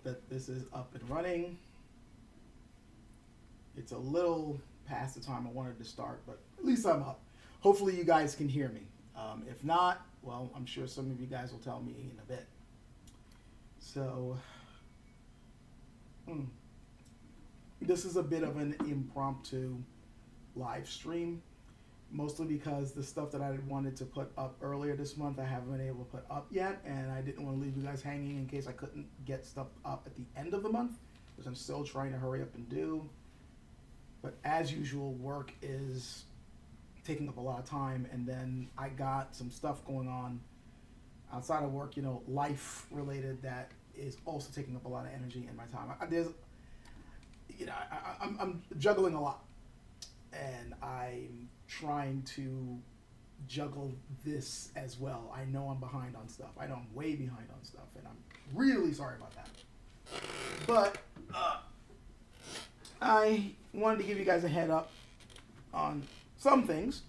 hope that this is up and running. It's a little past the time I wanted to start, but at least I'm up. Hopefully you guys can hear me. If not, well, I'm sure some of you guys will tell me in a bit. So, this is a bit of an impromptu live stream, mostly because the stuff that I wanted to put up earlier this month I haven't been able to put up yet, and I didn't want to leave you guys hanging in case I couldn't get stuff up at the end of the month, which I'm still trying to hurry up and do. But as usual, work is taking up a lot of time, and then I got some stuff going on outside of work, life related, that is also taking up a lot of energy in my time. I'm juggling a lot, and I'm trying to juggle this as well. I know I'm behind on stuff. I know I'm way behind on stuff, and I'm really sorry about that. But I wanted to give you guys a head up on some things,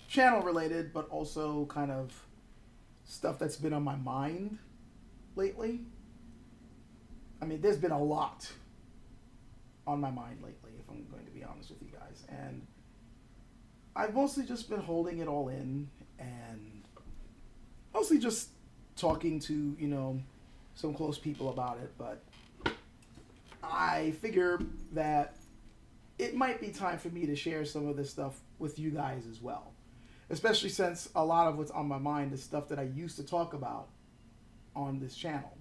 channel related, but also kind of stuff that's been on my mind lately. I mean, there's been a lot on my mind lately, if I'm going to be honest with you guys. And I've mostly just been holding it all in and mostly just talking to, some close people about it. But I figure that it might be time for me to share some of this stuff with you guys as well. Especially since a lot of what's on my mind is stuff that I used to talk about on this channel.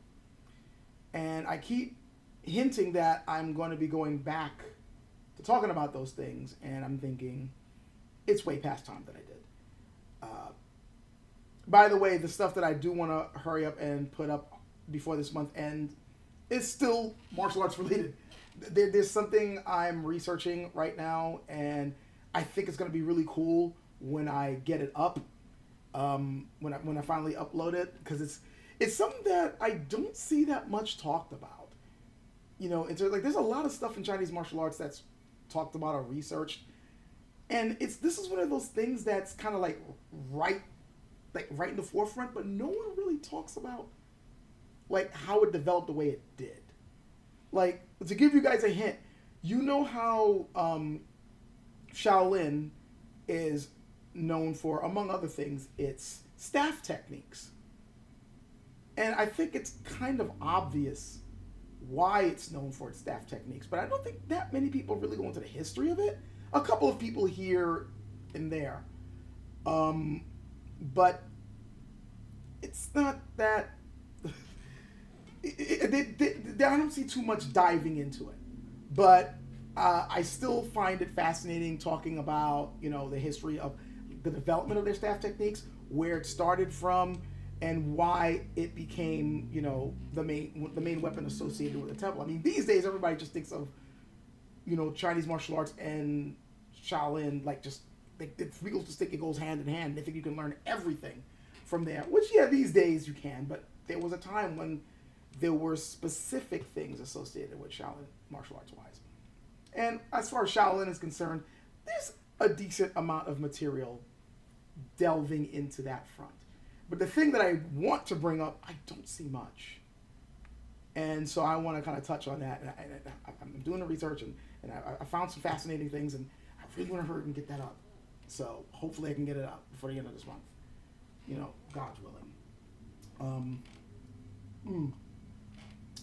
And I keep hinting that I'm going to be going back to talking about those things, and I'm thinking it's way past time that I did. By the way, the stuff that I do want to hurry up and put up before this month end is still martial arts related. There's something I'm researching right now, and I think it's going to be really cool when I get it up, when I finally upload it, because it's something that I don't see that much talked about. There's a lot of stuff in Chinese martial arts that's talked about or researched, and this is one of those things that's kind of right in the forefront, but no one really talks about how it developed the way it did. To give you guys a hint, how Shaolin is known for, among other things, its staff techniques. And I think it's kind of obvious why it's known for its staff techniques, but I don't think that many people really go into the history of it. A couple of people here and there. But it's not that... I don't see too much diving into it. But I still find it fascinating talking about, the history of the development of their staff techniques, where it started from, and why it became, the main weapon associated with the temple. I mean, these days everybody just thinks of, Chinese martial arts and Shaolin people just think it goes hand in hand. They think you can learn everything from there, which these days you can. But there was a time when there were specific things associated with Shaolin martial arts wise. And as far as Shaolin is concerned, there's a decent amount of material delving into that front. But the thing that I want to bring up, I don't see much. And so I want to kind of touch on that. And I'm doing the research, and I found some fascinating things, and I really want to hurry and get that up. So hopefully I can get it up before the end of this month. God's willing.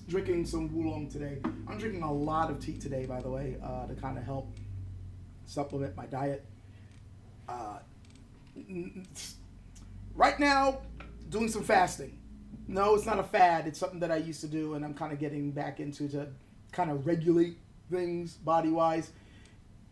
Drinking some oolong today. I'm drinking a lot of tea today, by the way, to kind of help supplement my diet. Right now, doing some fasting. No, it's not a fad. It's something that I used to do, and I'm kind of getting back into to kind of regulate things body-wise.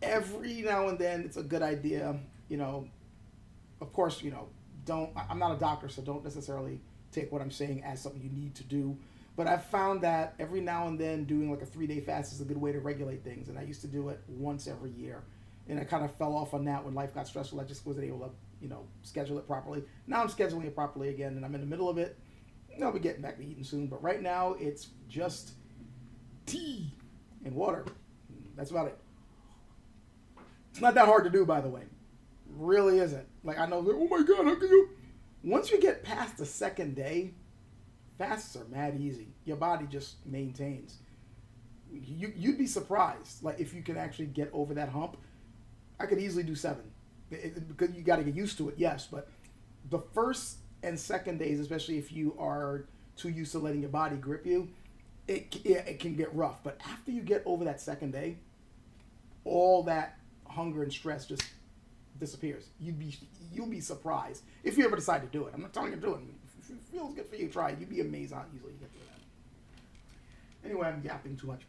Every now and then, it's a good idea. Of course, I'm not a doctor, so don't necessarily take what I'm saying as something you need to do. But I've found that every now and then doing a 3-day fast is a good way to regulate things. And I used to do it once every year. And I kind of fell off on that when life got stressful. I just wasn't able to, schedule it properly. Now I'm scheduling it properly again, and I'm in the middle of it. I'll be getting back to eating soon. But right now, it's just tea and water. That's about it. It's not that hard to do, by the way. Really isn't. I know, oh my God, how can you? Once you get past the second day, Fasts are mad easy. Your body just maintains. You'd be surprised, like if you can actually get over that hump. I could easily do 7, because you got to get used to it. Yes, but the first and second days, especially if you are too used to letting your body grip you, it can get rough. But after you get over that second day, all that hunger and stress just disappears. You'll be surprised if you ever decide to do it. I'm not telling you to do it. If it feels good for you, try it. You'd be amazed how easily you get through that. Anyway, I'm yapping too much.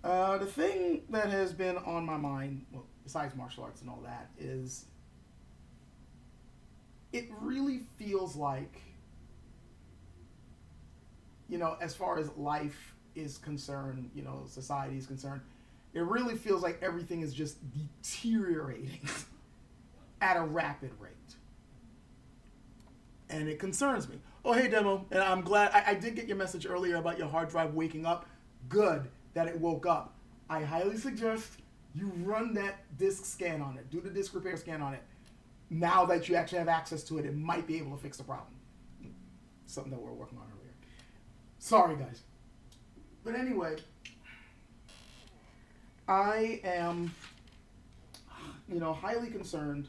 The thing that has been on my mind, well, besides martial arts and all that, is it really feels like, as far as life is concerned, society is concerned, it really feels like everything is just deteriorating at a rapid rate. And it concerns me. Oh, hey, Demo. And I'm glad. I did get your message earlier about your hard drive waking up. Good that it woke up. I highly suggest you run that disk scan on it. Do the disk repair scan on it. Now that you actually have access to it, it might be able to fix the problem. Something that we're working on earlier. Sorry, guys. But anyway, I am, highly concerned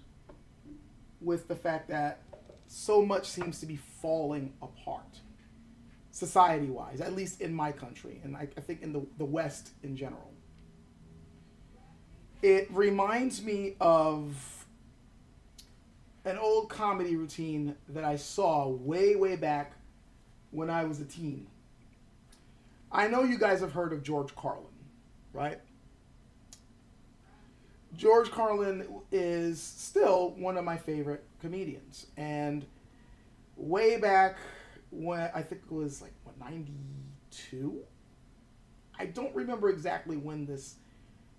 with the fact that so much seems to be falling apart, society-wise, at least in my country, and I think in the West in general. It reminds me of an old comedy routine that I saw way, way back when I was a teen. I know you guys have heard of George Carlin, right? George Carlin is still one of my favorite comedians. And way back when, I think it was 92? I don't remember exactly when this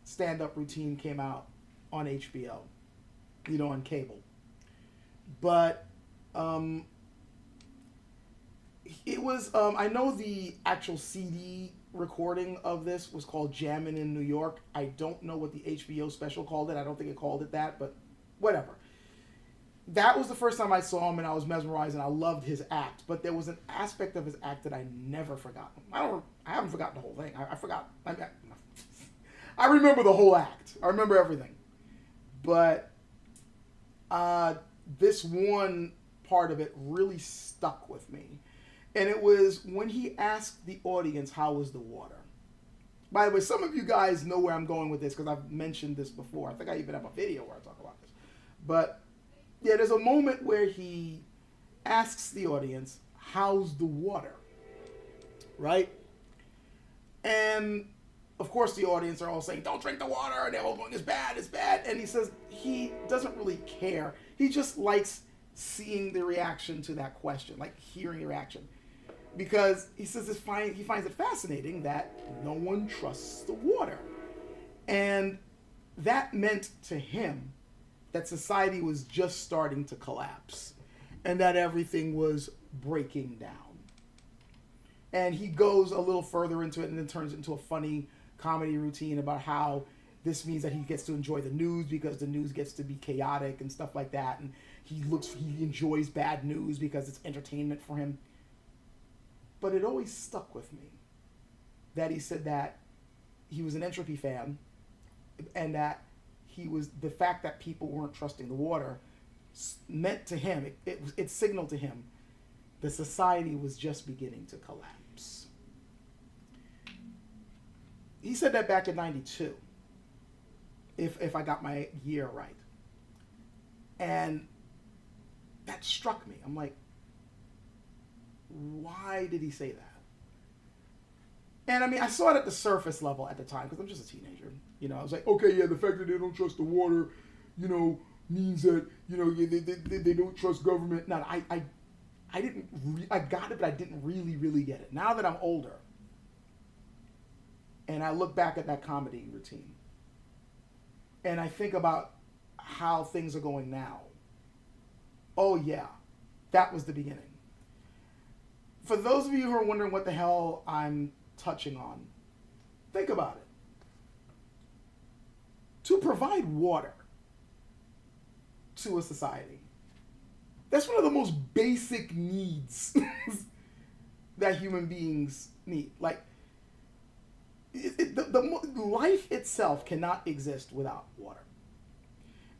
stand-up routine came out on HBO, on cable. But it was, I know the actual CD recording of this was called Jammin' in New York. I don't know what the HBO special called it. I don't think it called it that, but whatever. That was the first time I saw him, and I was mesmerized, and I loved his act. But there was an aspect of his act that I never forgot. I haven't forgotten the whole thing. I forgot. I remember the whole act. I remember everything. But this one part of it really stuck with me. And it was when he asked the audience, how was the water? By the way, some of you guys know where I'm going with this because I've mentioned this before. I think I even have a video where I talk about this. But yeah, there's a moment where he asks the audience, how's the water? Right? And of course the audience are all saying, don't drink the water. And they're all going, it's bad, it's bad. And he says he doesn't really care. He just likes seeing the reaction to that question, like hearing the reaction. Because he says he finds it fascinating that no one trusts the water. And that meant to him that society was just starting to collapse and that everything was breaking down. And he goes a little further into it and then turns it into a funny comedy routine about how this means that he gets to enjoy the news because the news gets to be chaotic and stuff like that. And he enjoys bad news because it's entertainment for him. But it always stuck with me that he said that he was an Entropy fan and that the fact that people weren't trusting the water meant to him, it signaled to him the society was just beginning to collapse. He said that back in 92, if I got my year right. And that struck me. I'm like, why did he say that? And I mean, I saw it at the surface level at the time because I'm just a teenager. I was like, okay, yeah, the fact that they don't trust the water, means that, they don't trust government. No, I got it, but I didn't really get it. Now that I'm older, and I look back at that comedy routine, and I think about how things are going now. Oh yeah, that was the beginning. For those of you who are wondering what the hell I'm touching on, think about it. To provide water to a society, That's one of the most basic needs that human beings need. Like, the life itself cannot exist without water.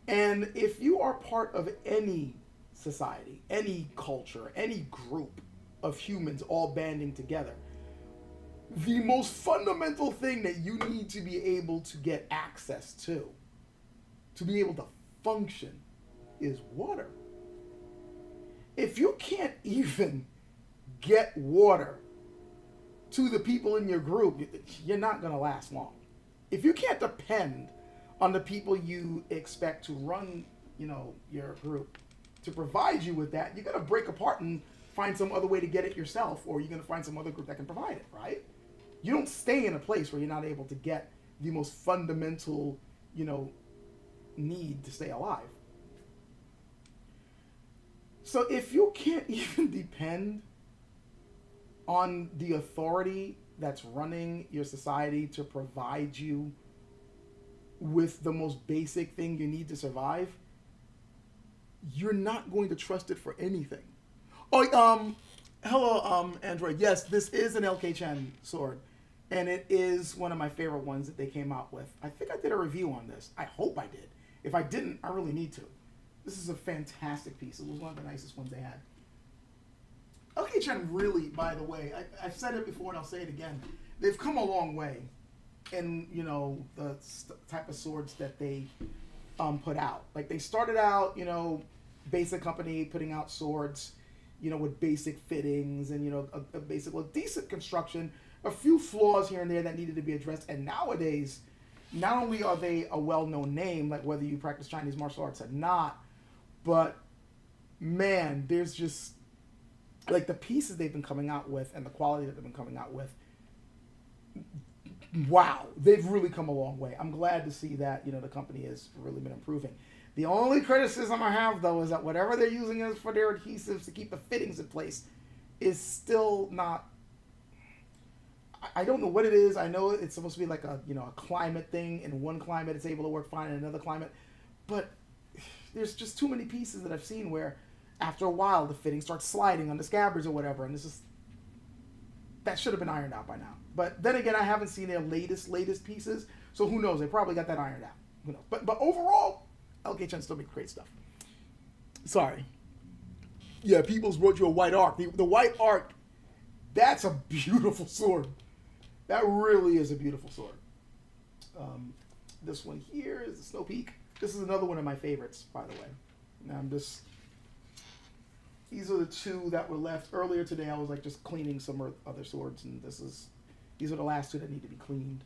And if you are part of any society, any culture, any group of humans all banding together, the most fundamental thing that you need to be able to get access to be able to function, is water. If you can't even get water to the people in your group, you're not going to last long. If you can't depend on the people you expect to run, your group to provide you with that, you're going to break apart and find some other way to get it yourself, or you're going to find some other group that can provide it, right? You don't stay in a place where you're not able to get the most fundamental, need to stay alive. So if you can't even depend on the authority that's running your society to provide you with the most basic thing you need to survive, you're not going to trust it for anything. Oh, hello, Android. Yes, this is an LK Chen sword, and it is one of my favorite ones that they came out with. I think I did a review on this. I hope I did. If I didn't, I really need to. This is a fantastic piece. It was one of the nicest ones they had. LK Chen really, by the way, I've said it before and I'll say it again. They've come a long way in, the type of swords that they put out. Like, they started out, basic company putting out swords, with basic fittings and, a basic, decent construction, a few flaws here and there that needed to be addressed. And nowadays, not only are they a well-known name, like whether you practice Chinese martial arts or not, but man, there's just, like, the pieces they've been coming out with and the quality that they've been coming out with, wow, they've really come a long way. I'm glad to see that, the company has really been improving. The only criticism I have, though, is that whatever they're using as for their adhesives to keep the fittings in place is still not, I don't know what it is. I know it's supposed to be like a climate thing. In one climate, it's able to work fine. In another climate, but there's just too many pieces that I've seen where, after a while, the fitting starts sliding on the scabbards or whatever, and that should have been ironed out by now. But then again, I haven't seen their latest pieces, so who knows? They probably got that ironed out. Who knows? But overall, LK Chen still makes great stuff. Sorry. Yeah, Peoples brought you a white arc. The white arc, that's a beautiful sword. That really is a beautiful sword. This one here is the Snow Peak. This is another one of my favorites, by the way. Now these are the two that were left. Earlier today, I was just cleaning some other swords, and these are the last two that need to be cleaned.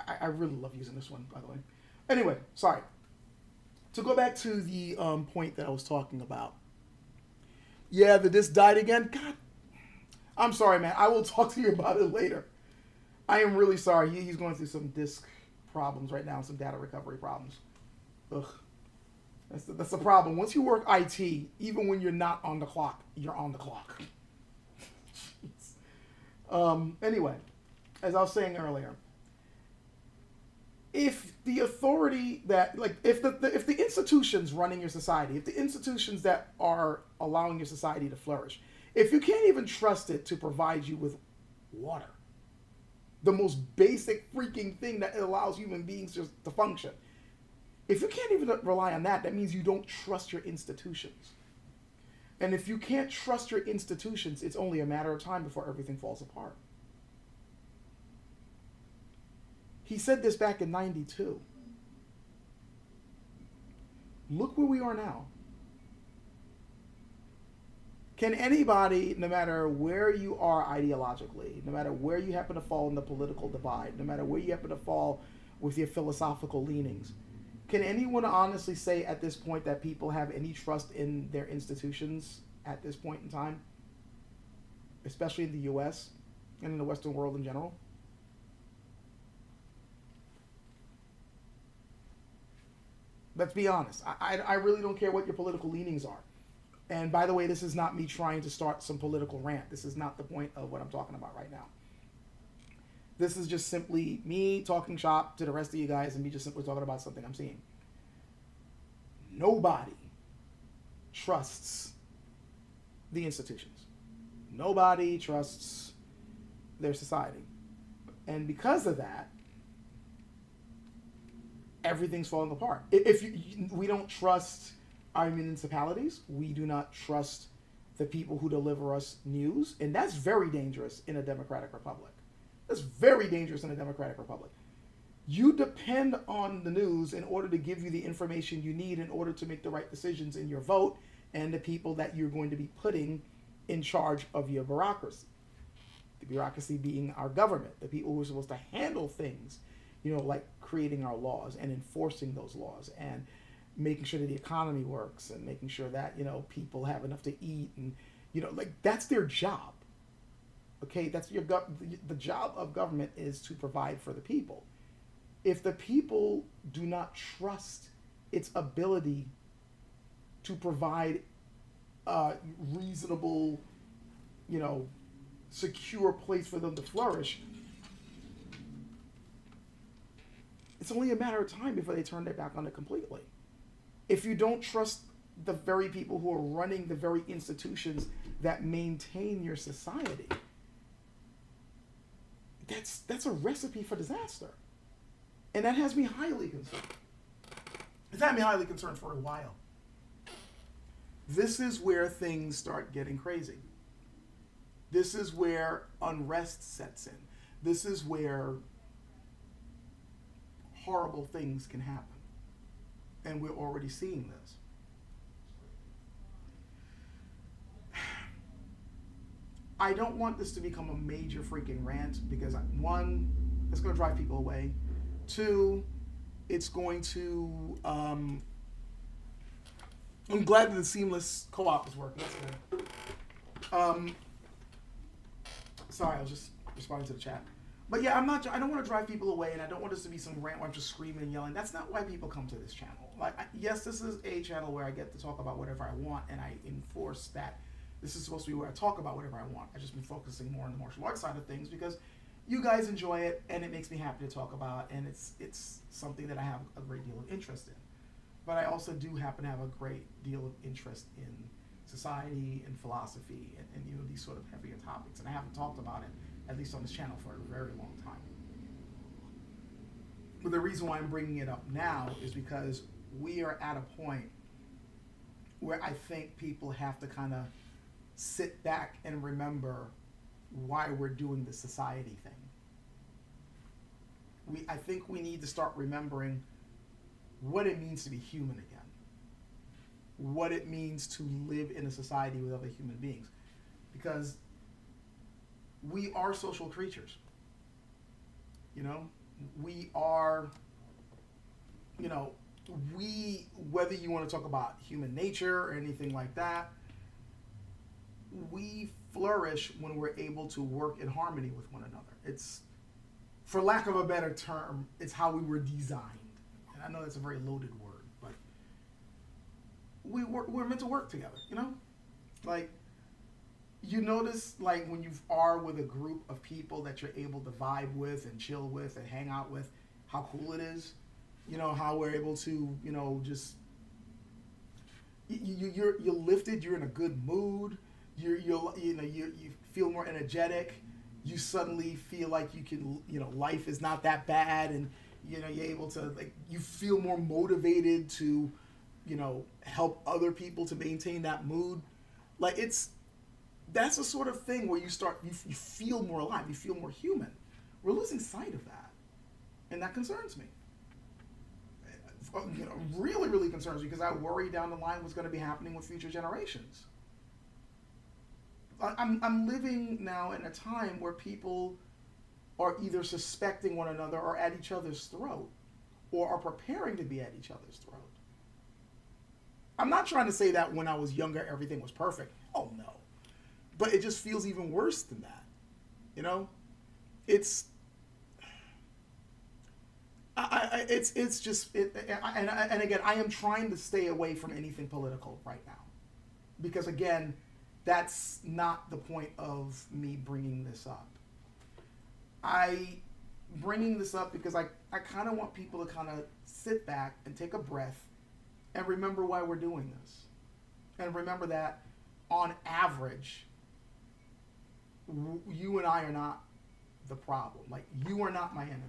I really love using this one, by the way. Anyway, sorry. To go back to the point that I was talking about. Yeah, the disc died again. God, I'm sorry, man. I will talk to you about it later. I am really sorry. He's going through some disk problems right now, some data recovery problems. Ugh. That's the problem. Once you work IT, even when you're not on the clock, you're on the clock. Anyway, as I was saying earlier, if the authority that, if the institutions running your society, if the institutions that are allowing your society to flourish, if you can't even trust it to provide you with water, the most basic freaking thing that allows human beings just to function, if you can't even rely on that, that means you don't trust your institutions. And if you can't trust your institutions, it's only a matter of time before everything falls apart. He said this back in '92. Look where we are now. Can anybody, no matter where you are ideologically, no matter where you happen to fall in the political divide, no matter where you happen to fall with your philosophical leanings, can anyone honestly say at this point that people have any trust in their institutions at this point in time? Especially in the U.S. and in the Western world in general? Let's be honest. I really don't care what your political leanings are. And by the way, this is not me trying to start some political rant. This is not the point of what I'm talking about right now. This is just simply me talking shop to the rest of you guys and me just simply talking about something I'm seeing. Nobody trusts the institutions. Nobody trusts their society. And because of that, everything's falling apart. If we don't trust our municipalities, we do not trust the people who deliver us news, and that's very dangerous in a democratic republic. That's very dangerous in a democratic republic. You depend on the news in order to give you the information you need in order to make the right decisions in your vote and the people that you're going to be putting in charge of your bureaucracy. The bureaucracy being our government, the people who are supposed to handle things, like creating our laws and enforcing those laws and making sure that the economy works and making sure that, people have enough to eat and, that's their job. Okay, that's the job of government is to provide for the people. If the people do not trust its ability to provide a reasonable, secure place for them to flourish, it's only a matter of time before they turn their back on it completely. If you don't trust the very people who are running the very institutions that maintain your society, that's a recipe for disaster. And that has me highly concerned. It's had me highly concerned for a while. This is where things start getting crazy. This is where unrest sets in. This is where horrible things can happen. And we're already seeing this. I don't want this to become a major freaking rant because, one, it's going to drive people away. Two, it's going to... I'm glad that the seamless co-op is working. That's good. Sorry, I was just responding to the chat. But yeah, I don't want to drive people away, and I don't want this to be some rant where I'm just screaming and yelling. That's not why people come to this channel. Yes, this is a channel where I get to talk about whatever I want, and I enforce that. This is supposed to be where I talk about whatever I want. I've just been focusing more on the martial arts side of things because you guys enjoy it, and it makes me happy to talk about, and it's something that I have a great deal of interest in. But I also do happen to have a great deal of interest in society and philosophy and these sort of heavier topics, and I haven't talked about it, at least on this channel, for a very long time. But the reason why I'm bringing it up now is because we are at a point where I think people have to kind of sit back and remember why we're doing the society thing. I think we need to start remembering what it means to be human again. What it means to live in a society with other human beings. Because we are social creatures. We are, whether you want to talk about human nature or anything like that, we flourish when we're able to work in harmony with one another. It's, for lack of a better term, it's how we were designed. And I know that's a very loaded word, but we're meant to work together, you notice, when you are with a group of people that you're able to vibe with and chill with and hang out with, how cool it is. How we're able to, just you're lifted. You're in a good mood. You feel more energetic. You suddenly feel like you can, life is not that bad, and you're able to you feel more motivated to, help other people to maintain that mood. That's the sort of thing where you feel more alive, you feel more human. We're losing sight of that, and that concerns me. Really, really concerns me because I worry down the line what's going to be happening with future generations. I'm living now in a time where people are either suspecting one another or at each other's throat, or are preparing to be at each other's throat. I'm not trying to say that when I was younger everything was perfect. Oh no. But it just feels even worse than that. It's just and again, I am trying to stay away from anything political right now, because again, that's not the point of me bringing this up. Bringing this up because I kind of want people to kind of sit back and take a breath and remember why we're doing this. And remember that on average, you and I are not the problem. Like, you are not my enemy.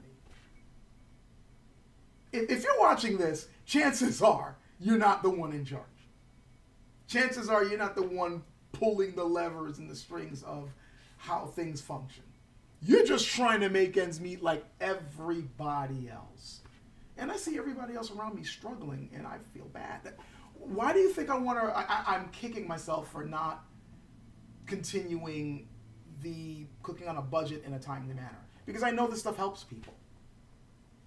If you're watching this, chances are you're not the one in charge. Chances are you're not the one pulling the levers and the strings of how things function. You're just trying to make ends meet like everybody else. And I see everybody else around me struggling, and I feel bad. Why do you think I'm kicking myself for not continuing the cooking on a budget in a timely manner? Because I know this stuff helps people.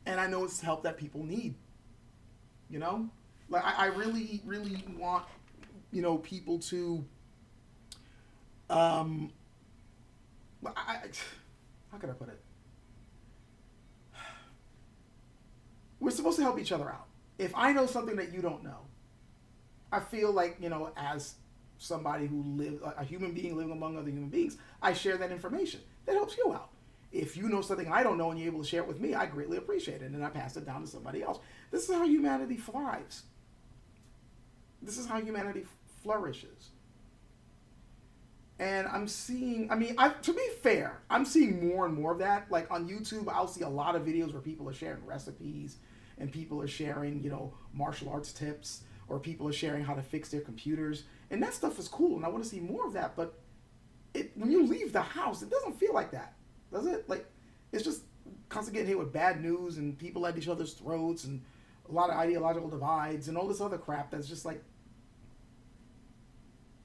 And I know it's help that people need. You know? Like, I really, really want, people to, how can I put it? We're supposed to help each other out. If I know something that you don't know, I feel like, as somebody who lives, a human being living among other human beings, I share that information. That helps you out. If you know something I don't know and you're able to share it with me, I greatly appreciate it. And then I pass it down to somebody else. This is how humanity thrives. This is how humanity flourishes. And I'm seeing, to be fair, I'm seeing more and more of that. Like on YouTube, I'll see a lot of videos where people are sharing recipes and people are sharing, martial arts tips, or people are sharing how to fix their computers. And that stuff is cool, and I want to see more of that. But when you leave the house, it doesn't feel like that, does it? Like, it's just constantly getting hit with bad news and people at each other's throats and a lot of ideological divides and all this other crap that's just like,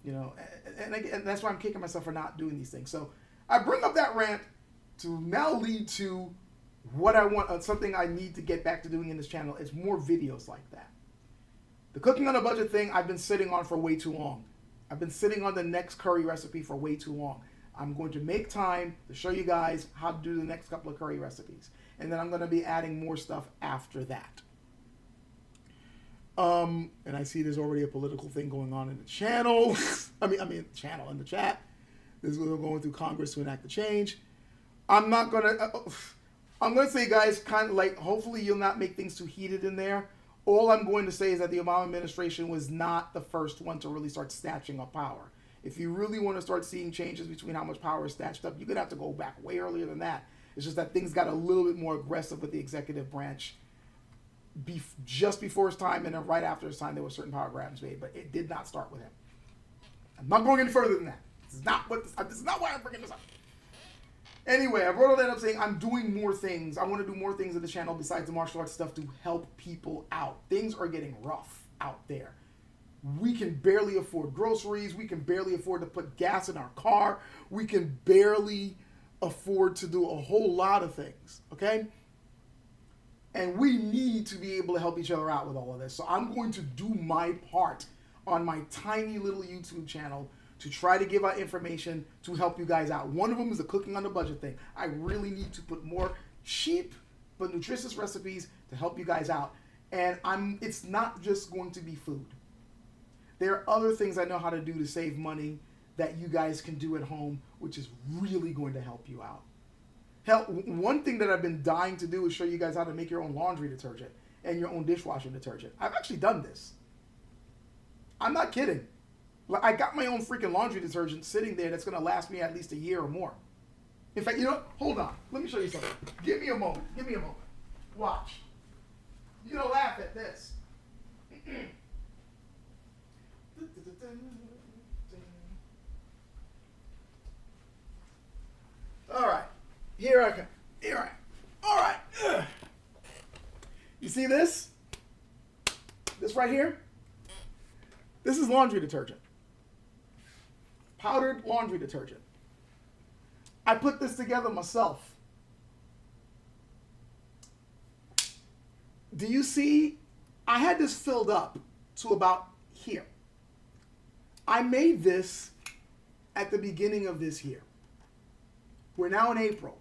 and that's why I'm kicking myself for not doing these things. So I bring up that rant to now lead to what I want, something I need to get back to doing in this channel is more videos like that. The cooking on a budget thing I've been sitting on for way too long. I've been sitting on the next curry recipe for way too long. I'm going to make time to show you guys how to do the next couple of curry recipes. And then I'm going to be adding more stuff after that. And I see there's already a political thing going on in the channel. in the chat. This is going through Congress to enact the change. I'm going to say, guys, kind of like, hopefully you'll not make things too heated in there. All I'm going to say is that the Obama administration was not the first one to really start snatching up power. If you really want to start seeing changes between how much power is snatched up, you're going to have to go back way earlier than that. It's just that things got a little bit more aggressive with the executive branch just before his time, and then right after his time, there were certain power grabs made, but it did not start with him. I'm not going any further than that. This is not why I'm bringing this up. Anyway, I brought all that up saying I'm doing more things. I want to do more things in the channel besides the martial arts stuff to help people out. Things are getting rough out there. We can barely afford groceries. We can barely afford to put gas in our car. We can barely afford to do a whole lot of things, okay? And we need to be able to help each other out with all of this. So I'm going to do my part on my tiny little YouTube channel to try to give out information to help you guys out. One of them is the cooking on the budget thing. I really need to put more cheap but nutritious recipes to help you guys out. And it's not just going to be food. There are other things I know how to do to save money that you guys can do at home, which is really going to help you out. Hell, one thing that I've been dying to do is show you guys how to make your own laundry detergent and your own dishwasher detergent. I've actually done this. I'm not kidding. Like, I got my own freaking laundry detergent sitting there that's going to last me at least a year or more. In fact, hold on. Let me show you something. Give me a moment. Watch. You're going to laugh at this. All right. Here I come. All right. Ugh. You see this? This right here? This is laundry detergent. Powdered laundry detergent. I put this together myself. Do you see? I had this filled up to about here. I made this at the beginning of this year. We're now in April.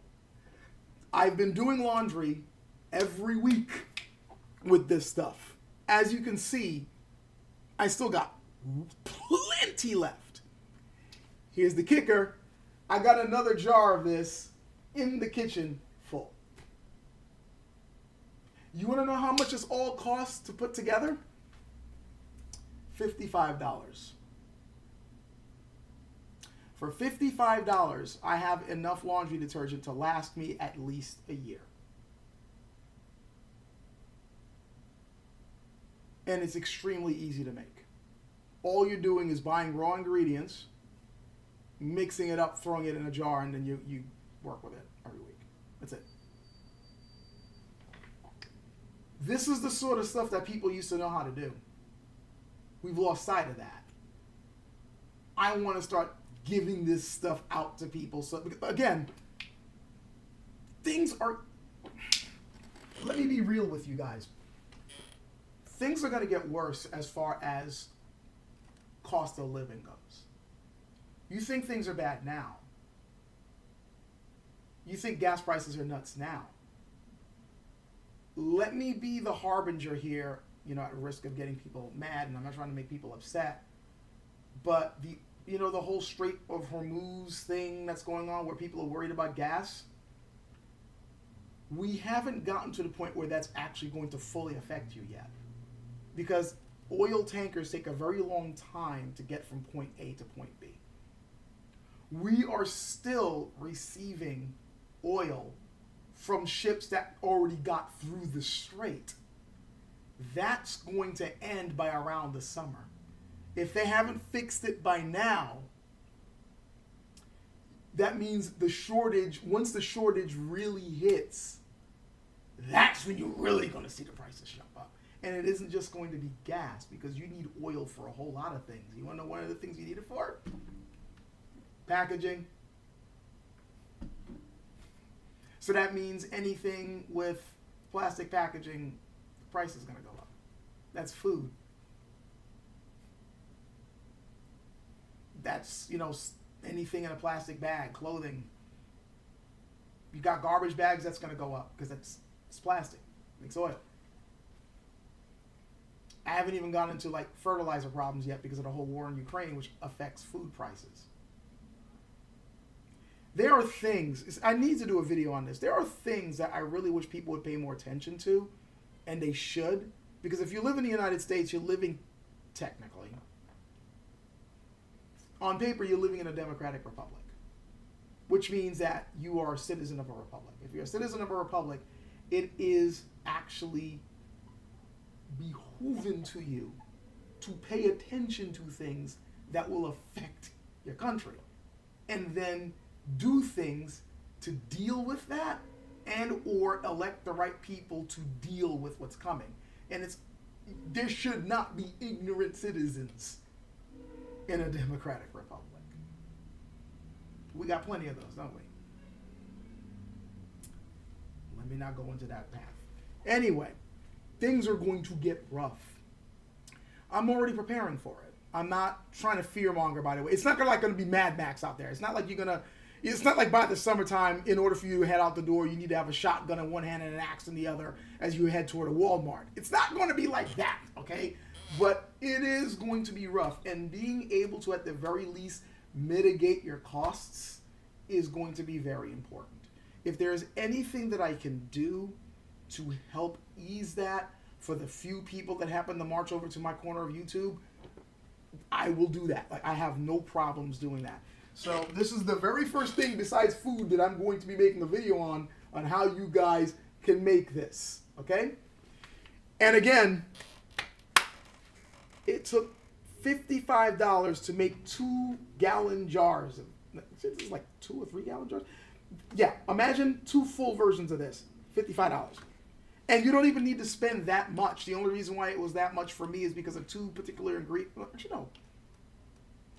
I've been doing laundry every week with this stuff. As you can see, I still got plenty left. Here's the kicker. I got another jar of this in the kitchen full. You want to know how much this all costs to put together? $55. For $55, I have enough laundry detergent to last me at least a year. And it's extremely easy to make. All you're doing is buying raw ingredients, mixing it up, throwing it in a jar, and then you work with it every week. That's it. This is the sort of stuff that people used to know how to do. We've lost sight of that. I want to start giving this stuff out to people. So, again, things are... Let me be real with you guys. Things are going to get worse as far as cost of living goes. You think things are bad now. You think gas prices are nuts now. Let me be the harbinger here, at risk of getting people mad, and I'm not trying to make people upset. But the whole Strait of Hormuz thing that's going on where people are worried about gas, we haven't gotten to the point where that's actually going to fully affect you yet. Because oil tankers take a very long time to get from point A to point B. We are still receiving oil from ships that already got through the strait. That's going to end by around the summer. If they haven't fixed it by now, that means the shortage, once the shortage really hits, that's when you're really going to see the prices jump up. And it isn't just going to be gas, because you need oil for a whole lot of things. You want to know one of the things you need it for? Packaging. So that means anything with plastic packaging, the price is going to go up. That's food. That's, anything in a plastic bag, clothing. You got garbage bags, that's going to go up because it's plastic. It makes oil. I haven't even gone into fertilizer problems yet because of the whole war in Ukraine, which affects food prices. There are things, I need to do a video on this. There are things that I really wish people would pay more attention to, and they should. Because if you live in the United States, you're living, technically, on paper, you're living in a democratic republic, which means that you are a citizen of a republic. If you're a citizen of a republic, it is actually behooving to you to pay attention to things that will affect your country, and then do things to deal with that, and or elect the right people to deal with what's coming. And there should not be ignorant citizens in a democratic republic. We got plenty of those, don't we? Let me not go into that path. Anyway, things are going to get rough. I'm already preparing for it. I'm not trying to fearmonger, by the way. It's not going to be Mad Max out there. It's not like it's not like by the summertime, in order for you to head out the door, you need to have a shotgun in one hand and an axe in the other as you head toward a Walmart. It's not going to be like that, okay? But it is going to be rough. And being able to, at the very least, mitigate your costs is going to be very important. If there's anything that I can do to help ease that for the few people that happen to march over to my corner of YouTube, I will do that. I have no problems doing that. So this is the very first thing besides food that I'm going to be making a video on how you guys can make this, okay? And again, it took $55 to make 2-gallon jars. This is like 2 or 3 gallon jars. Yeah, imagine 2 full versions of this, $55. And you don't even need to spend that much. The only reason why it was that much for me is because of 2 particular ingredients. Actually, no.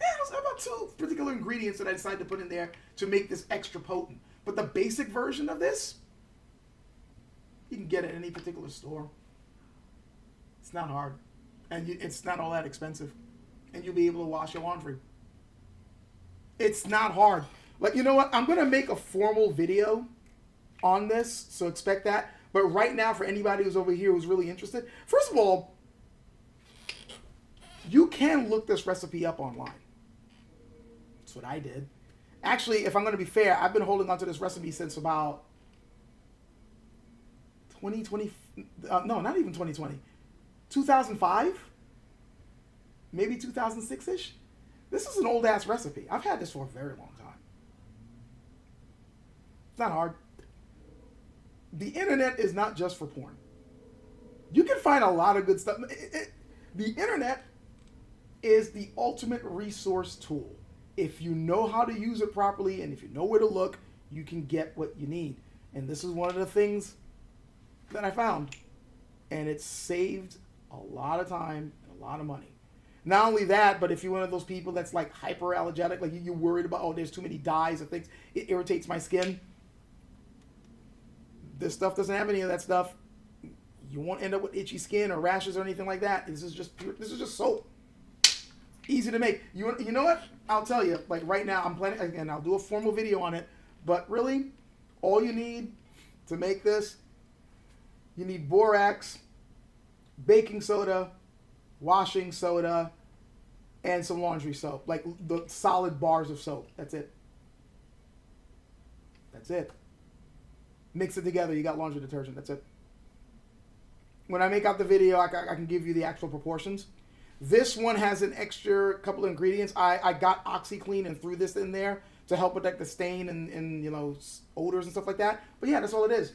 Yeah, it was about 2 particular ingredients that I decided to put in there to make this extra potent. But the basic version of this, you can get it at any particular store. It's not hard. And it's not all that expensive. And you'll be able to wash your laundry. It's not hard. You know what? I'm going to make a formal video on this, so expect that. But right now, for anybody who's over here who's really interested, first of all, you can look this recipe up online. That's what I did. Actually, if I'm going to be fair, I've been holding on to this recipe since about 2020. No, not even 2020. 2005? Maybe 2006-ish? This is an old ass recipe. I've had this for a very long time. It's not hard. The internet is not just for porn. You can find a lot of good stuff. The internet is the ultimate resource tool. If you know how to use it properly and if you know where to look, you can get what you need. And this is one of the things that I found. And it saved a lot of time and a lot of money. Not only that, but if you're one of those people that's like hyperallergenic, like you're worried about, oh, there's too many dyes or things, it irritates my skin. This stuff doesn't have any of that stuff. You won't end up with itchy skin or rashes or anything like that. This is just soap. Easy to make. You know what? I'll tell you, like right now, I'm planning, again, I'll do a formal video on it, but really, all you need to make this, you need borax, baking soda, washing soda, and some laundry soap. Like the solid bars of soap. That's it. That's it. Mix it together. You got laundry detergent. That's it. When I make out the video, I can give you the actual proportions. This one has an extra couple of ingredients. I got OxyClean and threw this in there to help protect the stain and you know, odors and stuff like that. But yeah, that's all it is.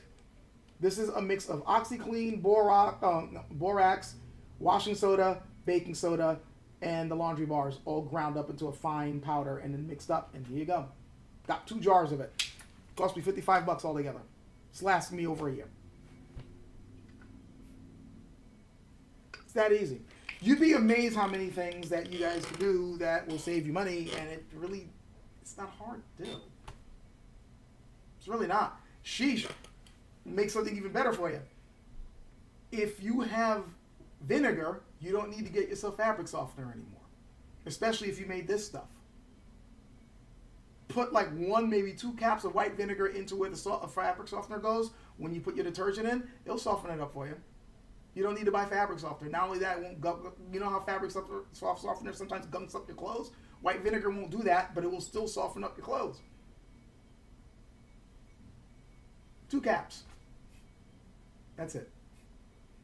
This is a mix of OxyClean, borax, washing soda, baking soda, and the laundry bars all ground up into a fine powder and then mixed up. And here you go. Got 2 jars of it. Cost me $55 altogether. It's lasted me over a year. It's that easy. You'd be amazed how many things that you guys can do that will save you money, and it's not hard to do. It's really not. Sheesh. Make something even better for you. If you have vinegar, you don't need to get yourself fabric softener anymore. Especially if you made this stuff. Put like 1, maybe 2 caps of white vinegar into where the fabric softener goes. When you put your detergent in, it'll soften it up for you. You don't need to buy fabric softener. Not only that, it won't gunk. You know how fabric softener sometimes gunks up your clothes? White vinegar won't do that, but it will still soften up your clothes. 2 caps. That's it.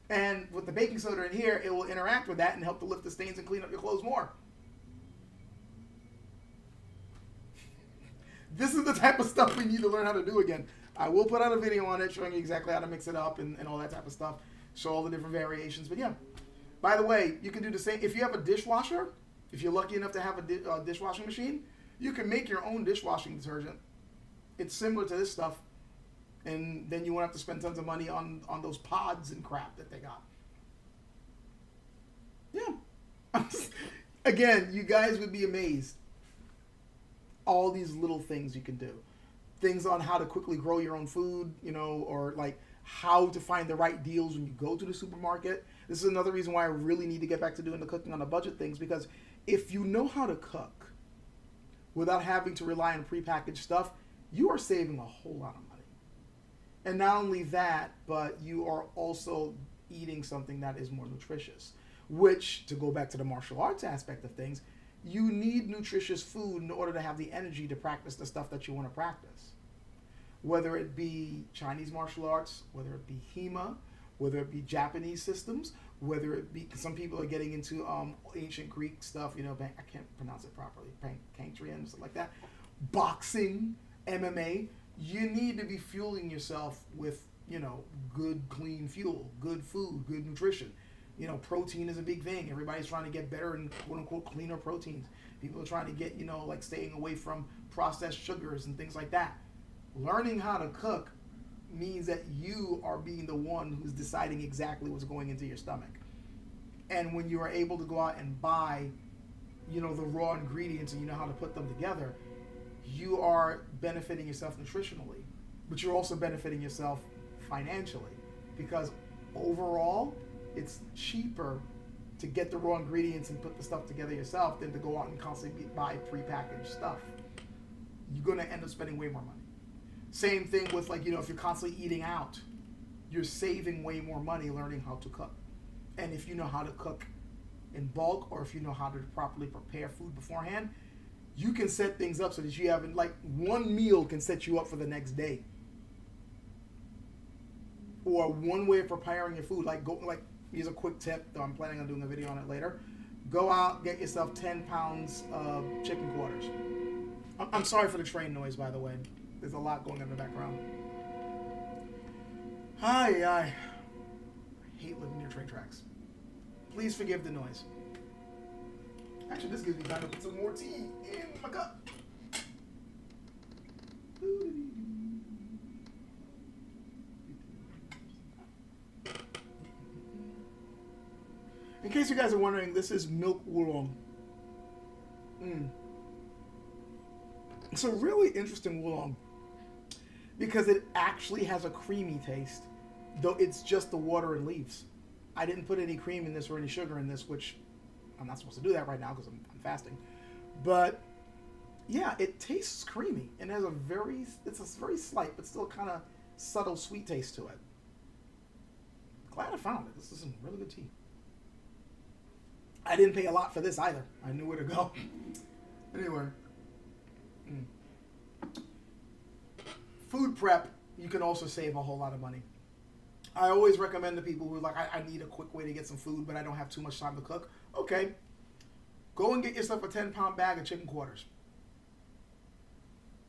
And with the baking soda in here, it will interact with that and help to lift the stains and clean up your clothes more. This is the type of stuff we need to learn how to do again. I will put out a video on it showing you exactly how to mix it up and all that type of stuff. Show all the different variations. But yeah, by the way, you can do the same. If you have a dishwasher, if you're lucky enough to have a dishwashing machine, you can make your own dishwashing detergent. It's similar to this stuff. And then you won't have to spend tons of money on those pods and crap that they got. Yeah. Again, you guys would be amazed. All these little things you can do. Things on how to quickly grow your own food, you know, or like how to find the right deals when you go to the supermarket. This is another reason why I really need to get back to doing the cooking on a budget things, because if you know how to cook without having to rely on prepackaged stuff, you are saving a whole lot of money. And not only that, but you are also eating something that is more nutritious, which, to go back to the martial arts aspect of things, you need nutritious food in order to have the energy to practice the stuff that you want to practice. Whether it be Chinese martial arts, whether it be HEMA, whether it be Japanese systems, whether it be, some people are getting into ancient Greek stuff, you know, I can't pronounce it properly, Panctrian, stuff like that, boxing, MMA. You need to be fueling yourself with, you know, good, clean fuel, good food, good nutrition. You know, protein is a big thing. Everybody's trying to get better and quote-unquote cleaner proteins. People are trying to get, you know, like staying away from processed sugars and things like that. Learning how to cook means that you are being the one who's deciding exactly what's going into your stomach. And when you are able to go out and buy, you know, the raw ingredients and you know how to put them together, you are benefiting yourself nutritionally, but you're also benefiting yourself financially, because overall, it's cheaper to get the raw ingredients and put the stuff together yourself than to go out and constantly buy prepackaged stuff. You're going to end up spending way more money. Same thing with, like, you know, if you're constantly eating out, you're saving way more money learning how to cook. And if you know how to cook in bulk, or if you know how to properly prepare food beforehand, you can set things up so that you haven't, like, one meal can set you up for the next day. Or one way of preparing your food, like, here's a quick tip, though I'm planning on doing a video on it later. Go out, get yourself 10 pounds of chicken quarters. I'm sorry for the train noise, by the way. There's a lot going on in the background. Hi, I hate living near train tracks. Please forgive the noise. Actually, this gives me time to put some more tea in my cup. In case you guys are wondering, this is milk oolong. It's a really interesting oolong because it actually has a creamy taste, though it's just the water and leaves. I didn't put any cream in this or any sugar in this, which I'm not supposed to do that right now because I'm fasting. But yeah, it tastes creamy and has it's a very slight but still kind of subtle sweet taste to it. Glad I found it. This is some really good tea. I didn't pay a lot for this either. I knew where to go. Anyway. Food prep, you can also save a whole lot of money. I always recommend to people who are like, I need a quick way to get some food, but I don't have too much time to cook. Okay. Go and get yourself a 10-pound bag of chicken quarters.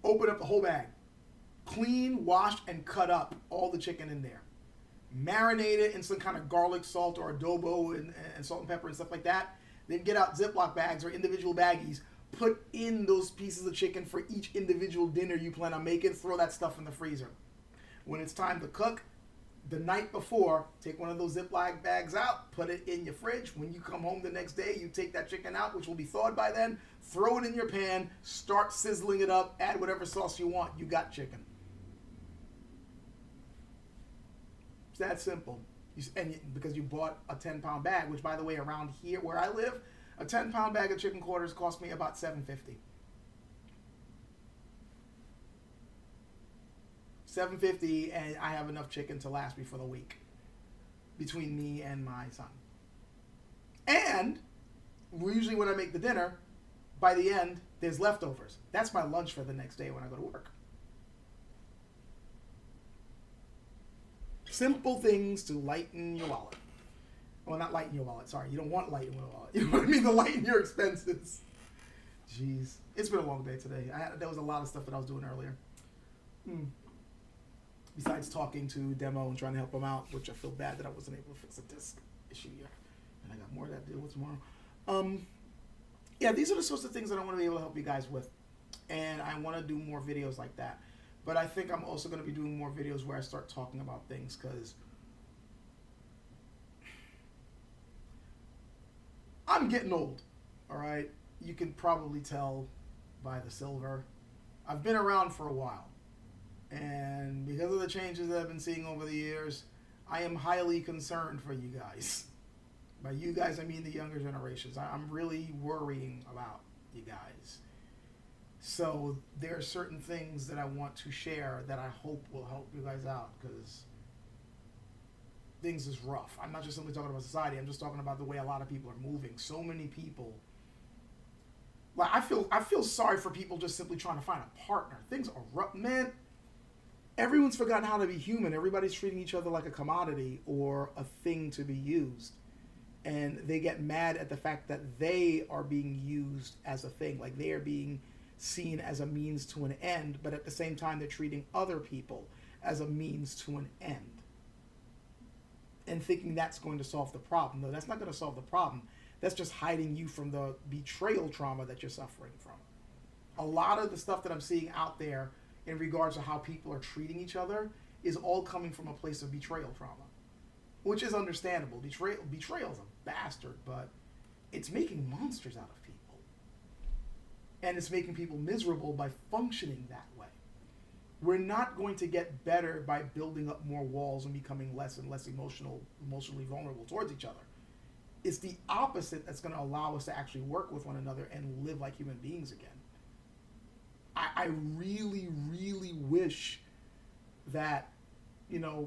Open up the whole bag. Clean, wash, and cut up all the chicken in there. Marinate it in some kind of garlic, salt, or adobo and salt and pepper and stuff like that. Then get out Ziploc bags or individual baggies. Put in those pieces of chicken for each individual dinner you plan on making. Throw that stuff in the freezer. When it's time to cook, the night before, take one of those Ziploc bags out, put it in your fridge. When you come home the next day, you take that chicken out, which will be thawed by then, throw it in your pan, start sizzling it up, add whatever sauce you want. You got chicken. That simple. Because you bought a 10-pound bag, which, by the way, around here where I live, a 10-pound bag of chicken quarters cost me about $7.50. $7.50, and I have enough chicken to last me for the week between me and my son. And usually when I make the dinner, by the end, there's leftovers. That's my lunch for the next day when I go to work. Simple things to lighten your wallet. Well, not lighten your wallet, sorry. You don't want to lighten your wallet. You know what I mean? To lighten your expenses. Jeez. It's been a long day today. There was a lot of stuff that I was doing earlier. Besides talking to Demo and trying to help him out, which I feel bad that I wasn't able to fix a disc issue yet. And I got more of that to deal with tomorrow. Yeah, these are the sorts of things that I want to be able to help you guys with. And I want to do more videos like that. But I think I'm also going to be doing more videos where I start talking about things because I'm getting old, all right? You can probably tell by the silver. I've been around for a while. And because of the changes that I've been seeing over the years, I am highly concerned for you guys. By you guys, I mean the younger generations. I'm really worrying about you guys. So there are certain things that I want to share that I hope will help you guys out because things is rough. I'm not just simply talking about society. I'm just talking about the way a lot of people are moving. So many people. Like I feel sorry for people just simply trying to find a partner. Things are rough, man. Everyone's forgotten how to be human. Everybody's treating each other like a commodity or a thing to be used. And they get mad at the fact that they are being used as a thing. Like they are being seen as a means to an end, but at the same time they're treating other people as a means to an end. And thinking that's going to solve the problem. No, that's not going to solve the problem. That's just hiding you from the betrayal trauma that you're suffering from. A lot of the stuff that I'm seeing out there in regards to how people are treating each other is all coming from a place of betrayal trauma, which is understandable. Betrayal is a bastard, but it's making monsters out of people. And it's making people miserable by functioning that way. We're not going to get better by building up more walls and becoming less and less emotionally vulnerable towards each other. It's the opposite that's going to allow us to actually work with one another and live like human beings again. I really, really wish that,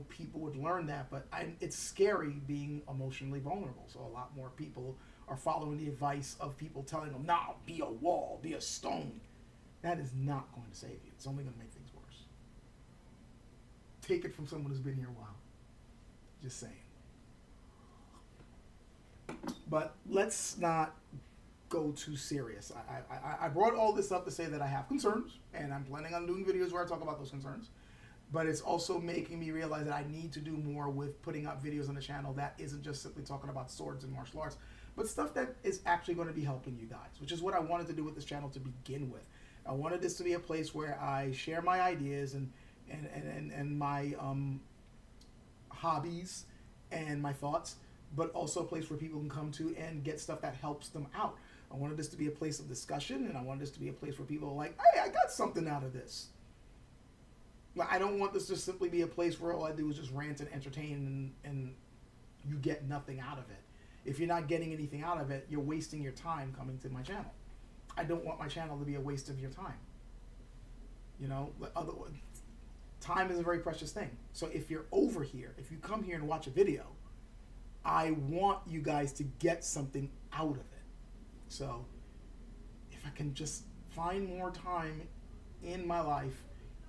people would learn that, but it's scary being emotionally vulnerable. So a lot more people are following the advice of people telling them, "No, be a wall, be a stone." That is not going to save you. It's only going to make things worse. Take it from someone who's been here a while. Just saying. But let's not go too serious. I brought all this up to say that I have concerns, and I'm planning on doing videos where I talk about those concerns. But it's also making me realize that I need to do more with putting up videos on the channel that isn't just simply talking about swords and martial arts, but stuff that is actually going to be helping you guys, which is what I wanted to do with this channel to begin with. I wanted this to be a place where I share my ideas and my hobbies and my thoughts, but also a place where people can come to and get stuff that helps them out. I wanted this to be a place of discussion, and I wanted this to be a place where people are like, hey, I got something out of this. Like, I don't want this to simply be a place where all I do is just rant and entertain and you get nothing out of it. If you're not getting anything out of it, you're wasting your time coming to my channel. I don't want my channel to be a waste of your time. You know, time is a very precious thing. So if you're over here, if you come here and watch a video, I want you guys to get something out of it. So if I can just find more time in my life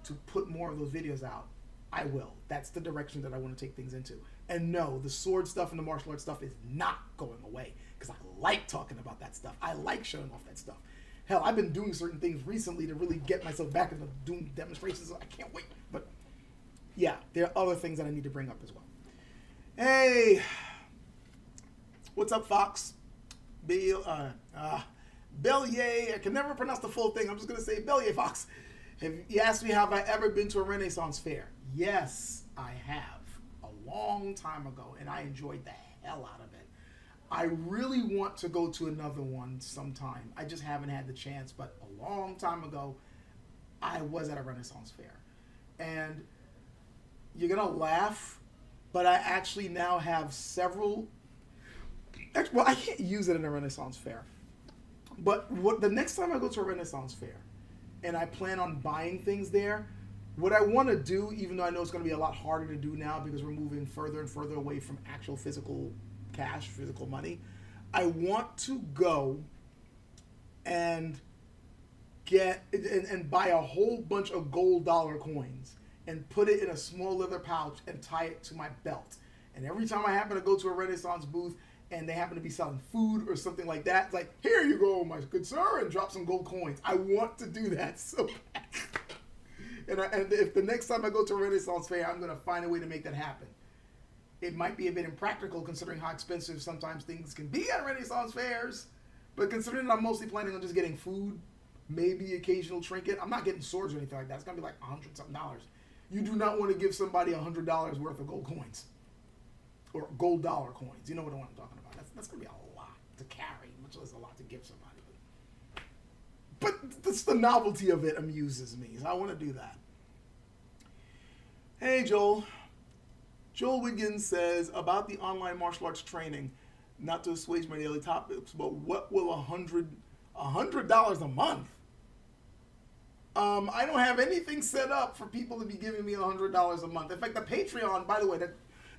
to put more of those videos out, I will. That's the direction that I want to take things into. And no, the sword stuff and the martial arts stuff is not going away, because I like talking about that stuff. I like showing off that stuff. Hell, I've been doing certain things recently to really get myself back into doing demonstrations. I can't wait. But yeah, there are other things that I need to bring up as well. Hey, what's up, Fox? Bellier. I can never pronounce the full thing. I'm just going to say Bellier Fox. You asked me, have I ever been to a Renaissance fair? Yes, I have. A long time ago, and I enjoyed the hell out of it. I really want to go to another one sometime. I just haven't had the chance, but a long time ago, I was at a Renaissance fair. And you're going to laugh, but I actually now have several... Well, I can't use it in a Renaissance fair. But the next time I go to a Renaissance fair, and I plan on buying things there, what I want to do, even though I know it's going to be a lot harder to do now because we're moving further and further away from actual physical cash, physical money, I want to go and get and buy a whole bunch of gold dollar coins and put it in a small leather pouch and tie it to my belt. And every time I happen to go to a Renaissance booth and they happen to be selling food or something like that, it's like, here you go, my good sir, and drop some gold coins. I want to do that so bad. And if the next time I go to a Renaissance fair, I'm going to find a way to make that happen. It might be a bit impractical considering how expensive sometimes things can be at Renaissance fairs, but considering that I'm mostly planning on just getting food, maybe occasional trinket, I'm not getting swords or anything like that. It's going to be like $100-something. You do not want to give somebody $100 worth of gold coins. Or gold dollar coins. You know what I'm talking about. That's going to be a lot to carry, much less a lot to give somebody. But that's the novelty of it amuses me. So I want to do that. Hey, Joel. Joel Wiggins says, about the online martial arts training, not to assuage my daily topics, but what will $100 a month? I don't have anything set up for people to be giving me $100 a month. In fact, the Patreon, by the way,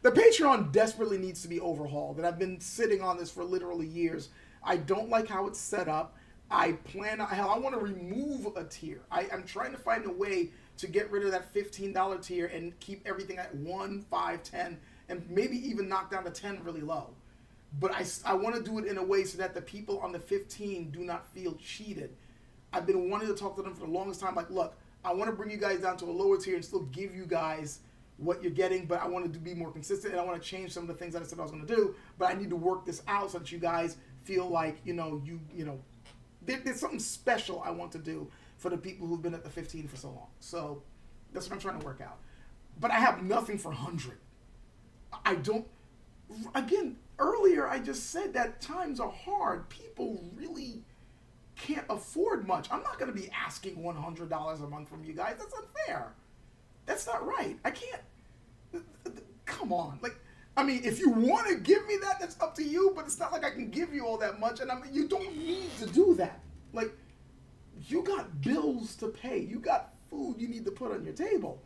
the Patreon desperately needs to be overhauled, and I've been sitting on this for literally years. I don't like how it's set up. I want to remove a tier. I'm trying to find a way to get rid of that $15 tier and keep everything at 1, 5, 10, and maybe even knock down to 10 really low. But I want to do it in a way so that the people on the 15 do not feel cheated. I've been wanting to talk to them for the longest time. Like, look, I want to bring you guys down to a lower tier and still give you guys what you're getting, but I wanted to be more consistent, and I want to change some of the things that I said I was going to do, but I need to work this out so that you guys feel like, there's something special I want to do for the people who've been at the 15 for so long. So that's what I'm trying to work out. But I have nothing for 100. I don't, again, earlier I just said that times are hard. People really can't afford much. I'm not going to be asking $100 a month from you guys. That's unfair. That's not right. I can't. Come on. Like, I mean, if you want to give me that, that's up to you, but it's not like I can give you all that much, and I mean, you don't need to do that. Like, you got bills to pay. You got food you need to put on your table.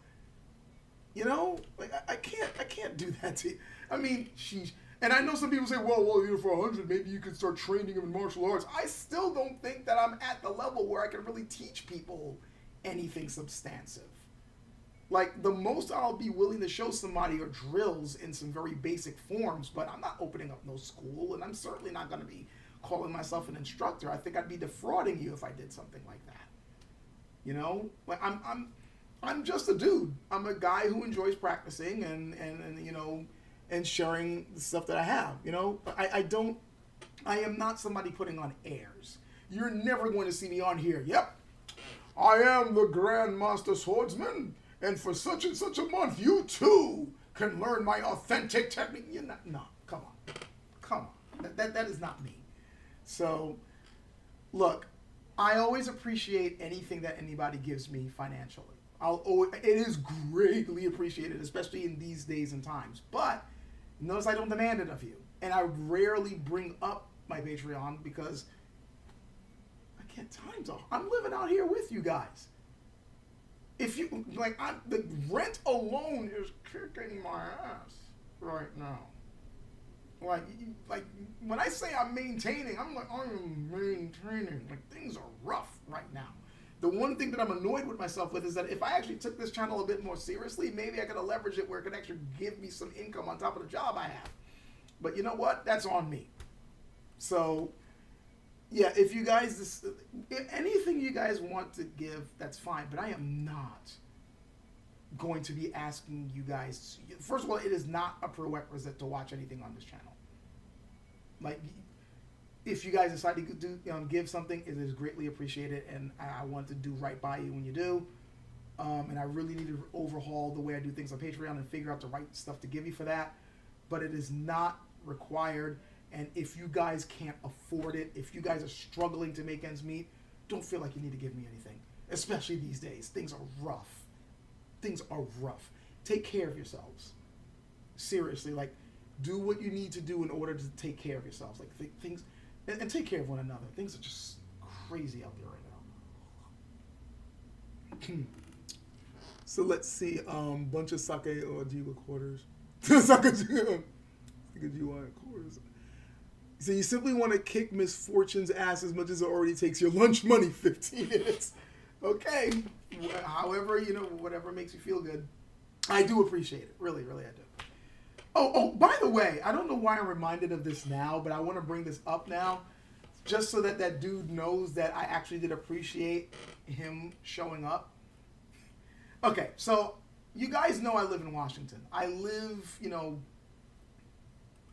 You know? Like, I can't do that to you. I mean, sheesh. And I know some people say, well, for 100, maybe you could start training them in martial arts. I still don't think that I'm at the level where I can really teach people anything substantive. Like, the most I'll be willing to show somebody are drills in some very basic forms, but I'm not opening up no school, and I'm certainly not going to be calling myself an instructor. I think I'd be defrauding you if I did something like that. You know, like I'm just a dude. I'm a guy who enjoys practicing and you know, and sharing the stuff that I have. You know, I am not somebody putting on airs. You're never going to see me on here. Yep, I am the Grandmaster Swordsman, and for such and such a month, you too can learn my authentic technique. You're not, no, come on. That is not me. So, look, I always appreciate anything that anybody gives me financially. It is greatly appreciated, especially in these days and times. But notice I don't demand it of you, and I rarely bring up my Patreon because I can't time talk. I'm living out here with you guys. If you like, the rent alone is kicking my ass right now. Like when I say I'm maintaining, I'm like, I am maintaining. Like, things are rough right now. The one thing that I'm annoyed with myself with is that if I actually took this channel a bit more seriously, maybe I could have leveraged it where it could actually give me some income on top of the job I have. But you know what? That's on me. So, yeah, if you guys, if anything you guys want to give, that's fine. But I am not going to be asking you guys. First of all, it is not a prerequisite to watch anything on this channel. Like, if you guys decide to do give something, it is greatly appreciated, and I want to do right by you when you do. And I really need to overhaul the way I do things on Patreon and figure out the right stuff to give you for that. But it is not required. And if you guys can't afford it, if you guys are struggling to make ends meet, don't feel like you need to give me anything. Especially these days. Things are rough. Things are rough. Take care of yourselves. Seriously, like, do what you need to do in order to take care of yourselves. Like, things, and take care of one another. Things are just crazy out there right now. So let's see, bunch of sake or Jiwa quarters. Sake Jiwa quarters. So you simply want to kick Misfortune's ass as much as it already takes your lunch money, 15 minutes. Okay. However, you know, whatever makes you feel good. I do appreciate it. Really, really, I do. Oh, by the way, I don't know why I'm reminded of this now, but I want to bring this up now, just so that that dude knows that I actually did appreciate him showing up. Okay, so you guys know I live in Washington. I live, you know,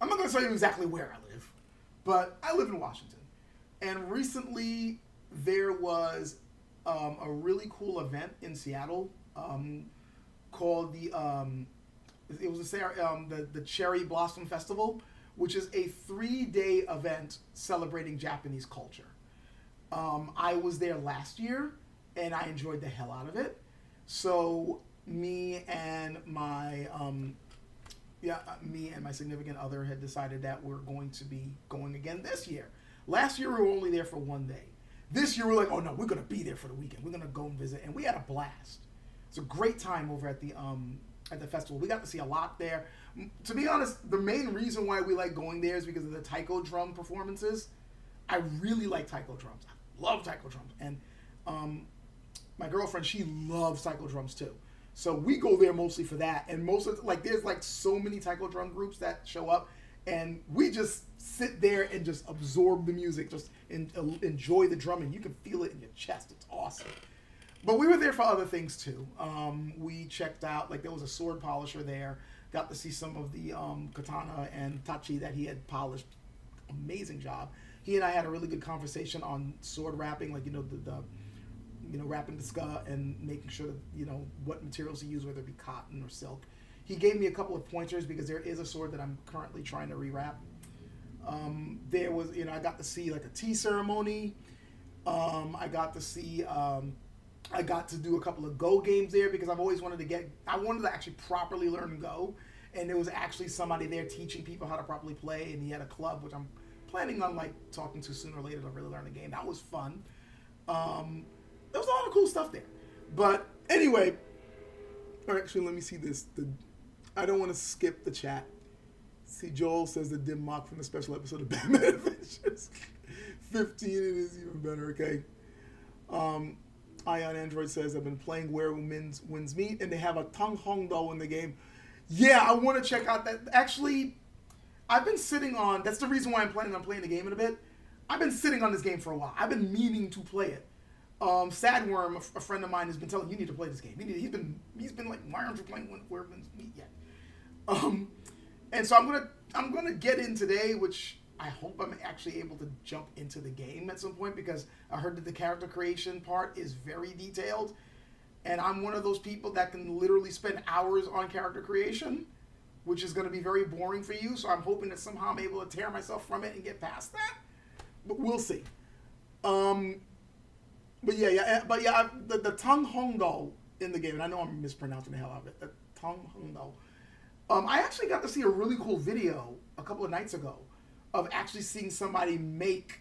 I'm not going to tell you exactly where I live, but I live in Washington. And recently there was a really cool event in Seattle called it was the Cherry Blossom Festival, which is a 3-day event celebrating Japanese culture. I was there last year, and I enjoyed the hell out of it. So me and my significant other had decided that we're going to be going again this year. Last year we were only there for 1 day. This year we're like, oh no, we're gonna be there for the weekend. We're gonna go and visit, and we had a blast. It's a great time over at the festival. We got to see a lot there. To be honest, the main reason why we like going there is because of the taiko drum performances. I really like taiko drums. I love taiko drums, and my girlfriend, she loves taiko drums too. So we go there mostly for that, and most of there's like so many taiko drum groups that show up, and we just sit there and just absorb the music, just enjoy the drumming. You can feel it in your chest. It's awesome. But we were there for other things too. We checked out, like, there was a sword polisher there. Got to see some of the katana and tachi that he had polished. Amazing job. He and I had a really good conversation on sword wrapping, like, you know, the wrapping the ska and making sure that, you know, what materials to use, whether it be cotton or silk. He gave me a couple of pointers because there is a sword that I'm currently trying to rewrap. There was, you know, I got to see like a tea ceremony. I got to do a couple of Go games there because I've always wanted to actually properly learn Go. And there was actually somebody there teaching people how to properly play, and he had a club, which I'm planning on like talking to sooner or later to really learn the game. That was fun. There was a lot of cool stuff there. But anyway, or actually let me see this. I don't want to skip the chat. See, Joel says the dim mock from the special episode of Batman Adventures. 15, it is even better, okay? Ion Android says, I've been playing Where Winds Meet, and they have a Tung Hong Do in the game. Yeah, I want to check out that. Actually, I've been sitting on, that's the reason why I'm planning on playing the game in a bit. I've been sitting on this game for a while. I've been meaning to play it. Sadworm, a friend of mine, has been telling me, you need to play this game. He's been like, why aren't you playing Where Winds Meet yet? And so I'm gonna get in today, which I hope I'm actually able to jump into the game at some point, because I heard that the character creation part is very detailed, and I'm one of those people that can literally spend hours on character creation, which is going to be very boring for you. So I'm hoping that somehow I'm able to tear myself from it and get past that, but we'll see. But yeah, the Tung Hong Do in the game, and I know I'm mispronouncing the hell out of it. The Tung Hong Do. I actually got to see a really cool video a couple of nights ago of actually seeing somebody make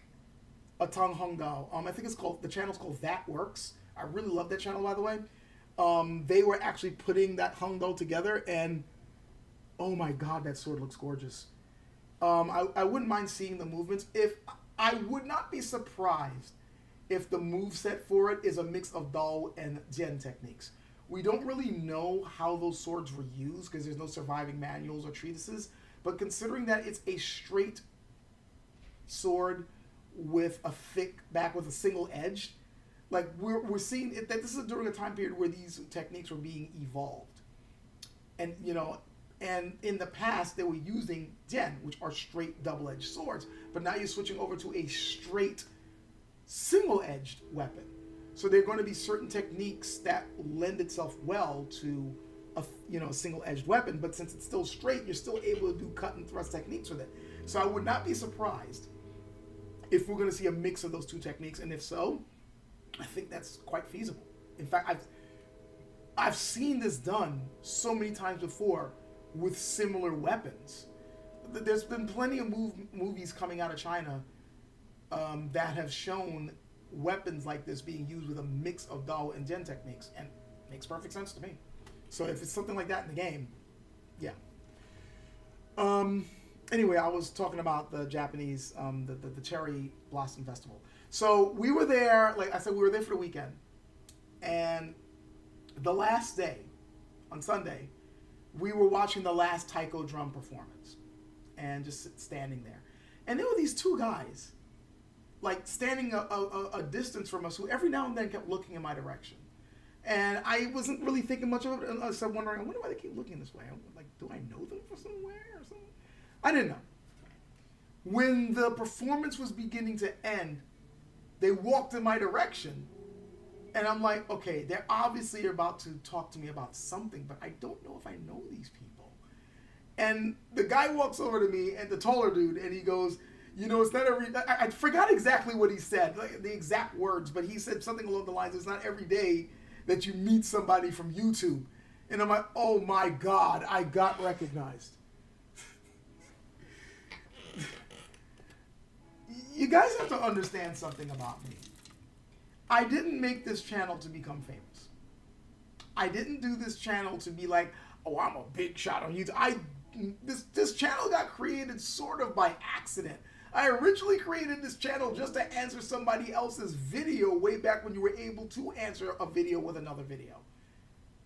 a Tung Hong Do. I think the channel's called That Works. I really love that channel, by the way. They were actually putting that Hong Do together, and oh my god, that sword looks gorgeous. I wouldn't mind seeing the movements. I would not be surprised if the moveset for it is a mix of Dao and Jian techniques. We don't really know how those swords were used because there's no surviving manuals or treatises, but considering that it's a straight sword with a thick back with a single edge, like we're seeing it, that this is during a time period where these techniques were being evolved. And and in the past they were using Jian, which are straight double-edged swords, but now you're switching over to a straight single-edged weapon. So there are going to be certain techniques that lend itself well to a single-edged weapon, but since it's still straight, you're still able to do cut and thrust techniques with it. So I would not be surprised if we're going to see a mix of those two techniques, and if so, I think that's quite feasible. In fact, I've seen this done so many times before with similar weapons. There's been plenty of movies coming out of China that have shown weapons like this being used with a mix of Dao and Jian techniques, and it makes perfect sense to me. So if it's something like that in the game, yeah. Anyway, I was talking about the Japanese, the Cherry Blossom Festival. So we were there, like I said, we were there for the weekend, and the last day, on Sunday, we were watching the last taiko drum performance, and just standing there, and there were these two guys, like standing a distance from us, who every now and then kept looking in my direction. And I wasn't really thinking much of it, and I was wondering, I wonder why they keep looking this way. I'm like, do I know them from somewhere or something? I didn't know. When the performance was beginning to end, they walked in my direction, and I'm like, okay, they're obviously about to talk to me about something, but I don't know if I know these people. And the guy walks over to me, and the taller dude, and he goes, it's not every... I forgot exactly what he said, like the exact words, but he said something along the lines, it's not every day that you meet somebody from YouTube. And I'm like, oh my God, I got recognized. You guys have to understand something about me. I didn't make this channel to become famous. I didn't do this channel to be like, oh, I'm a big shot on YouTube. This channel got created sort of by accident. I originally created this channel just to answer somebody else's video way back when you were able to answer a video with another video.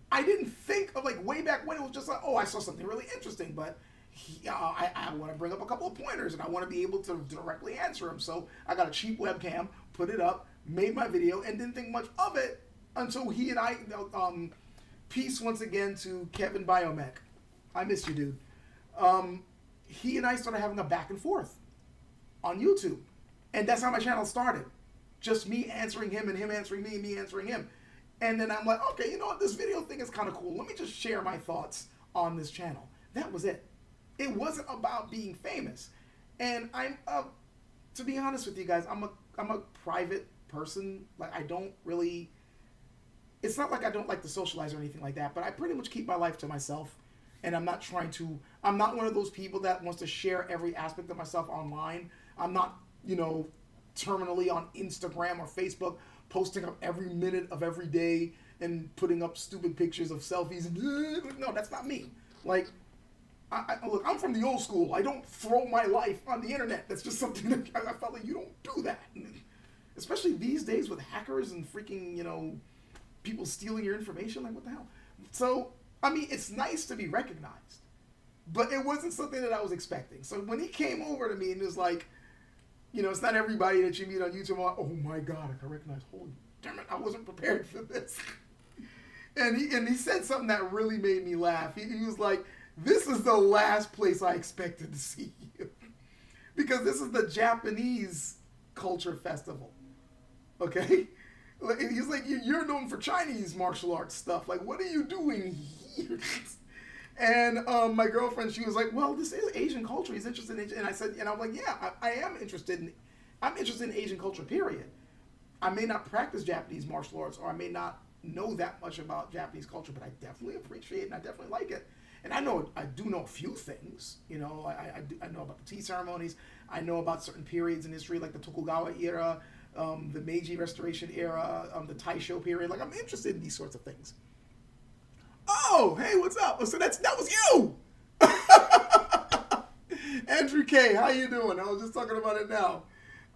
I didn't think of, like, way back when it was just like, oh, I saw something really interesting, but I want to bring up a couple of pointers, and I want to be able to directly answer them. So I got a cheap webcam, put it up, made my video, and didn't think much of it until he and I, peace once again to Kevin Biomech. I miss you, dude. He and I started having a back and forth on YouTube. And that's how my channel started. Just me answering him and him answering me and me answering him. And then I'm like, okay, you know what? This video thing is kind of cool. Let me just share my thoughts on this channel. That was it. It wasn't about being famous. And I'm, to be honest with you guys, I'm a private person. Like, I don't really, it's not like I don't like to socialize or anything like that, but I pretty much keep my life to myself. And I'm not one of those people that wants to share every aspect of myself online. I'm not, terminally on Instagram or Facebook, posting up every minute of every day and putting up stupid pictures of selfies. No, that's not me. Like, look, I'm from the old school. I don't throw my life on the internet. That's just something that I felt like you don't do that. especially these days with hackers and freaking, people stealing your information. Like, what the hell? So, I mean, it's nice to be recognized, but it wasn't something that I was expecting. So when he came over to me and was like, it's not everybody that you meet on YouTube. I'm like, oh my God, I can recognize. Holy damn it, I wasn't prepared for this. And he said something that really made me laugh. He was like, this is the last place I expected to see you. Because this is the Japanese culture festival. Okay? He's like, you're known for Chinese martial arts stuff. Like, what are you doing here? And my girlfriend, she was like, well, this is Asian culture. He's interested in Asian. And I said, and I'm like, yeah, I am interested in, I'm interested in Asian culture, period. I may not practice Japanese martial arts, or I may not know that much about Japanese culture, but I definitely appreciate it and I definitely like it. And I do know a few things. I know about the tea ceremonies. I know about certain periods in history, like the Tokugawa era, the Meiji Restoration era, the Taisho period. Like, I'm interested in these sorts of things. Oh, hey, what's up? Oh, so that was you. Andrew K, how you doing? I was just talking about it now.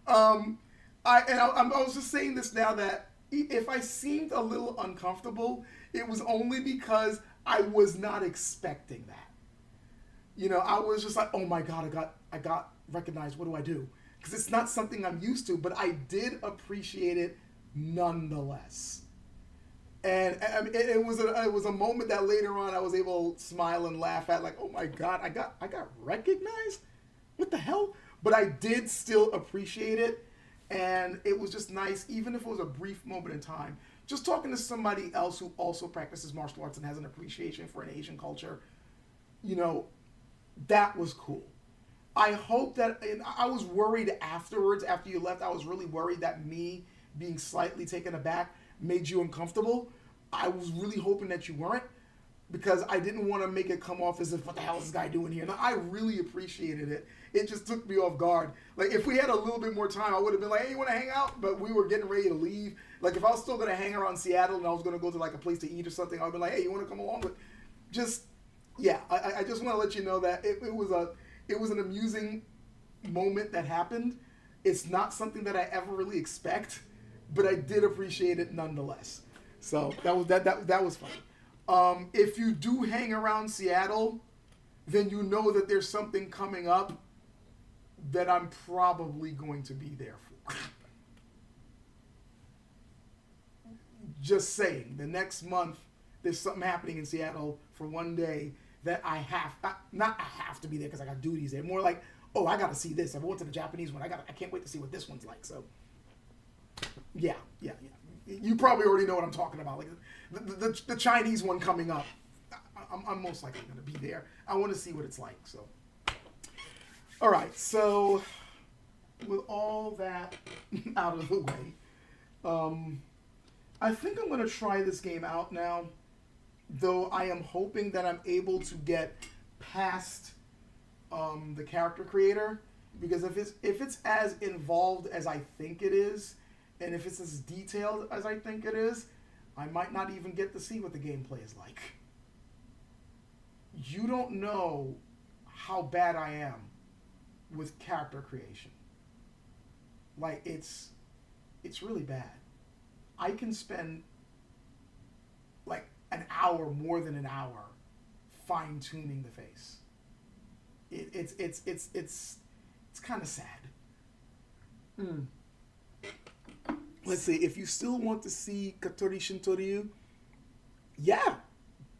I was just saying this now, that if I seemed a little uncomfortable, it was only because I was not expecting that. I was just like, oh my God, I got recognized. What do I do? Because it's not something I'm used to, but I did appreciate it nonetheless. And it was a moment that later on I was able to smile and laugh at, like, oh my God, I got recognized? What the hell? But I did still appreciate it, and it was just nice, even if it was a brief moment in time, just talking to somebody else who also practices martial arts and has an appreciation for an Asian culture. That was cool. I hope that, and I was worried afterwards, after you left, I was really worried that me being slightly taken aback made you uncomfortable. I was really hoping that you weren't, because I didn't want to make it come off as if, what the hell is this guy doing here? No, I really appreciated it. It just took me off guard. Like, if we had a little bit more time, I would have been like, hey, you want to hang out? But we were getting ready to leave. Like, if I was still going to hang around Seattle and I was going to go to, like, a place to eat or something, I would be like, hey, you want to come along? But just, yeah, I just want to let you know that it was an amusing moment that happened. It's not something that I ever really expect, but I did appreciate it nonetheless. So that was fun. If you do hang around Seattle, then you know that there's something coming up that I'm probably going to be there for. Just saying, the next month there's something happening in Seattle for one day that I have to be there because I got duties there. More like, oh, I got to see this. I went to the Japanese one. I can't wait to see what this one's like. So, yeah. You probably already know what I'm talking about. Like the Chinese one coming up. I'm most likely going to be there. I want to see what it's like. So, all right. So, with all that out of the way, I think I'm going to try this game out now. Though I am hoping that I'm able to get past the character creator, because if it's as involved as I think it is, and if it's as detailed as I think it is, I might not even get to see what the gameplay is like. You don't know how bad I am with character creation. Like, it's really bad. I can spend like an hour, more than an hour, fine-tuning the face. It's kind of sad. Let's see, if you still want to see Katori Shintoryu, yeah,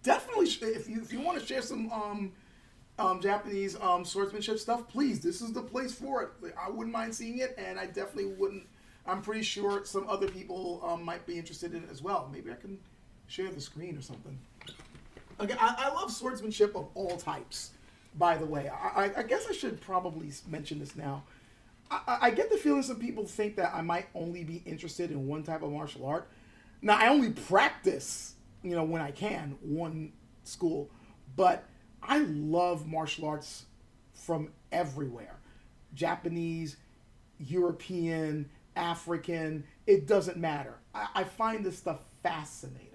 definitely. If you want to share some Japanese swordsmanship stuff, please, this is the place for it. I wouldn't mind seeing it, and I definitely wouldn't. I'm pretty sure some other people might be interested in it as well. Maybe I can share the screen or something. Okay, I love swordsmanship of all types, by the way. I guess I should probably mention this now. I get the feeling some people think that I might only be interested in one type of martial art. Now, I only practice, when I can, one school. But I love martial arts from everywhere. Japanese, European, African, it doesn't matter. I find this stuff fascinating.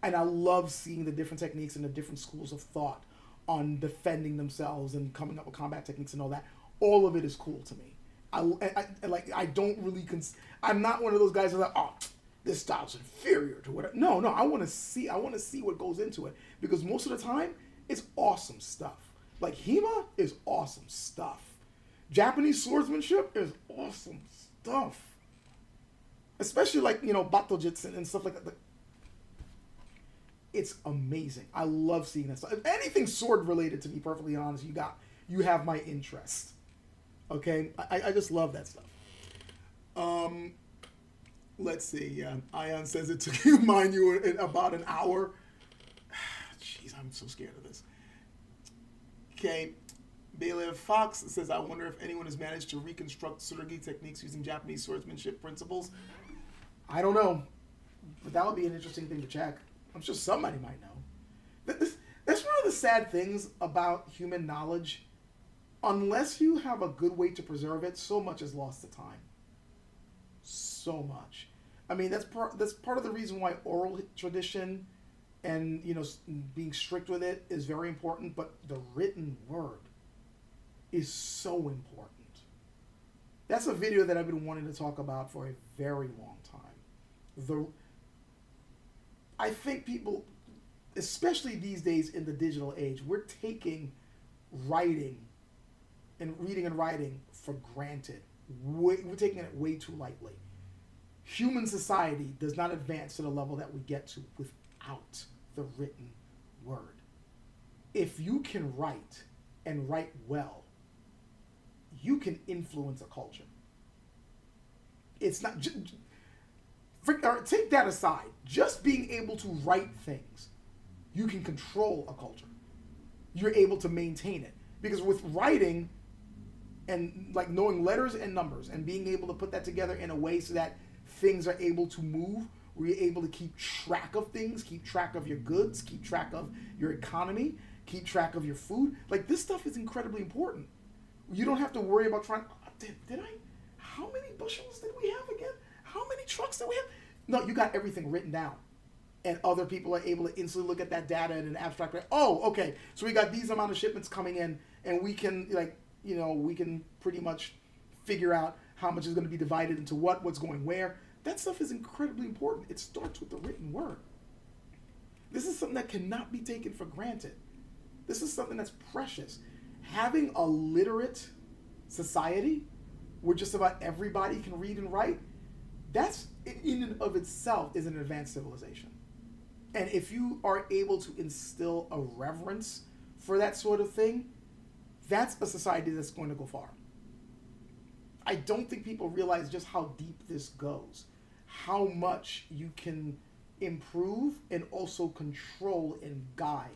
And I love seeing the different techniques and the different schools of thought on defending themselves and coming up with combat techniques and all that. All of it is cool to me. I don't really I'm not one of those guys who's like, oh, this style's inferior to whatever. No, I want to see what goes into it, because most of the time it's awesome stuff. Like Hema is awesome stuff. Japanese swordsmanship is awesome stuff. Especially like, Bato Jitsu and stuff like that. It's amazing. I love seeing that stuff. If anything sword related, to be perfectly honest, you have my interest. Okay? I just love that stuff. Let's see. Yeah, Ion says it took you, mind you, in about an hour. Jeez, I'm so scared of this. Okay. Bailiff Fox says, I wonder if anyone has managed to reconstruct tsurugi techniques using Japanese swordsmanship principles. I don't know, but that would be an interesting thing to check. I'm sure somebody might know. That's one of the sad things about human knowledge. Unless you have a good way to preserve it, so much is lost to time. So much. I mean, that's part of the reason why oral tradition and, being strict with it is very important, but the written word is so important. That's a video that I've been wanting to talk about for a very long time. I think people, especially these days in the digital age, we're taking writing and reading and writing for granted. We're taking it way too lightly. Human society does not advance to the level that we get to without the written word. If you can write and write well, you can influence a culture. It's not take that aside. Just being able to write things, you can control a culture. You're able to maintain it, because with writing and like knowing letters and numbers and being able to put that together in a way so that things are able to move, where you're able to keep track of things, keep track of your goods, keep track of your economy, keep track of your food. Like, this stuff is incredibly important. You don't have to worry about trying, how many bushels did we have again? How many trucks did we have? No, you got everything written down. And other people are able to instantly look at that data in an abstract way. Oh, okay, so we got these amount of shipments coming in, and we can, we can pretty much figure out how much is going to be divided into what's going where. That stuff is incredibly important. It starts with the written word. This is something that cannot be taken for granted. This is something that's precious. Having a literate society where just about everybody can read and write, that's in and of itself is an advanced civilization. And if you are able to instill a reverence for that sort of thing, that's a society that's going to go far. I don't think people realize just how deep this goes, how much you can improve and also control and guide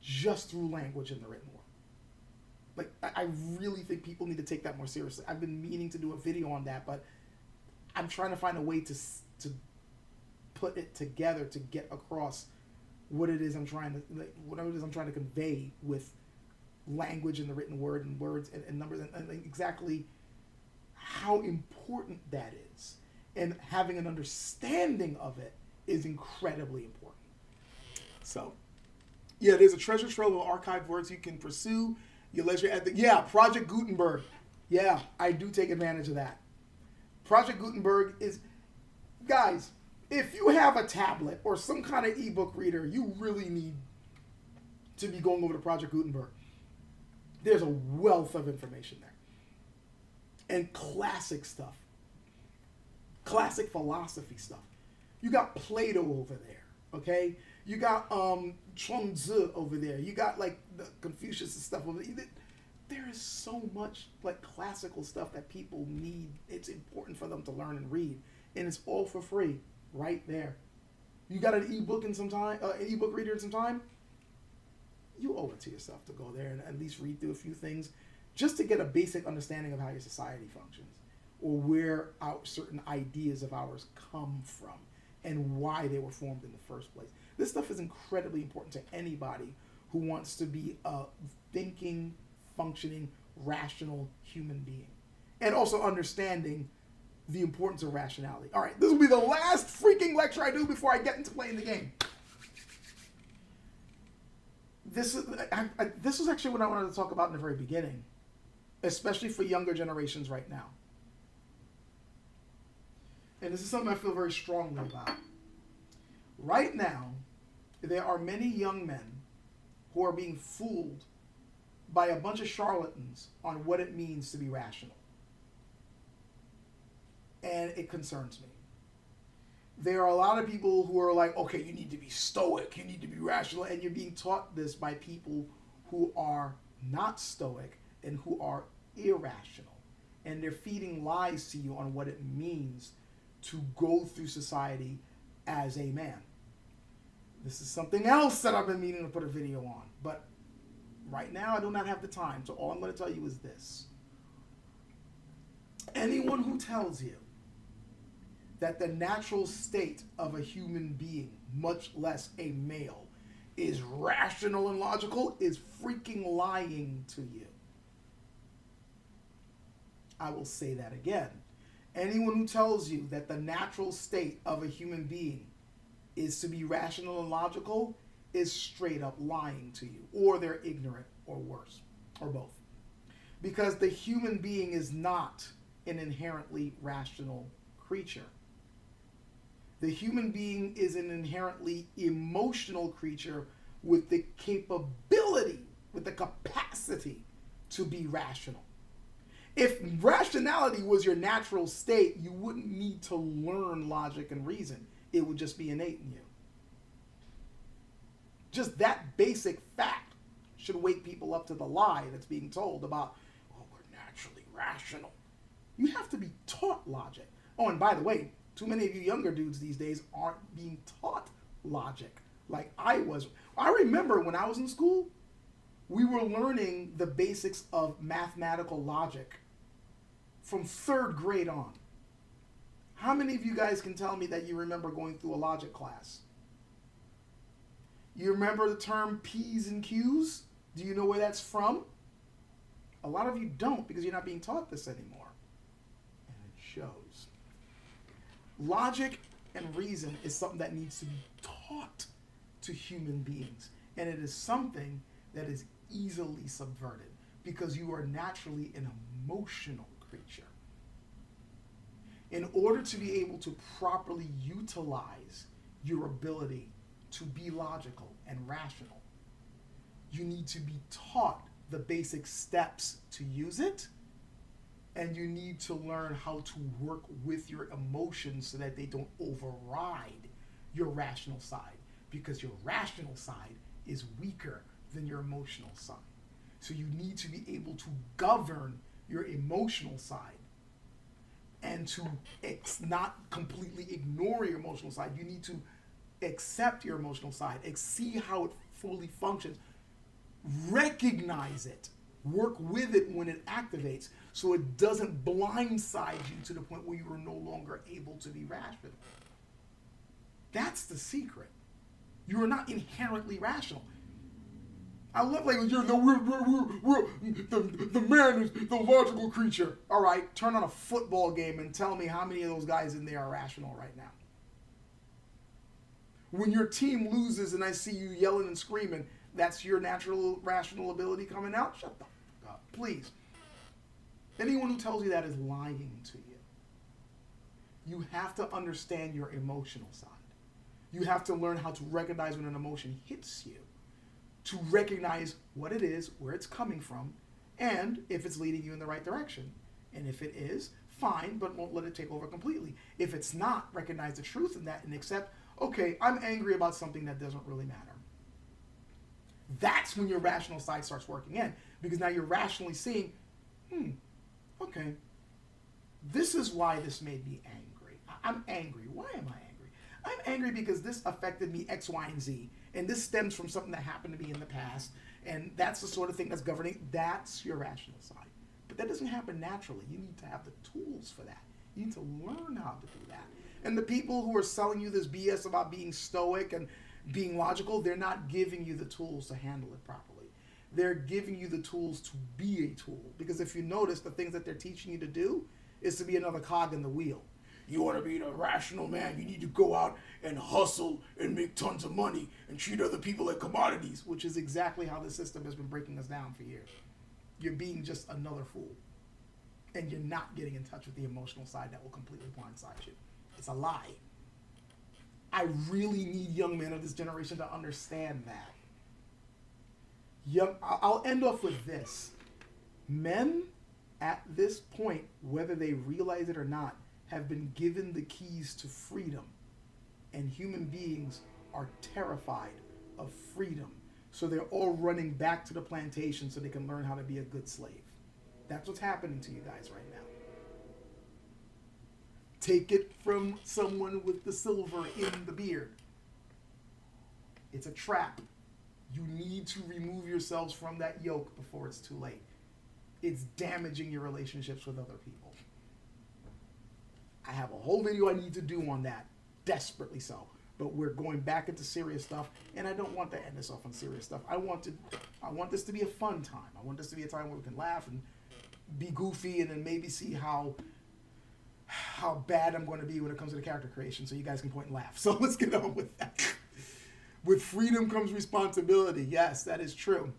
just through language in the written word. Like, I really think people need to take that more seriously. I've been meaning to do a video on that, but I'm trying to find a way to put it together to get across what it is I'm trying to convey with language in the written word and words and numbers and exactly how important that is. And having an understanding of it is incredibly important. So, yeah, there's a treasure trove of archived words you can pursue your leisure at Project Gutenberg. Yeah, I do take advantage of that. Project Gutenberg is, guys, if you have a tablet or some kind of ebook reader, you really need to be going over to Project Gutenberg. There's a wealth of information there. And classic stuff. Classic philosophy stuff. You got Plato over there, okay? You got Chuang Tzu over there. You got like the Confucius and stuff over there. There is so much like classical stuff that people need. It's important for them to learn and read, and it's all for free right there. You got an ebook in some time, an ebook reader in some time. You owe it to yourself to go there and at least read through a few things, just to get a basic understanding of how your society functions, or where certain ideas of ours come from, and why they were formed in the first place. This stuff is incredibly important to anybody who wants to be a thinking, functioning, rational human being. And also understanding the importance of rationality. All right, this will be the last freaking lecture I do before I get into playing the game. This is actually what I wanted to talk about in the very beginning. especially for younger generations right now. And this is something I feel very strongly about. Right now, there are many young men who are being fooled by a bunch of charlatans on what it means to be rational. And it concerns me. There are a lot of people who are like, okay, you need to be stoic, you need to be rational, and you're being taught this by people who are not stoic and who are irrational. And they're feeding lies to you on what it means to go through society as a man. This is something else that I've been meaning to put a video on, but right now I do not have the time, so all I'm going to tell you is this. Anyone who tells you that the natural state of a human being, much less a male, is rational and logical is freaking lying to you. I will say that again. Anyone who tells you that the natural state of a human being is to be rational and logical is straight up lying to you, or they're ignorant, or worse, or both. Because the human being is not an inherently rational creature. The human being is an inherently emotional creature with the capability, with the capacity to be rational. If rationality was your natural state, you wouldn't need to learn logic and reason. It would just be innate in you. Just that basic fact should wake people up to the lie that's being told about, oh, we're naturally rational. You have to be taught logic. Oh, and by the way, too many of you younger dudes these days aren't being taught logic like I was. I remember when I was in school, we were learning the basics of mathematical logic from 3rd grade on. How many of you guys can tell me that you remember going through a logic class? You remember the term P's and Q's? Do you know where that's from? A lot of you don't, because you're not being taught this anymore. And it shows. Logic and reason is something that needs to be taught to human beings. And it is something that is easily subverted because you are naturally an emotional creature. In order to be able to properly utilize your ability to be logical and rational, you need to be taught the basic steps to use it, and you need to learn how to work with your emotions so that they don't override your rational side, because your rational side is weaker than your emotional side. So you need to be able to govern your emotional side and to not completely ignore your emotional side. You need to accept your emotional side, see how it fully functions, recognize it, work with it when it activates so it doesn't blindside you to the point where you are no longer able to be rational. That's the secret. You are not inherently rational. I love like the man is the logical creature. All right, turn on a football game and tell me how many of those guys in there are rational right now. When your team loses and I see you yelling and screaming, that's your natural rational ability coming out? Shut the fuck up, please. Anyone who tells you that is lying to you. You have to understand your emotional side. You have to learn how to recognize when an emotion hits you, to recognize what it is, where it's coming from, and if it's leading you in the right direction. And if it is, fine, but won't let it take over completely. If it's not, recognize the truth in that and accept, okay, I'm angry about something that doesn't really matter. That's when your rational side starts working in, because now you're rationally seeing, okay, this is why this made me angry. I'm angry. Why am I angry? I'm angry because this affected me X, Y, and Z, and this stems from something that happened to me in the past, and that's the sort of thing that's governing. That's your rational side. But that doesn't happen naturally. You need to have the tools for that. You need to learn how to do that. And the people who are selling you this BS about being stoic and being logical, they're not giving you the tools to handle it properly. They're giving you the tools to be a tool. Because if you notice, the things that they're teaching you to do is to be another cog in the wheel. You want to be the rational man, you need to go out and hustle and make tons of money and treat other people like commodities, which is exactly how the system has been breaking us down for years. you're being just another fool. And you're not getting in touch with the emotional side that will completely blindside you. It's a lie. I really need young men of this generation to understand that. I'll end off with this. Men, at this point, whether they realize it or not, have been given the keys to freedom. And human beings are terrified of freedom. So they're all running back to the plantation so they can learn how to be a good slave. That's what's happening to you guys right now. Take it from someone with the silver in the beard. It's a trap. You need to remove yourselves from that yoke before it's too late. It's damaging your relationships with other people. I have a whole video I need to do on that, desperately so. But we're going back into serious stuff, and I don't want to end this off on serious stuff. I want this to be a fun time. I want this to be a time where we can laugh and be goofy, and then maybe see how bad I'm going to be when it comes to the character creation, so you guys can point and laugh. So let's get on with that. With freedom comes responsibility. Yes, that is true.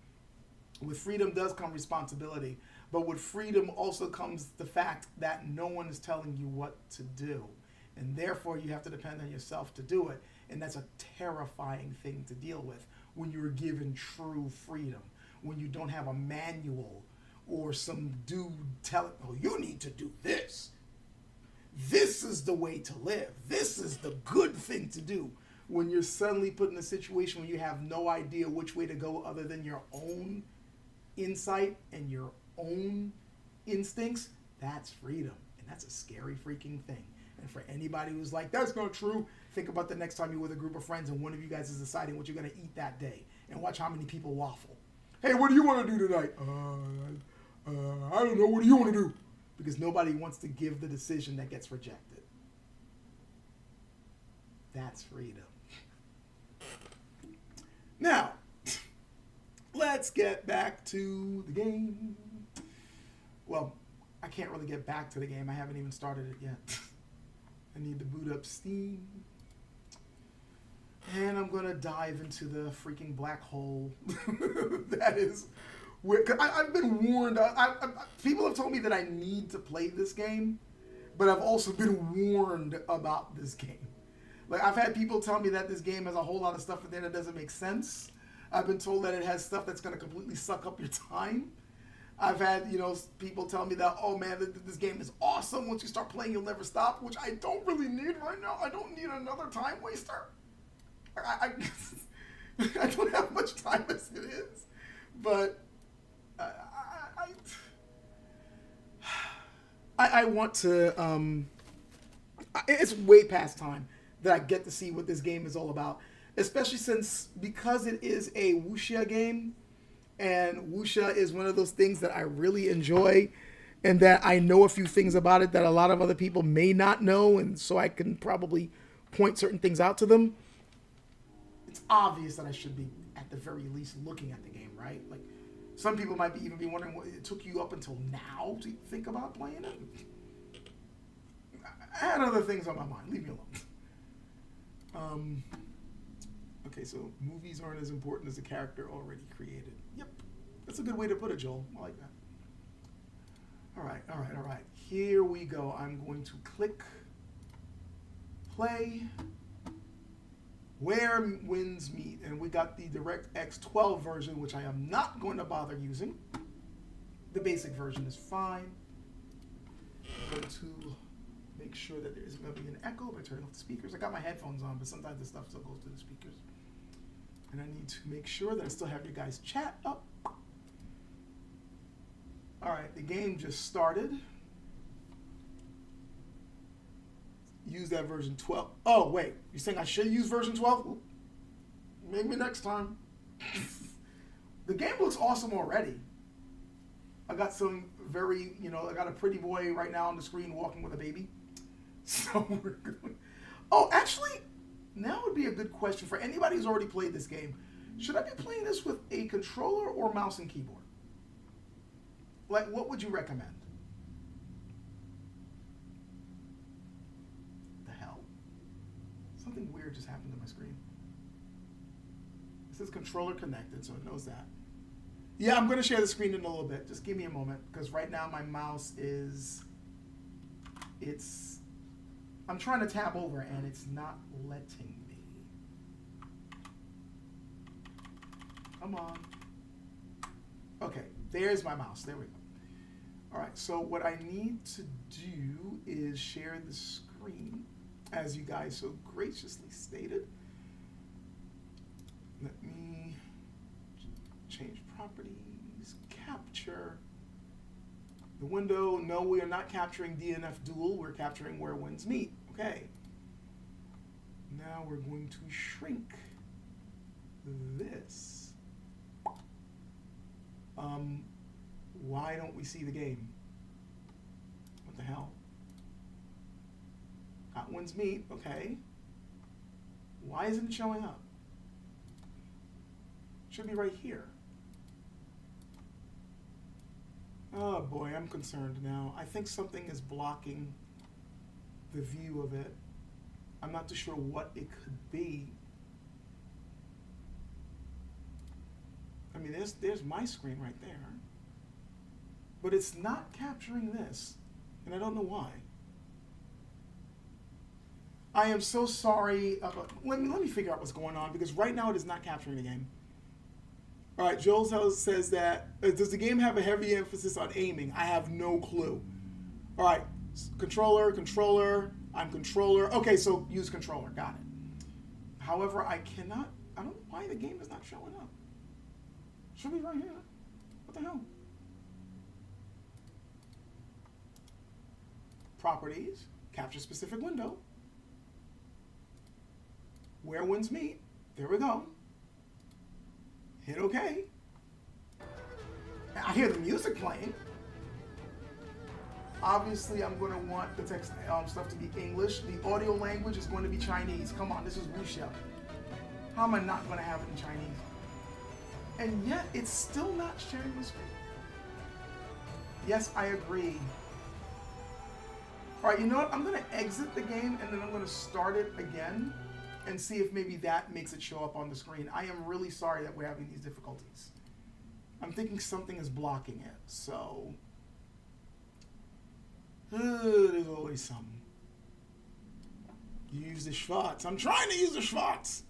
With freedom does come responsibility, but with freedom also comes the fact that no one is telling you what to do, and therefore you have to depend on yourself to do it, and that's a terrifying thing to deal with when you're given true freedom, when you don't have a manual or some dude telling, oh, you need to do this. This is the way to live. This is the good thing to do. When you're suddenly put in a situation where you have no idea which way to go other than your own insight and your own instincts, that's freedom. And that's a scary freaking thing. And for anybody who's like, that's not true, think about the next time you're with a group of friends and one of you guys is deciding what you're going to eat that day. And watch how many people waffle. Hey, what do you want to do tonight? I don't know. What do you want to do? Because nobody wants to give the decision that gets rejected. That's freedom. Now, let's get back to the game. Well, I can't really get back to the game. I haven't even started it yet. I need to boot up Steam. And I'm going to dive into the freaking black hole. That is where, I've been warned. People have told me that I need to play this game, but I've also been warned about this game. Like, I've had people tell me that this game has a whole lot of stuff in there that doesn't make sense. I've been told that it has stuff that's going to completely suck up your time. I've had, people tell me that, oh man, this game is awesome. Once you start playing, you'll never stop, which I don't really need right now. I don't need another time waster. I don't have much time as it is. But I want to, it's way past time that I get to see what this game is all about, especially because it is a wuxia game, and wuxia is one of those things that I really enjoy, and that I know a few things about it that a lot of other people may not know, and so I can probably point certain things out to them. It's obvious that I should be, at the very least, looking at the game, right? Like, some people might even be wondering what it took you up until now to think about playing it. I had other things on my mind. Leave me alone. Okay, so movies aren't as important as the character already created. Yep, that's a good way to put it, Joel. I like that. All right. Here we go. I'm going to click play. Where winds meet, and we got the DirectX 12 version, which I am not going to bother using. The basic version is fine. I'm going to make sure that there isn't going to be an echo by turning off the speakers. I got my headphones on, but sometimes the stuff still goes through the speakers. And I need to make sure that I still have your guys' chat up. All right, the game just started. Use that version 12. Oh, wait. You're saying I should use version 12? Maybe next time. The game looks awesome already. I got some very, I got a pretty boy right now on the screen walking with a baby. So we're good. Oh, actually, now would be a good question for anybody who's already played this game. Should I be playing this with a controller or mouse and keyboard? Like, what would you recommend? Something weird just happened to my screen. It says controller connected, so it knows that. Yeah, I'm going to share the screen in a little bit. Just give me a moment, because right now my mouse is, it's, I'm trying to tab over and it's not letting me. Come on. Okay, there's my mouse. There we go. All right, so what I need to do is share the screen, as you guys so graciously stated. Let me change properties, capture the window. No, we are not capturing DNF dual, we're capturing where winds meet. Okay. Now we're going to shrink this. Why don't we see the game? What the hell? Got winds meet, okay. Why isn't it showing up? Should be right here. Oh boy, I'm concerned now. I think something is blocking the view of it. I'm not too sure what it could be. I mean, there's my screen right there. But it's not capturing this, and I don't know why. I am so sorry. Let me figure out what's going on, because right now it is not capturing the game. All right, Joel says that, does the game have a heavy emphasis on aiming? I have no clue. All right, controller, I'm controller. Okay, so use controller, got it. However, I don't know why the game is not showing up. Should be right here. What the hell? Properties, capture specific window. Where winds meet, there we go. Hit OK. I hear the music playing. Obviously, I'm going to want the text stuff to be English. The audio language is going to be Chinese. Come on, this is Wuxia. How am I not going to have it in Chinese? And yet, it's still not sharing the screen. Yes, I agree. All right, you know what? I'm going to exit the game, and then I'm going to start it again and see if maybe that makes it show up on the screen. I am really sorry that we're having these difficulties. I'm thinking something is blocking it, so there's always some. Use the Schwartz. I'm trying to use the Schwartz.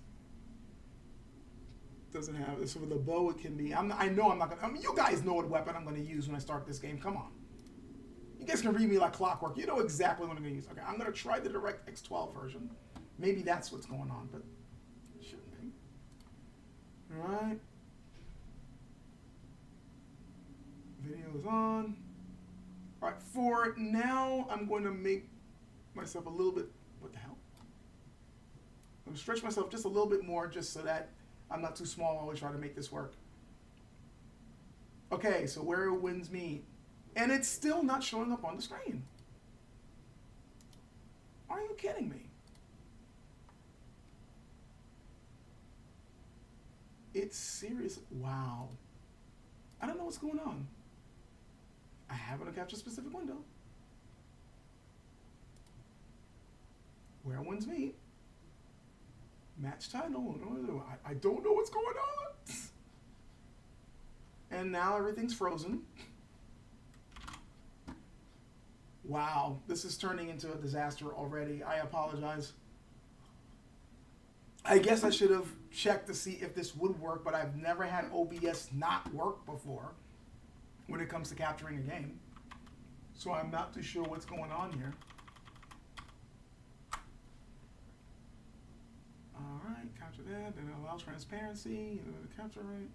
Doesn't have this. So with the bow, it can be. I know I'm not gonna. I mean, you guys know what weapon I'm gonna use when I start this game. Come on. You guys can read me like clockwork. You know exactly what I'm gonna use. Okay, I'm gonna try the DirectX 12 version. Maybe that's what's going on, but it shouldn't be. All right. Video is on. All right, for now, I'm going to make myself a little bit, what the hell? I'm going to stretch myself just a little bit more just so that I'm not too small while we try to make this work. Okay, so where winds meet. And it's still not showing up on the screen. Are you kidding me? It's serious. Wow. I don't know what's going on. I haven't captured a specific window. Where winds meet. Match title. I don't know what's going on. And now everything's frozen. Wow, this is turning into a disaster already. I apologize. I guess I should have checked to see if this would work, but I've never had OBS not work before when it comes to capturing a game. So I'm not too sure what's going on here. All right, capture that, then allow transparency, capture rate.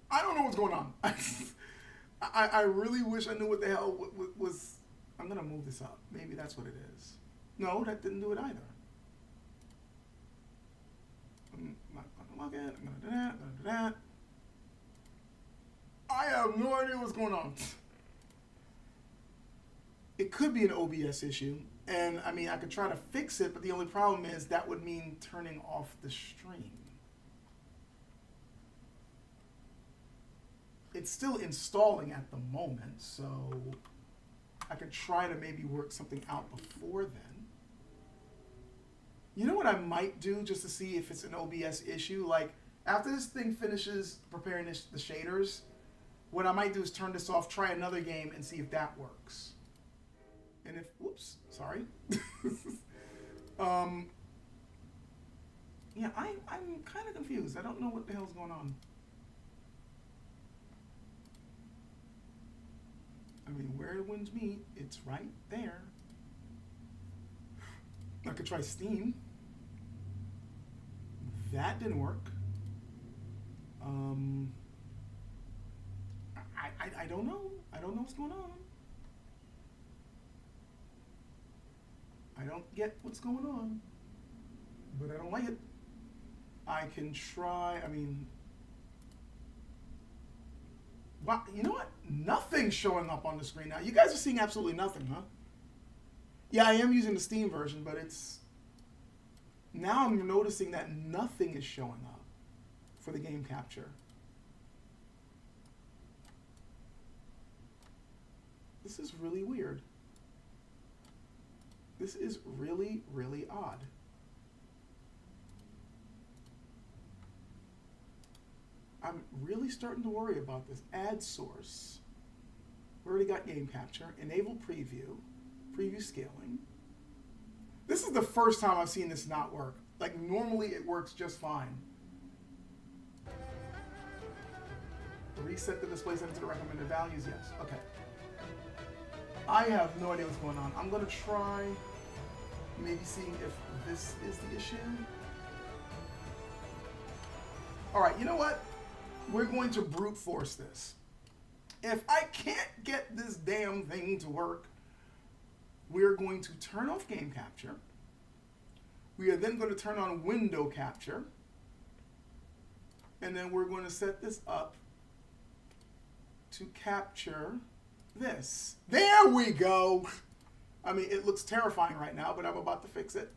I don't know what's going on. I really wish I knew what the hell was. I'm going to move this up. Maybe that's what it is. No, that didn't do it either. I'm not going to log in. I'm going to do that. I'm going to do that. I have no idea what's going on. It could be an OBS issue. And, I mean, I could try to fix it, but the only problem is that would mean turning off the stream. It's still installing at the moment, so I could try to maybe work something out before then. You know what I might do just to see if it's an OBS issue? Like, After this thing finishes preparing the shaders, what I might do is turn this off, try another game, and see if that works. And if, whoops, sorry. Yeah, I'm kind of confused. I don't know what the hell's going on. I mean, where the winds meet, it's right there. I could try Steam. That didn't work. I don't know. I don't know what's going on. I don't get what's going on. But I don't like it. I can try, I mean... Wow, you know what? Nothing's showing up on the screen now. You guys are seeing absolutely nothing, huh? Yeah, I am using the Steam version, but it's... Now I'm noticing that nothing is showing up for the game capture. This is really weird. This is really, really odd. I'm really starting to worry about this. Add source. We already got game capture. Enable preview. Preview scaling. This is the first time I've seen this not work. Like, normally it works just fine. Reset the display setting to the recommended values. Yes. Okay. I have no idea what's going on. I'm going to try maybe seeing if this is the issue. All right, you know what? We're going to brute force this. If I can't get this damn thing to work, we're going to turn off game capture. We are then going to turn on window capture. And then we're going to set this up to capture this. There we go. I mean, it looks terrifying right now, but I'm about to fix it.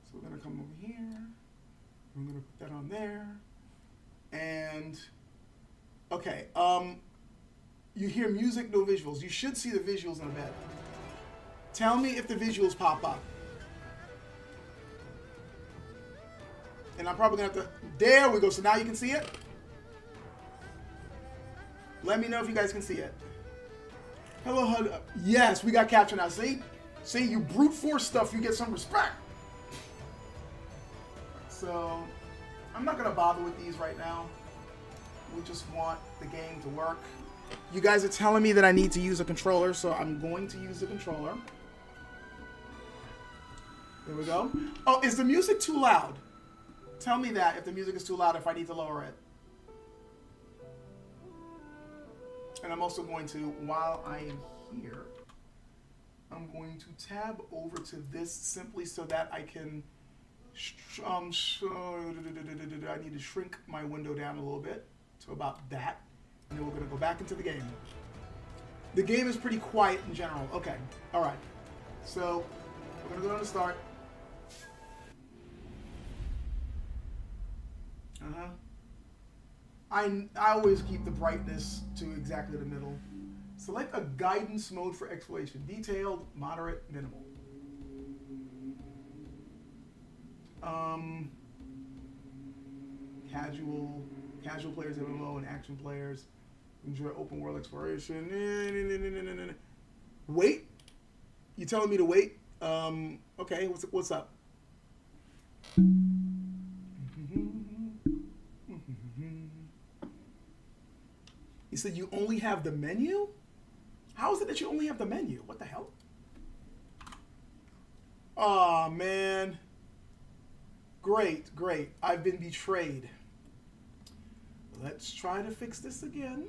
So we're going to come over here. I'm going to put that on there. And, okay, you hear music, no visuals. You should see the visuals in a bit. Tell me if the visuals pop up. And I'm probably going to have to... There we go. So now you can see it. Let me know if you guys can see it. Hello, HUD. Yes, we got capture now. See? See, you brute force stuff, you get some respect. So, I'm not going to bother with these right now. We just want the game to work. You guys are telling me that I need to use a controller, so I'm going to use the controller. There we go. Oh, is the music too loud? Tell me that if the music is too loud, if I need to lower it. And I'm also going to, while I am here, I'm going to tab over to this simply so that I can, I need to shrink my window down a little bit to about that. And then we're going to go back into the game. The game is pretty quiet in general. Okay. All right. So we're going to go down to start. I always keep the brightness to exactly the middle. Select a guidance mode for exploration. Detailed, moderate, minimal. Casual players, MMO, and action players enjoy open world exploration. Wait? You telling me to wait? Okay, what's up? You said you only have the menu? How is it that you only have the menu? What the hell? Oh, man. Great, great. I've been betrayed. Let's try to fix this again.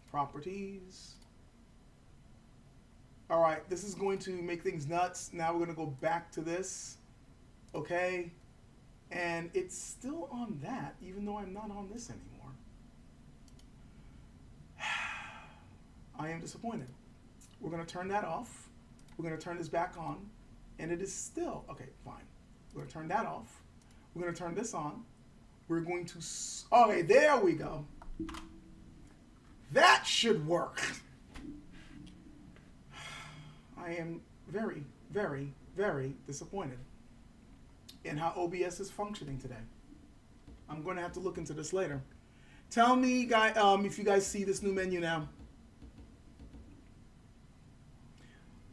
Properties. All right, this is going to make things nuts. Now we're going to go back to this. Okay. And it's still on that, even though I'm not on this anymore. I am disappointed. We're going to turn that off. We're going to turn this back on. And it is still... Okay, fine. We're going to turn that off. We're going to turn this on. We're going to... Okay, there we go. That should work. I am very, very, very disappointed. and how OBS is functioning today. I'm going to have to look into this later. Tell me, guys, if you guys see this new menu now.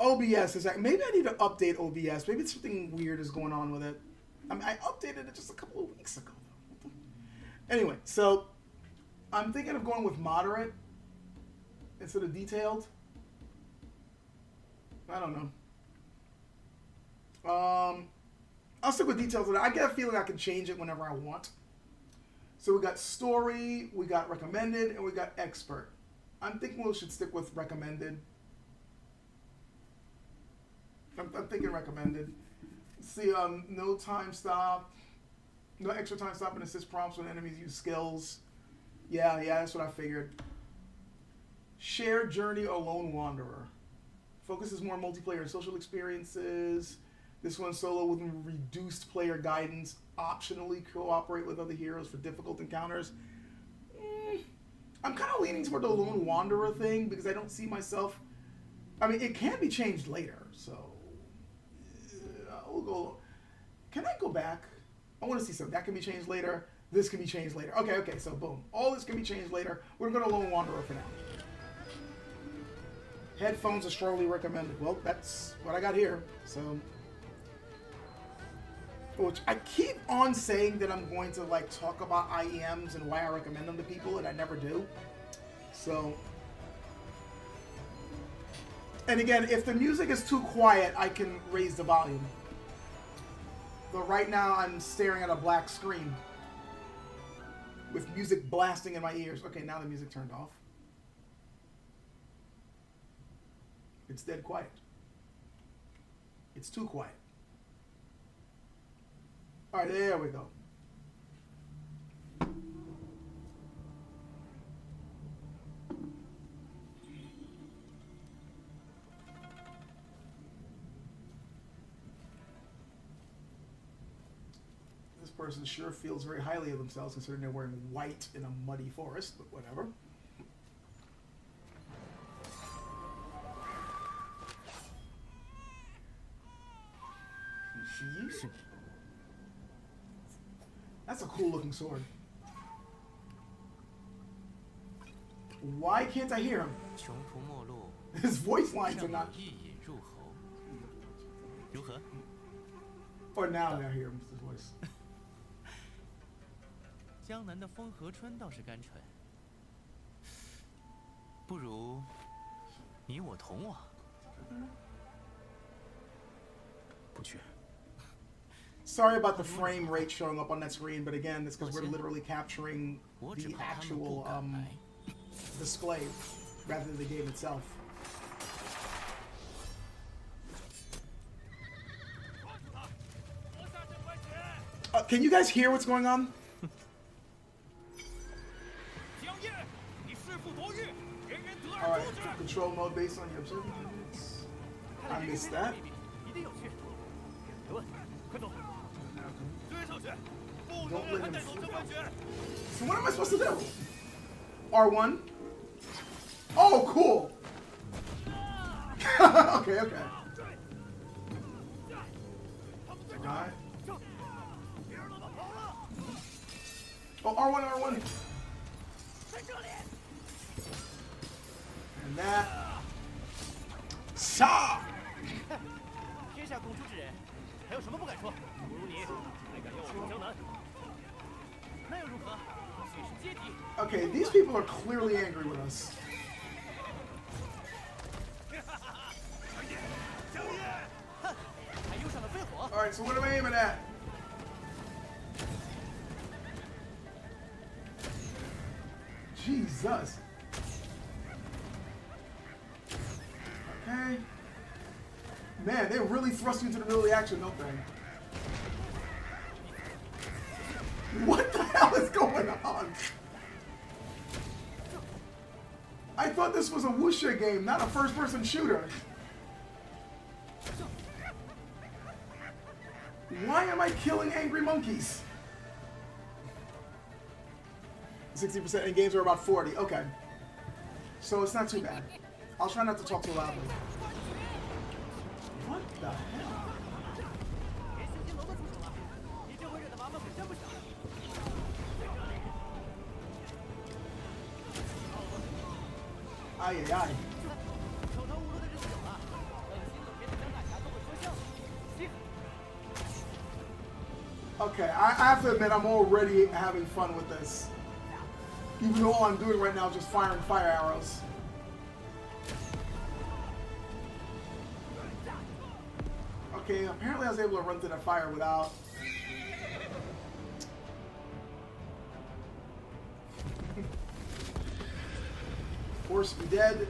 OBS is that maybe I need to update OBS. Maybe something weird is going on with it. I mean, I updated it just a couple of weeks ago. Anyway, so I'm thinking of going with moderate instead of detailed. I don't know. I'll stick with details. I get a feeling I can change it whenever I want. So we got story, we got recommended, and we got expert. I'm thinking we should stick with recommended. I'm thinking recommended. See, no time stop, no extra time stop and assist prompts when enemies use skills. Yeah, that's what I figured. Shared journey or lone wanderer. Focuses more on multiplayer and social experiences. This one's solo with reduced player guidance. Optionally cooperate with other heroes for difficult encounters. I'm kind of leaning toward the lone wanderer thing because I don't see myself. I mean, it can be changed later, so we'll go. Can I go back? I want to see something that can be changed later. This can be changed later. Okay. So boom, all this can be changed later. We're going to lone wanderer for now. Headphones are strongly recommended. Well, that's what I got here. So, which I keep on saying that I'm going to like talk about IEMs and why I recommend them to people, and I never do. So, and again, if the music is too quiet, I can raise the volume. But right now, I'm staring at a black screen with music blasting in my ears. Okay, now the music turned off. It's dead quiet. It's too quiet. All right, there we go. This person sure feels very highly of themselves considering they're wearing white in a muddy forest, but whatever. That's a cool looking sword. Why can't I hear him? His voice lines are not. Or now I hear him, his voice. 江南的风和川倒是甘醇，不如你我同往。不去。 Sorry about the frame rate showing up on that screen, but again, it's because we're literally capturing the actual display rather than the game itself. Can you guys hear what's going on? Alright, control mode based on your observations. I missed that. Don't let him freak out. So what am I supposed to do? R1? Oh, cool! okay. Alright. Oh, R1. And that. Sa! 天下共出之人，还有什么不敢说？不如你，还敢要我入江南？那又如何？虽是阶敌。Okay, these people are clearly angry with us. Alright, so what am I aiming at? Jesus. Okay. Man, they really thrust you into the middle of the action, don't they? What the hell is going on? I thought this was a wuxia game, not a first-person shooter. Why am I killing angry monkeys? 60% and games are about 40. Okay. So it's not too bad. I'll try not to talk too loudly. What the hell? Ay, ay, ay. 走投无路的日子久了，狠心冷面的张大侠做个说笑，稀罕。 Okay, I have to admit, I'm already having fun with this. Even though all I'm doing right now is just firing fire arrows. Okay, apparently I was able to run through that fire without... Horse be dead.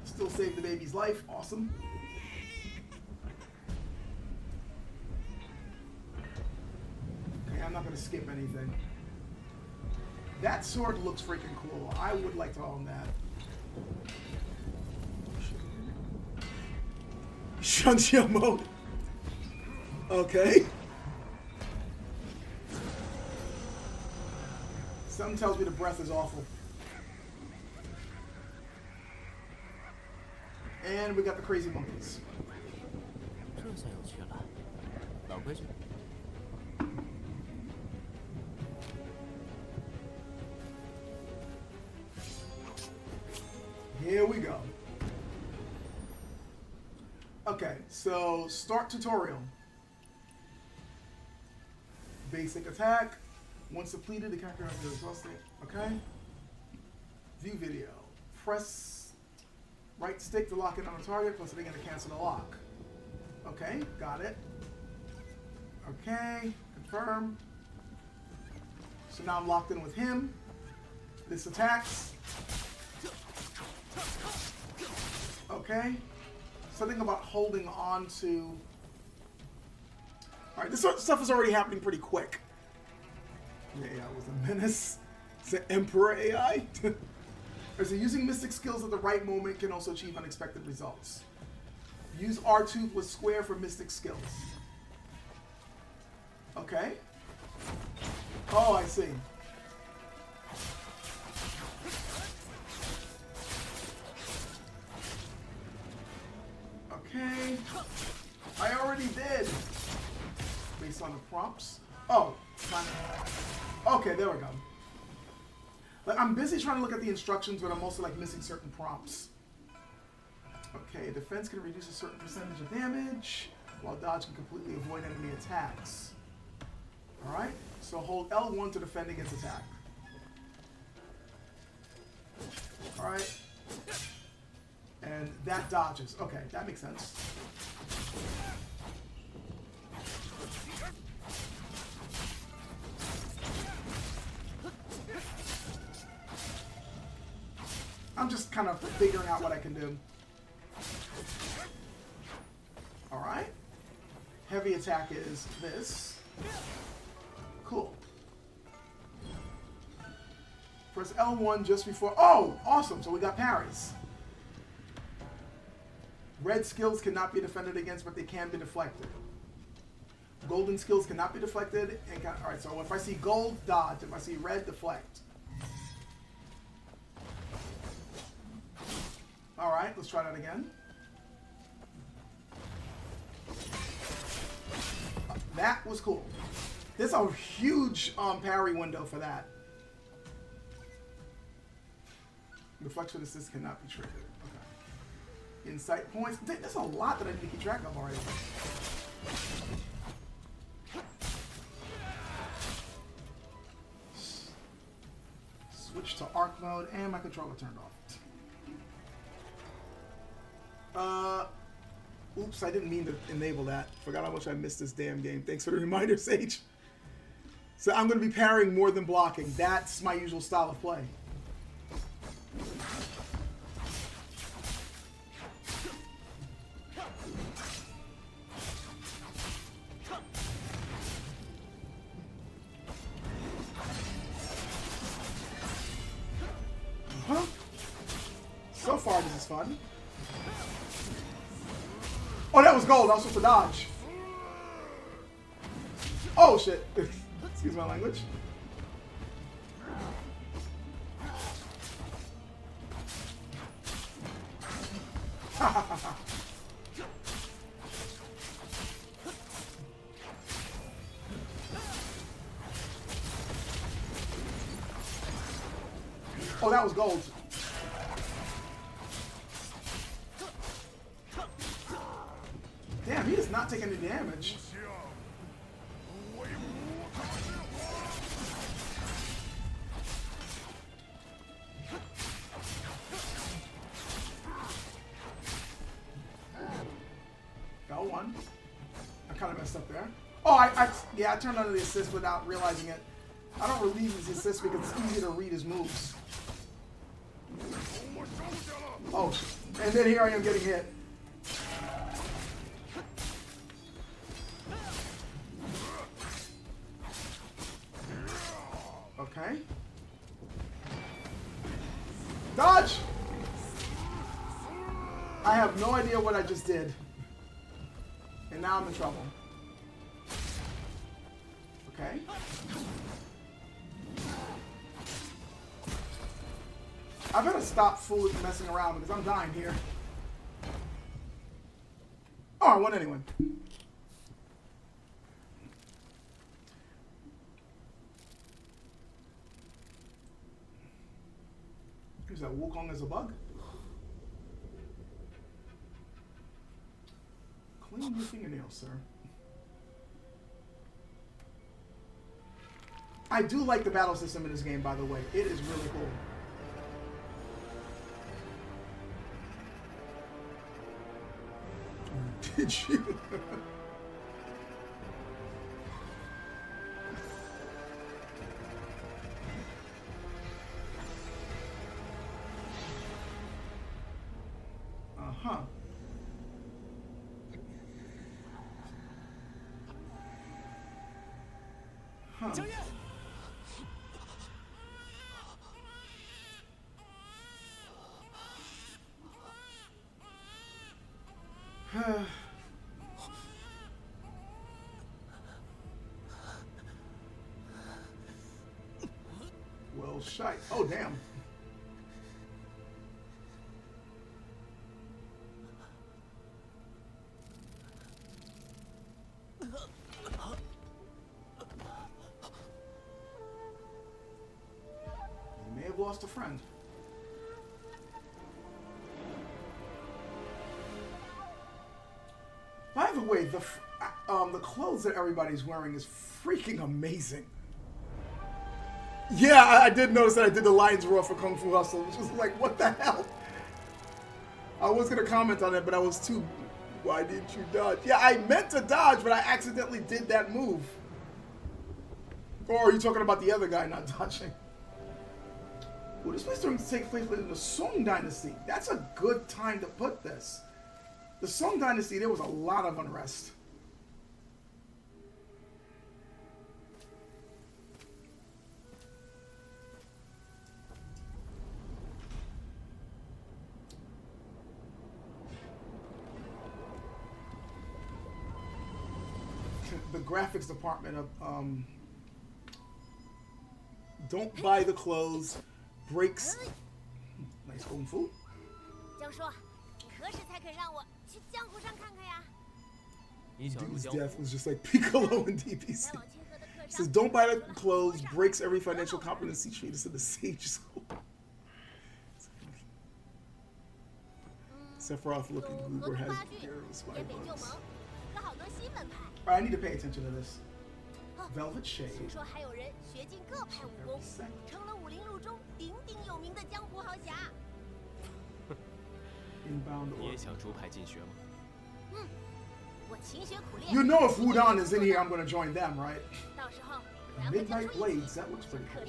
Still saved the baby's life. Awesome. Okay, I'm not going to skip anything. That sword looks freaking cool. I would like to own that. Shunshia mode. Okay. Something tells me the breath is awful. And we got the crazy monkeys. 这下有趣了，老规矩。 Here we go. Okay, so start tutorial. Basic attack. Once depleted, the character is exhausted. Okay. View video. Press right stick to lock in on a target, plus it again to cancel the lock. Okay, got it. Okay, confirm. So now I'm locked in with him. This attacks. Okay. Something about holding on to... Alright, this sort of stuff is already happening pretty quick. The AI was a menace. It's an Emperor AI. So using mystic skills at the right moment can also achieve unexpected results. Use R2 plus square for mystic skills. Okay. Oh, I see. Okay. I already did. Based on the prompts. Oh. Okay, there we go. Like, I'm busy trying to look at the instructions, but I'm also like missing certain prompts. Okay, defense can reduce a certain percentage of damage, while dodge can completely avoid enemy attacks. Alright, so hold L1 to defend against attack. Alright. And that dodges. Okay, that makes sense. I'm just kind of figuring out what I can do. Alright. Heavy attack is this. Cool. Press L1 just before... Oh! Awesome! So we got parries. Red skills cannot be defended against, but they can be deflected. Golden skills cannot be deflected. And alright, so if I see gold, dodge. If I see red, deflect. Alright, let's try that again. That was cool. There's a huge parry window for that. Reflection assist cannot be triggered. Okay. Insight points. There's a lot that I need to keep track of already. Switch to arc mode, and my controller turned off. Oops, I didn't mean to enable that. Forgot how much I missed this damn game. Thanks for the reminder, Sage. So I'm going to be parrying more than blocking. That's my usual style of play. Huh? So far, this is fun. Oh, that was gold. I was supposed to dodge. Oh, shit. Excuse my language. Oh, that was gold. Damn, he is not taking any damage. L1. I kind of messed up there. Oh, yeah, I turned on the assist without realizing it. I don't relieve his assist because it's easy to read his moves. Oh, and then here I am getting hit. Okay. Dodge! I have no idea what I just did. And now I'm in trouble. Okay. I better stop fooling messing around because I'm dying here. Oh, I won anyway. Is that Wukong as a bug? Clean your fingernails, sir. I do like the battle system in this game, by the way. It is really cool. Did you? Uh-huh. Huh. Well, shite. Oh, damn. You may have lost a friend. By the way, the clothes that everybody's wearing is freaking amazing. Yeah, I did notice that I did the Lion's Roar for Kung Fu Hustle, which was like, what the hell? I was going to comment on it, but I was too... Why didn't you dodge? Yeah, I meant to dodge, but I accidentally did that move. Or are you talking about the other guy not dodging? Well, this place takes place in the Song Dynasty. That's a good time to put this. The Song Dynasty, there was a lot of unrest. The graphics department of don't buy the clothes, breaks. Nice kung fu. Dude's death was just like Piccolo in DPC. It says don't buy the clothes, breaks every financial competency trait. It's in the Sage School. Sephiroth looking goober has arrows by bugs. Alright, I need to pay attention to this. Velvet Shade. Inbound order. You know if Wudon is in here, I'm going to join them, right? Midnight Blades, that looks pretty cool.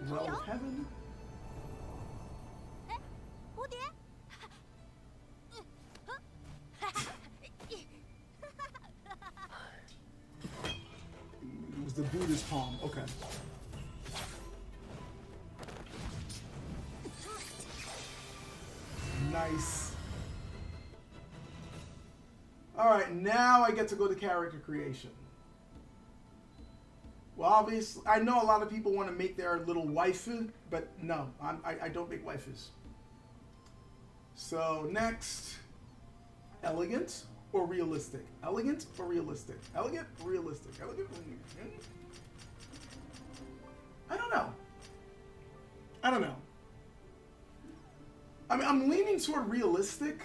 Well of Heaven. It was the Buddha's palm, okay. Nice. Alright, now I get to go to character creation. Well, obviously, I know a lot of people want to make their little waifu, but no, I don't make waifus. So, next, elegant or realistic? Elegant or realistic? Elegant or realistic? Elegant or realistic? I don't know. I don't know. I mean, I'm leaning toward realistic,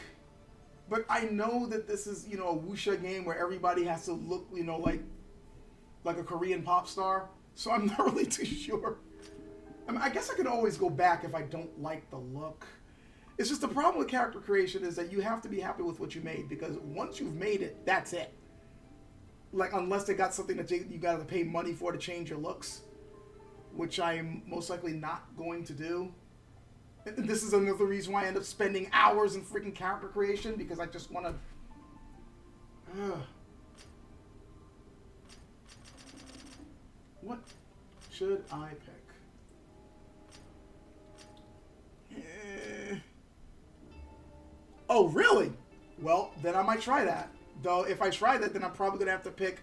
But I know that this is, you know, a wuxia game where everybody has to look, you know, like a Korean pop star. So I'm not really too sure. I mean, I guess I can always go back if I don't like the look. It's just the problem with character creation is that you have to be happy with what you made, because once you've made it, that's it. Like, unless they got something that you got to pay money for to change your looks, which I am most likely not going to do. And this is another reason why I end up spending hours in freaking character creation, because I just want to... What should I pick? Oh, really? Well, then I might try that. Though, if I try that, then I'm probably going to have to pick...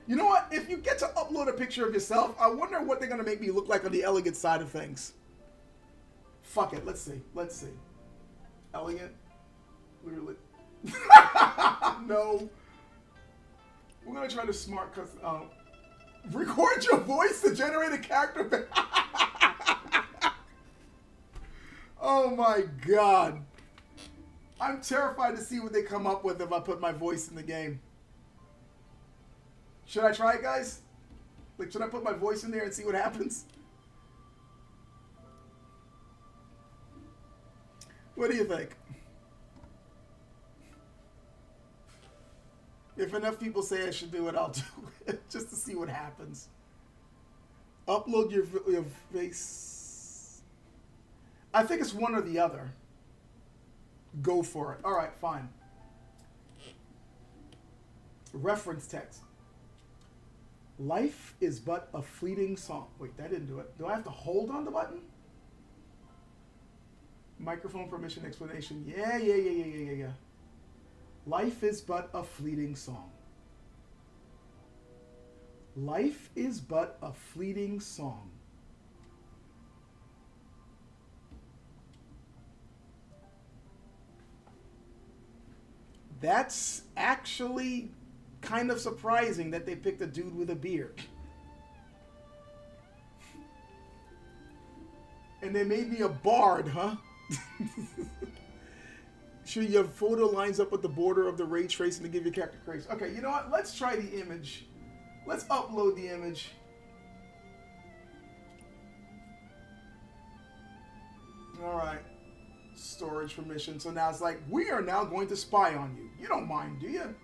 You know what? If you get to upload a picture of yourself, I wonder what they're going to make me look like on the elegant side of things. Fuck it. Let's see. Let's see. Elegant. Literally. No. We're going to try to smart because... record your voice to generate a character. Oh my god. I'm terrified to see what they come up with if I put my voice in the game. Should I try it, guys? Like, should I put my voice in there and see what happens? What do you think? If enough people say I should do it, I'll do it. Just to see what happens. Upload your face. I think it's one or the other. Go for it. Alright, fine. Reference text. Life is but a fleeting song. Wait, that didn't do it. Do I have to hold on the button? Microphone permission explanation. Yeah. Life is but a fleeting song. Life is but a fleeting song. That's actually kind of surprising that they picked a dude with a beard. And they made me a bard, huh? Sure, your photo lines up with the border of the ray tracing to give your character grace. Okay, you know what? Let's try the image. Let's upload the image. Alright. Storage permission. So now it's like, we are now going to spy on you. You don't mind, do you?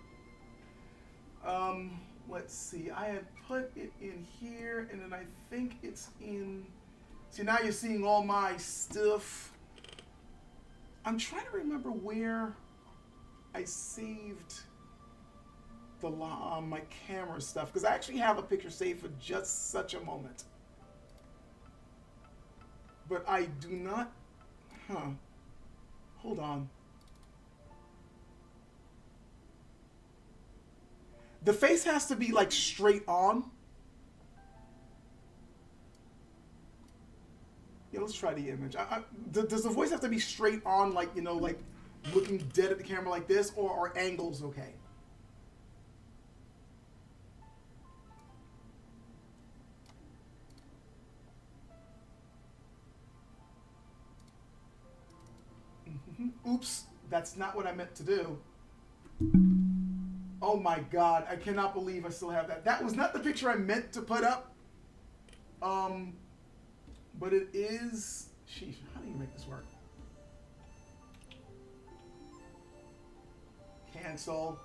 Let's see. I had put it in here, and then I think it's in... See, now you're seeing all my stuff. I'm trying to remember where I saved the my camera stuff, because I actually have a picture saved for just such a moment. But I do not... Huh. Hold on. The face has to be like straight on. Yeah, let's try the image. Does the voice have to be straight on, like, you know, like looking dead at the camera like this, or are angles okay? Oops, that's not what I meant to do. Oh my god, I cannot believe I still have that. That was not the picture I meant to put up. But it is... Sheesh, how do you make this work? Cancel.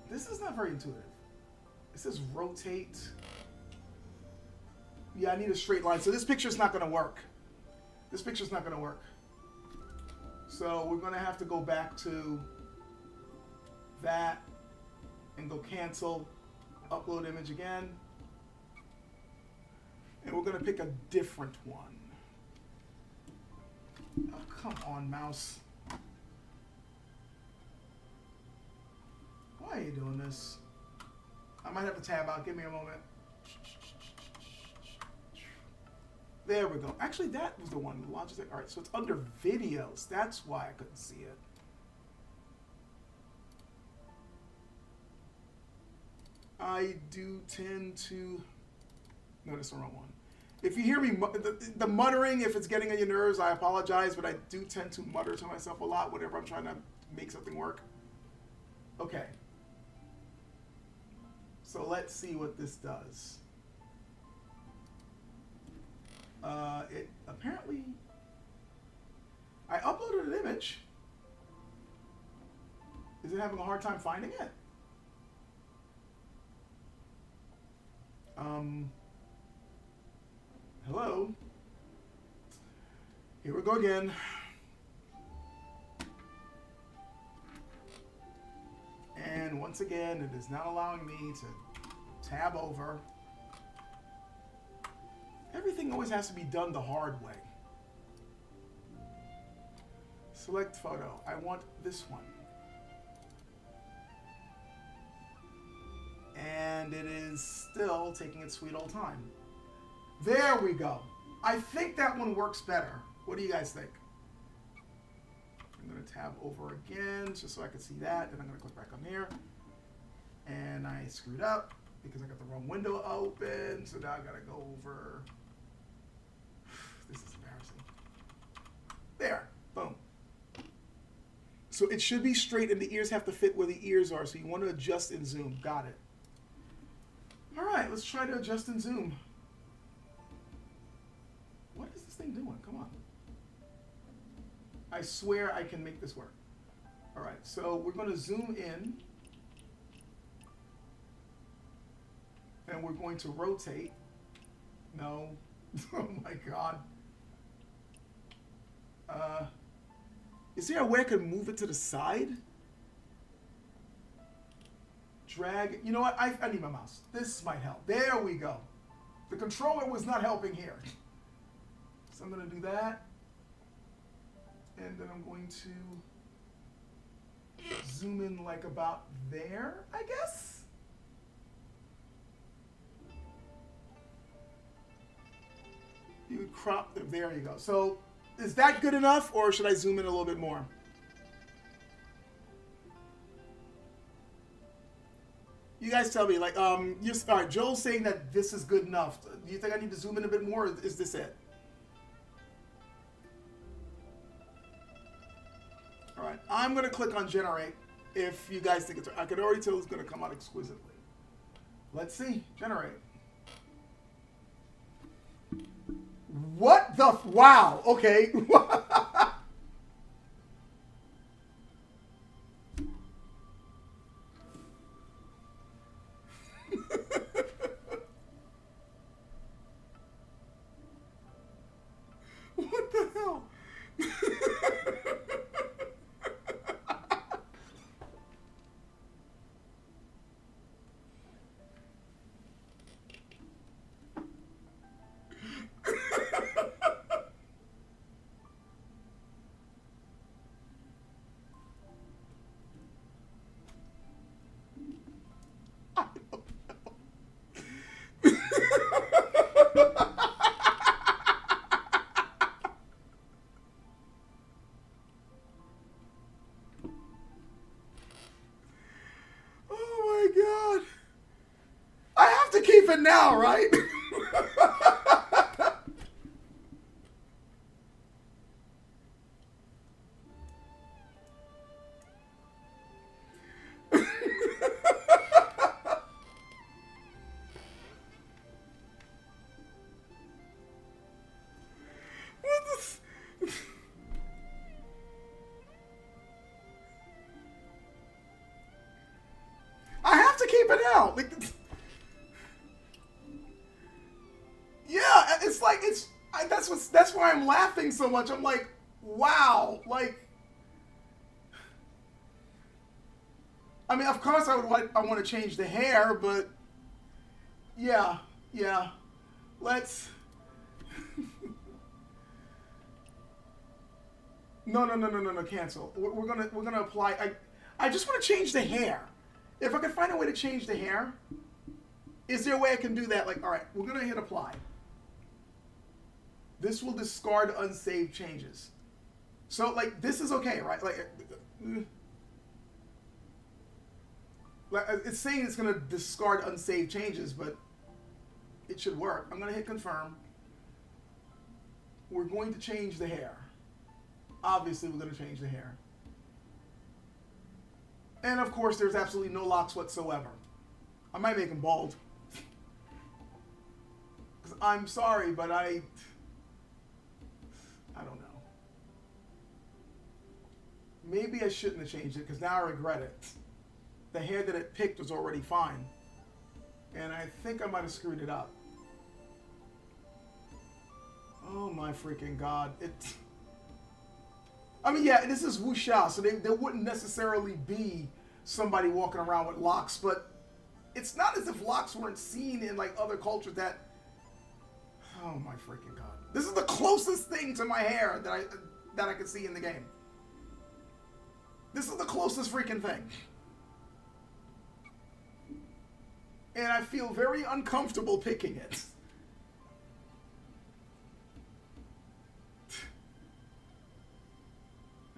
This is not very intuitive. It says rotate. Yeah, I need a straight line. So this picture's not going to work. This picture's not going to work. So we're going to have to go back to that and go cancel, upload image again. And we're going to pick a different one. Oh, come on, mouse. Why are you doing this? I might have to tab out. Give me a moment. There we go. Actually, that was the one. Logitech. All right, so it's under videos. That's why I couldn't see it. I do tend to... No, that's the wrong one. If you hear me, the muttering, if it's getting on your nerves, I apologize, but I do tend to mutter to myself a lot whenever I'm trying to make something work. Okay. So let's see what this does. It apparently... I uploaded an image. Is it having a hard time finding it? Hello? Here we go again. And once again, it is not allowing me to tab over. Everything always has to be done the hard way. Select photo. I want this one. And it is still taking its sweet old time. There we go. I think that one works better. What do you guys think? I'm going to tab over again just so I can see that. Then I'm going to click back on here. And I screwed up because I got the wrong window open. So now I got to go over. This is embarrassing. There. Boom. So it should be straight and the ears have to fit where the ears are. So you want to adjust in zoom. Got it. All right, let's try to adjust in zoom. What is this thing doing? Come on. I swear I can make this work. All right, so we're going to zoom in. And we're going to rotate. No. Oh my God. Is there a way I can move it to the side? Drag. You know what? I need my mouse. This might help. There we go. The controller was not helping here. So I'm going to do that. And then I'm going to zoom in like about there, I guess. You would crop them. There you go. So is that good enough, or should I zoom in a little bit more? You guys tell me, like, all right, Joel's saying that this is good enough. Do you think I need to zoom in a bit more, or is this it? All right, I'm going to click on generate if you guys think it's... I can already tell it's going to come out exquisitely. Let's see. Generate. What the... Wow. Okay. What the hell? Keep it now, right? I have to keep it out. Like, yeah, it's like that's why I'm laughing so much. I'm like, wow, like. I mean, of course I want to change the hair, but yeah. Let's. No, cancel. We're gonna apply. I just want to change the hair. If I can find a way to change the hair, is there a way I can do that? Like, all right, we're gonna hit apply. This will discard unsaved changes. So, like, this is okay, right? Like, it's saying it's gonna discard unsaved changes, but it should work. I'm gonna hit confirm. we're going to change the hair. Obviously, we're going to change the hair. And of course, there's absolutely no locks whatsoever. I might make him bald. Because I'm sorry, but I don't know. Maybe I shouldn't have changed it, because now I regret it. The hair that it picked was already fine. And I think I might have screwed it up. Oh my freaking god. I mean, yeah, this is wuxia, so there wouldn't necessarily be somebody walking around with locks, but it's not as if locks weren't seen in like other cultures that... Oh my freaking god. This is the closest thing to my hair that I could see in the game. This is the closest freaking thing. And I feel very uncomfortable picking it.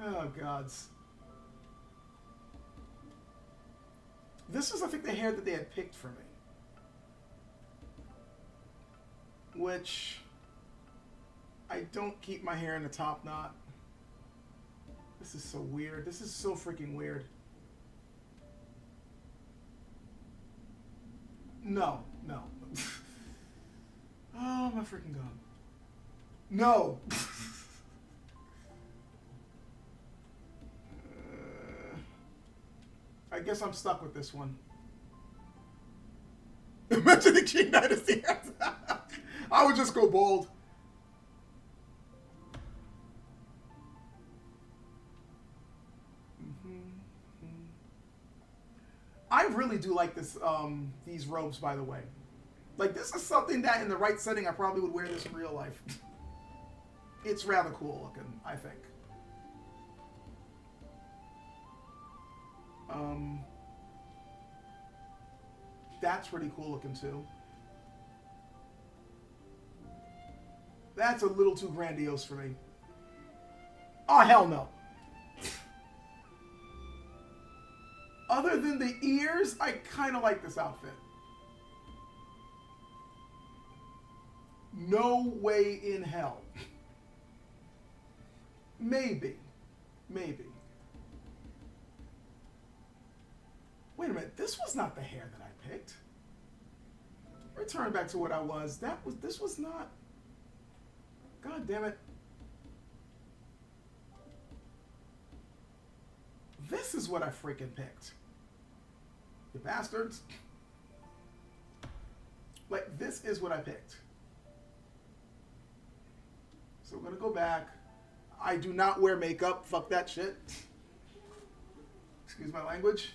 Oh, gods. This was, I think, the hair that they had picked for me. Which... I don't keep my hair in the top knot. This is so weird. This is so freaking weird. No. No. Oh, my freaking god. No! I guess I'm stuck with this one. Imagine the King Dynasty. I would just go bald. I really do like this. These robes, by the way. Like, this is something that, in the right setting, I probably would wear this in real life. It's rather cool looking, I think. That's pretty cool looking too. That's a little too grandiose for me. Oh, hell no. Other than the ears, I kind of like this outfit. No way in hell. Maybe. Maybe. Wait a minute, this was not the hair that I picked. Return back to what I was. This was not. God damn it. This is what I freaking picked. You bastards. Like, this is what I picked. So we're gonna go back. I do not wear makeup. Fuck that shit. Excuse my language.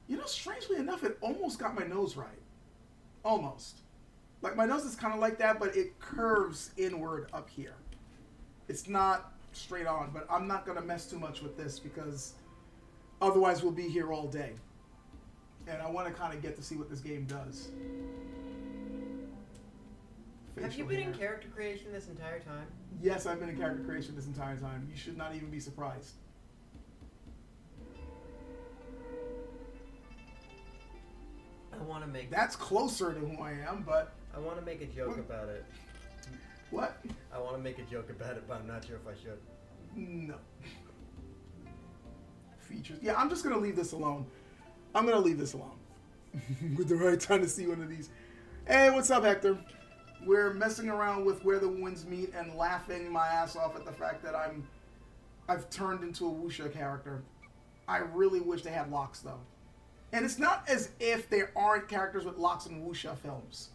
You know, strangely enough, it almost got my nose right. Almost. Like, my nose is kind of like that, but it curves inward up here. It's not straight on, but I'm not going to mess too much with this because otherwise we'll be here all day. And I want to kind of get to see what this game does. Have you been in character creation this entire time? Yes, I've been in character creation this entire time. You should not even be surprised. I want to make... That's closer to who I am, but... I want to make a joke about it. What? I want to make a joke about it, but I'm not sure if I should. No. Features. Yeah, I'm just going to leave this alone. I'm going to leave this alone. With the right time to see one of these. Hey, what's up, Hector? We're messing around with Where the Winds Meet and laughing my ass off at the fact that I've turned into a wuxia character. I really wish they had locks, though. And it's not as if there aren't characters with locks in wuxia films.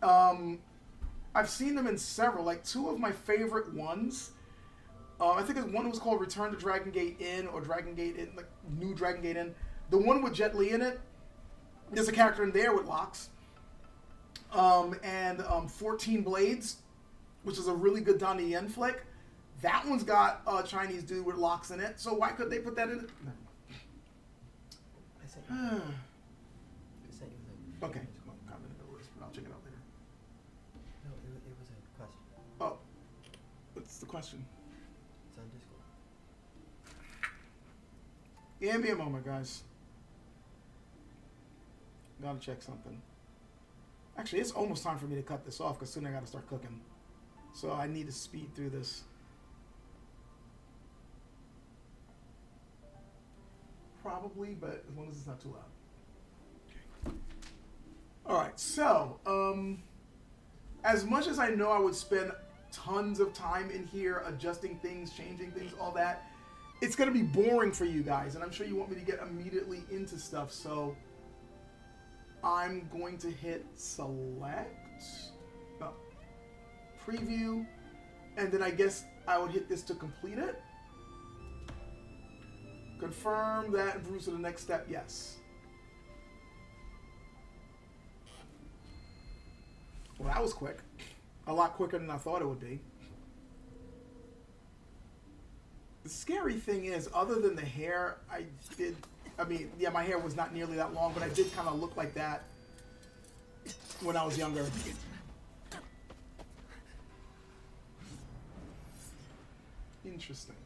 I've seen them in several. Like, two of my favorite ones. I think one was called Return to Dragon Gate Inn or Dragon Gate Inn, like New Dragon Gate Inn. The one with Jet Li in it, there's a character in there with locks. And 14 Blades, which is a really good Donnie Yen flick. That one's got a Chinese dude with locks in it. So why could they put that in it? No. I sent you the thing. Okay. Well, comment in the list, but I'll check it out later. No, it was a question. Oh. What's the question? It's on Discord. Give me a moment, guys. Gotta check something. Actually, it's almost time for me to cut this off because soon I got to start cooking. So I need to speed through this. Probably, but as long as it's not too loud. Alright, so, as much as I know I would spend tons of time in here adjusting things, changing things, all that, it's going to be boring for you guys, and I'm sure you want me to get immediately into stuff, so I'm going to hit select, no, preview, and then I guess I would hit this to complete it. Confirm that and proceed to the next step, yes. Well, that was quick. A lot quicker than I thought it would be. The scary thing is, other than the hair, I mean, yeah, my hair was not nearly that long, but I did kind of look like that when I was younger. Interesting.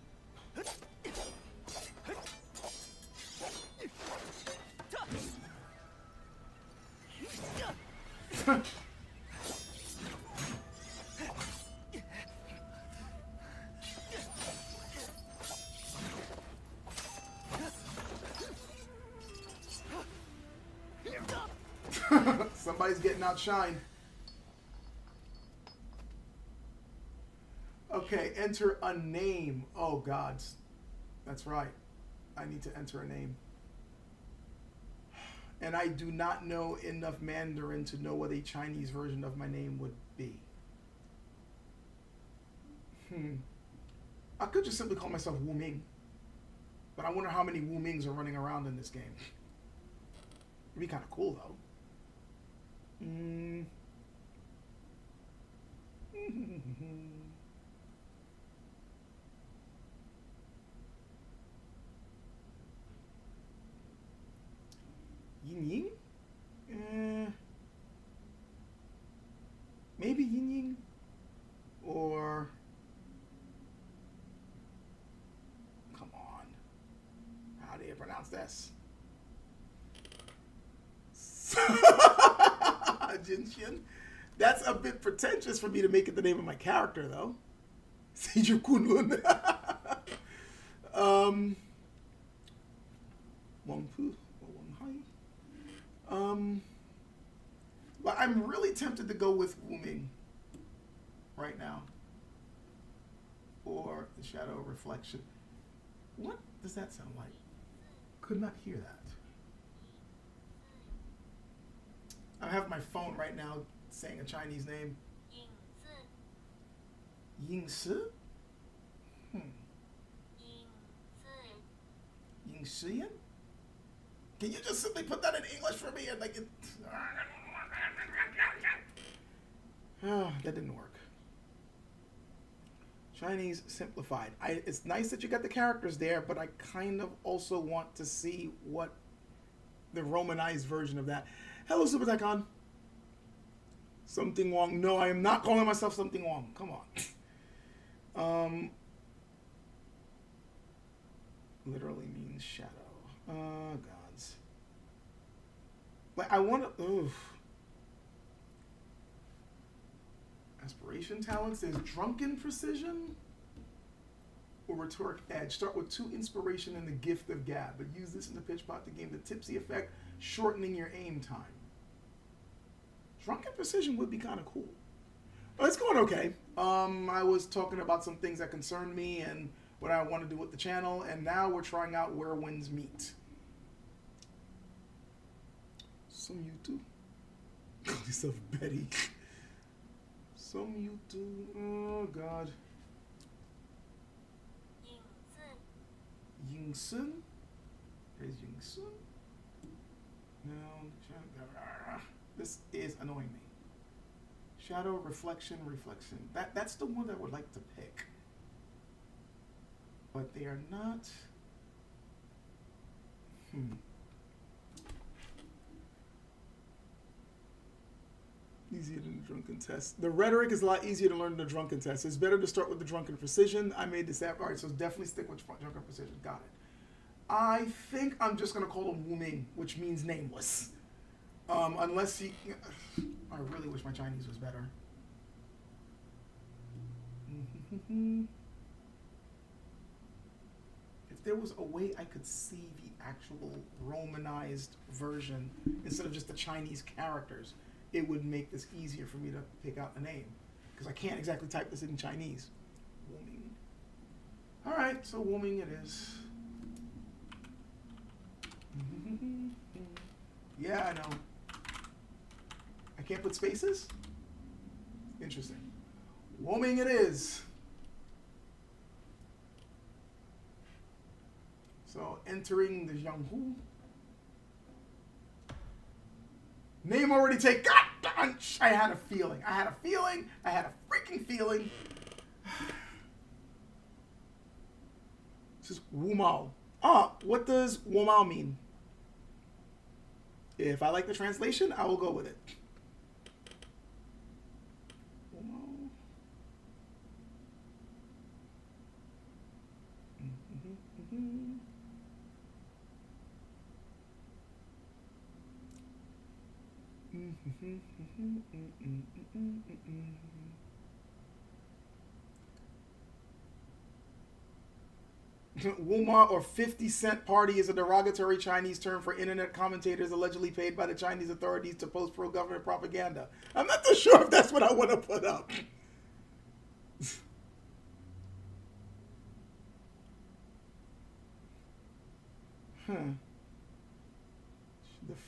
Somebody's getting outshined. Okay, enter a name. Oh, God. That's right. I need to enter a name. And I do not know enough Mandarin to know what a Chinese version of my name would be. I could just simply call myself Wu Ming. But I wonder how many Wu Mings are running around in this game. It'd be kind of cool, though. Yin Ying? Maybe Yin Ying? Or... Come on. How do you pronounce this? Jinshin? That's a bit pretentious for me to make it the name of my character, though. Seiju Kunlun. Wangpu. But I'm really tempted to go with Wu Ming right now. Or the Shadow of Reflection. What does that sound like? Could not hear that. I have my phone right now saying a Chinese name. Yingsi? Yingxian? Can you just simply put that in English for me and like it? Oh, that didn't work. Chinese simplified. It's nice that you got the characters there, but I kind of also want to see what the Romanized version of that. Hello, Super Tycon. Something Wong. No, I am not calling myself Something Wong. Come on. Literally means shadow. Gods. Like, I want to... Oof. Aspiration talents. There's Drunken Precision or Rhetoric Edge. Start with 2 inspiration and the Gift of Gab, but use this in the pitch pot to gain the tipsy effect, shortening your aim time. Drunken Precision would be kind of cool. Oh, it's going okay. I was talking about some things that concerned me and what I want to do with the channel, and now we're trying out Where Winds Meet. Some YouTube. Call yourself Betty. Some YouTube. Oh, God. Yingsun? There's Yingsun? No. This is annoying me. Shadow, reflection. That's the one that I would like to pick. But they are not. Easier than the Drunken Test. The rhetoric is a lot easier to learn than the Drunken Test. It's better to start with the Drunken Precision. I made this app. All right, so definitely stick with Drunken Precision. Got it. I think I'm just going to call him Wu Ming, which means nameless. Unless he... I really wish my Chinese was better. If there was a way I could see the actual Romanized version instead of just the Chinese characters, it would make this easier for me to pick out the name. Because I can't exactly type this in Chinese. Woming. Alright, so Woming it is. Yeah, I know. I can't put spaces? Interesting. Woming it is. So entering the Jianghu. Name already take. God, I had a feeling. I had a feeling. I had a freaking feeling. This is Wu Mao. Ah, what does Wu Mao mean? If I like the translation, I will go with it. Wu Mao. Wuma or 50-cent party is a derogatory Chinese term for internet commentators allegedly paid by the Chinese authorities to post pro-government propaganda. I'm not too sure if that's what I want to put up. The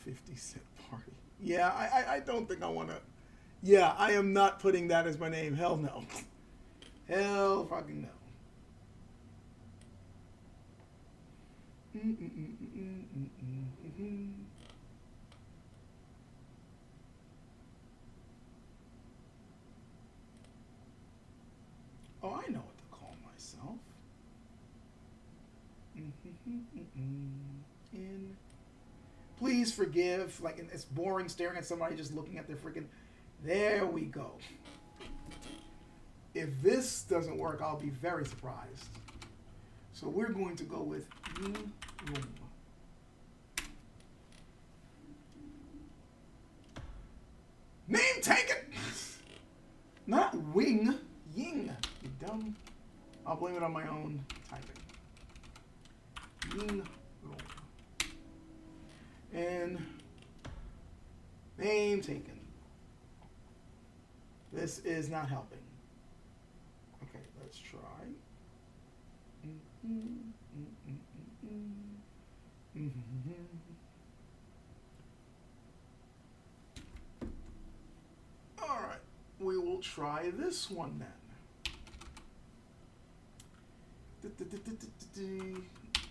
50-cent party. Yeah, I don't think I want to. Yeah, I am not putting that as my name. Hell no. Hell fucking no. Oh, I know what to call myself. In. Please forgive. Like, it's boring staring at somebody just looking at their freaking. There we go. If this doesn't work, I'll be very surprised. So we're going to go with Ying Rong. Name taken! Not Wing. Ying. You dumb. I'll blame it on my own typing. Ying Rong. And name taken. This is not helping. Okay, let's try. All right, we will try this one then.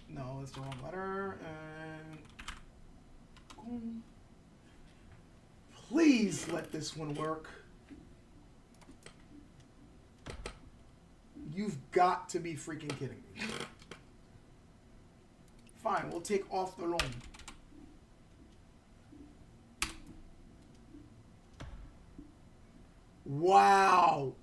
No, that's the wrong letter. And please let this one work. You've got to be freaking kidding me. Fine, we'll take off the long. Wow.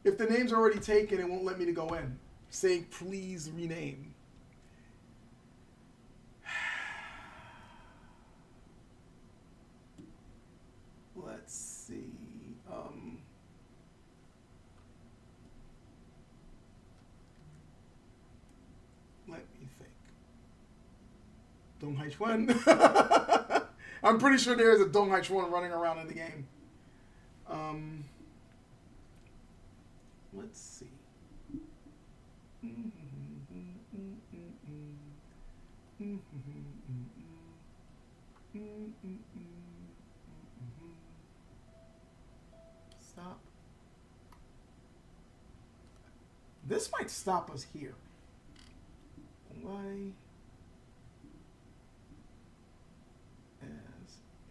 If the name's already taken, it won't let me to go in. Saying please rename. Let's see. Let me think. Dong Hai Chuan. I'm pretty sure there is a Dong Hai Chuan running around in the game. Let's see. Stop. This might stop us here. Why? As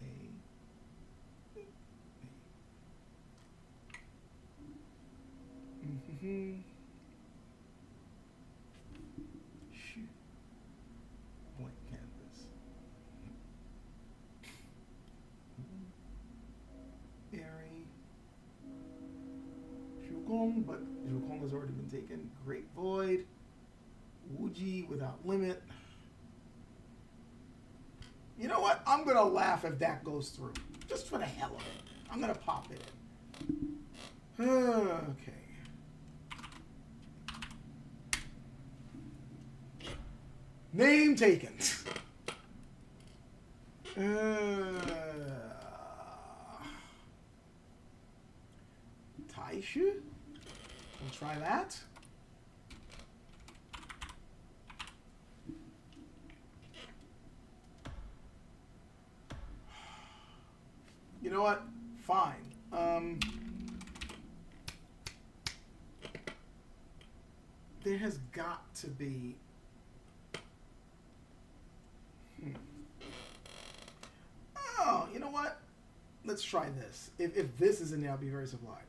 a shoot. Blank canvas. Airy. Shugong, but Shugong has already been taken. Great Void. Wuji without limit. You know what? I'm gonna laugh if that goes through. Just for the hell of it. I'm gonna pop it in. Okay. Name taken. Taishu? We'll try that. You know what? Fine. There has got to be... Oh, you know what? Let's try this. If this is in there, I'll be very surprised.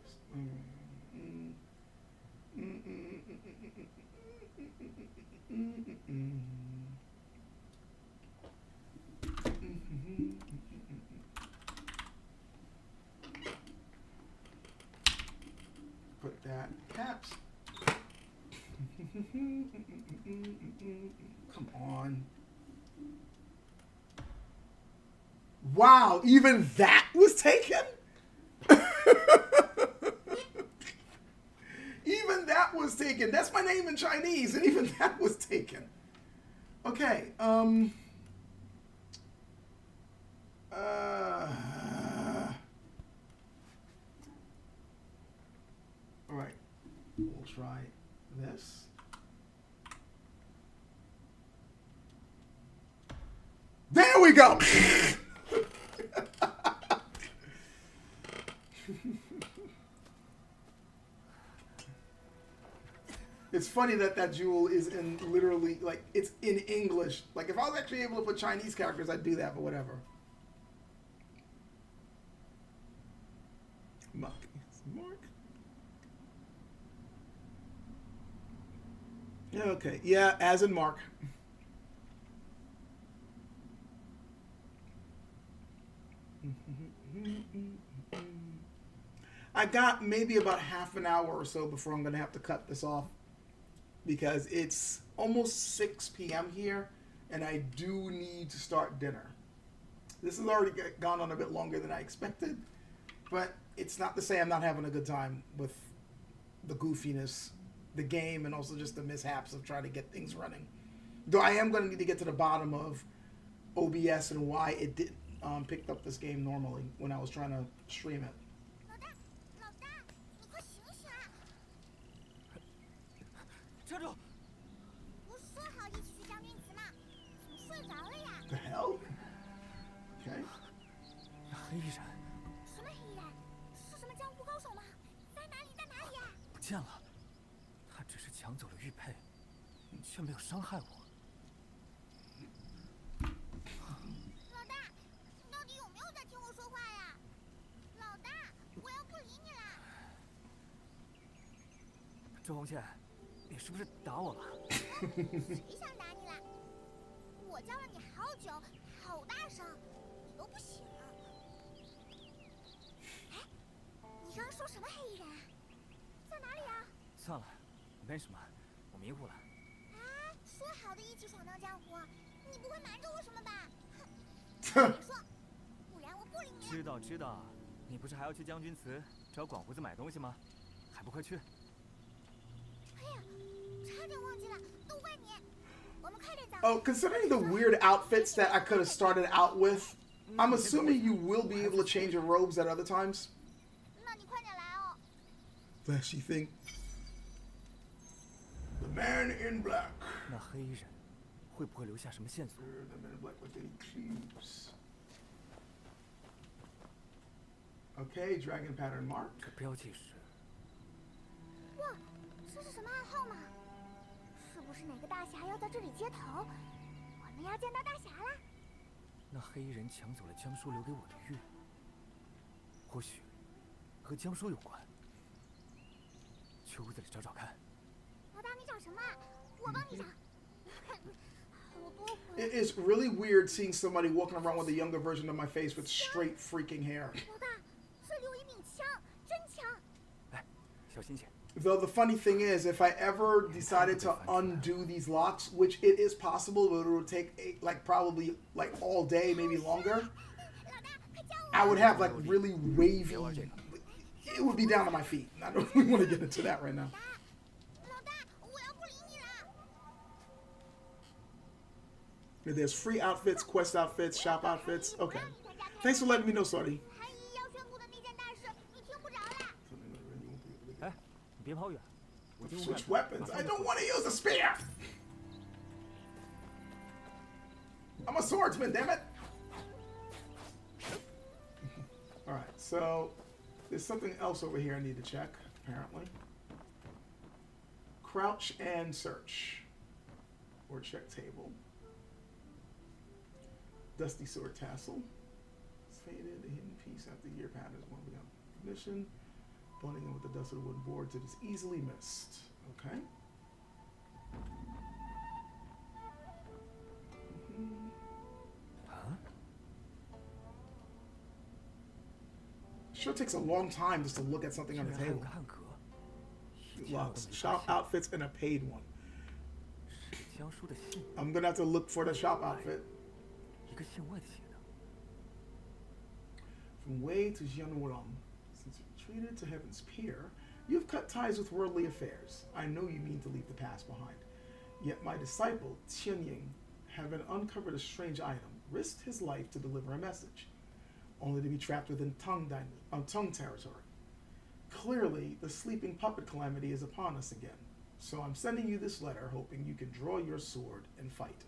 Put that caps. Come on. Wow, even that was taken? Even that was taken. That's my name in Chinese, and even that was taken. Okay, all right, we'll try this. There we go. It's funny that that jewel is in literally, like, it's in English. Like, if I was actually able to put Chinese characters, I'd do that, but whatever. Mark. Yeah, okay. Yeah, as in Mark. I got maybe about half an hour or so before I'm going to have to cut this off, because it's almost 6 p.m. here, and I do need to start dinner. This has already gone on a bit longer than I expected, but it's not to say I'm not having a good time with the goofiness, the game, and also just the mishaps of trying to get things running. Though I am going to need to get to the bottom of OBS and why it didn't pick up this game normally when I was trying to stream it. The hell? Okay. 黑衣人什么黑衣人？是什么江湖高手吗？在哪里？在哪里呀？不见了，他只是抢走了玉佩，却没有伤害我。老大，你到底有没有在听我说话呀？老大，我要不理你了。周红倩，你是不是打我了？谁想打你了？我叫了你好久，好大声，你都不醒。哎，你刚刚说什么黑衣人啊？在哪里啊？算了，没什么，我迷糊了。啊，说好的一起闯荡江湖，你不会瞒着我什么吧？哼，别说，不然我不理你。知道知道，你不是还要去将军祠找广胡子买东西吗？还不快去！哎呀，差点忘记了，都怪你。我们快点走。Oh, considering the weird outfits that I could have started out with, I'm assuming you will be able to change your robes at other times. 那你快点来哦。 Flashy thing. The man in black. 那黑衣人会不会留下什么线索？ The man in black with any clues. Okay, dragon pattern mark. 这标记是……哇，这是什么暗号吗？是不是哪个大侠要在这里接头？我们要见到大侠啦！那黑衣人抢走了江叔留给我的玉，或许和江叔有关。去屋子里找找看。老大，你找什么？我帮你找。好多回。 It is really weird seeing somebody walking around with a younger version of my face with straight freaking hair. 老大，这里有一柄枪，真枪。来，小心些。Though the funny thing is, if I ever decided to undo these locks, which it is possible, but it would take probably all day, maybe longer, I would have really wavy. It would be down to my feet. I don't really want to get into that right now. There's free outfits, quest outfits, shop outfits. Okay. Thanks for letting me know, Sorry. 哎，你别跑远，我进屋看 Switch weapons. I don't want to use a spear. I'm a swordsman, damn it. All right, so there's something else over here I need to check, apparently. Crouch and search. Or check table. Dusty sword tassel. It's faded. A hidden piece after year patterns won't be on recognition. Blending in with the dust of the wooden boards, it is easily missed. Okay. Huh? Sure takes a long time just to look at something on the 竟然还有 table. 个暗格，以前我都 Locks, 没 shop 发现。 outfits, and a paid one. 是江叔的信， I'm gonna have to look for the shop outfit. 一个姓魏的写的。 From Wei to Jianwuram, since you retreated to Heaven's Pier, you've cut ties with worldly affairs. I know you mean to leave the past behind. Yet my disciple, Qianying, having uncovered a strange item, risked his life to deliver a message, only to be trapped within Tong territory. Clearly, the sleeping puppet calamity is upon us again. So I'm sending you this letter, hoping you can draw your sword and fight.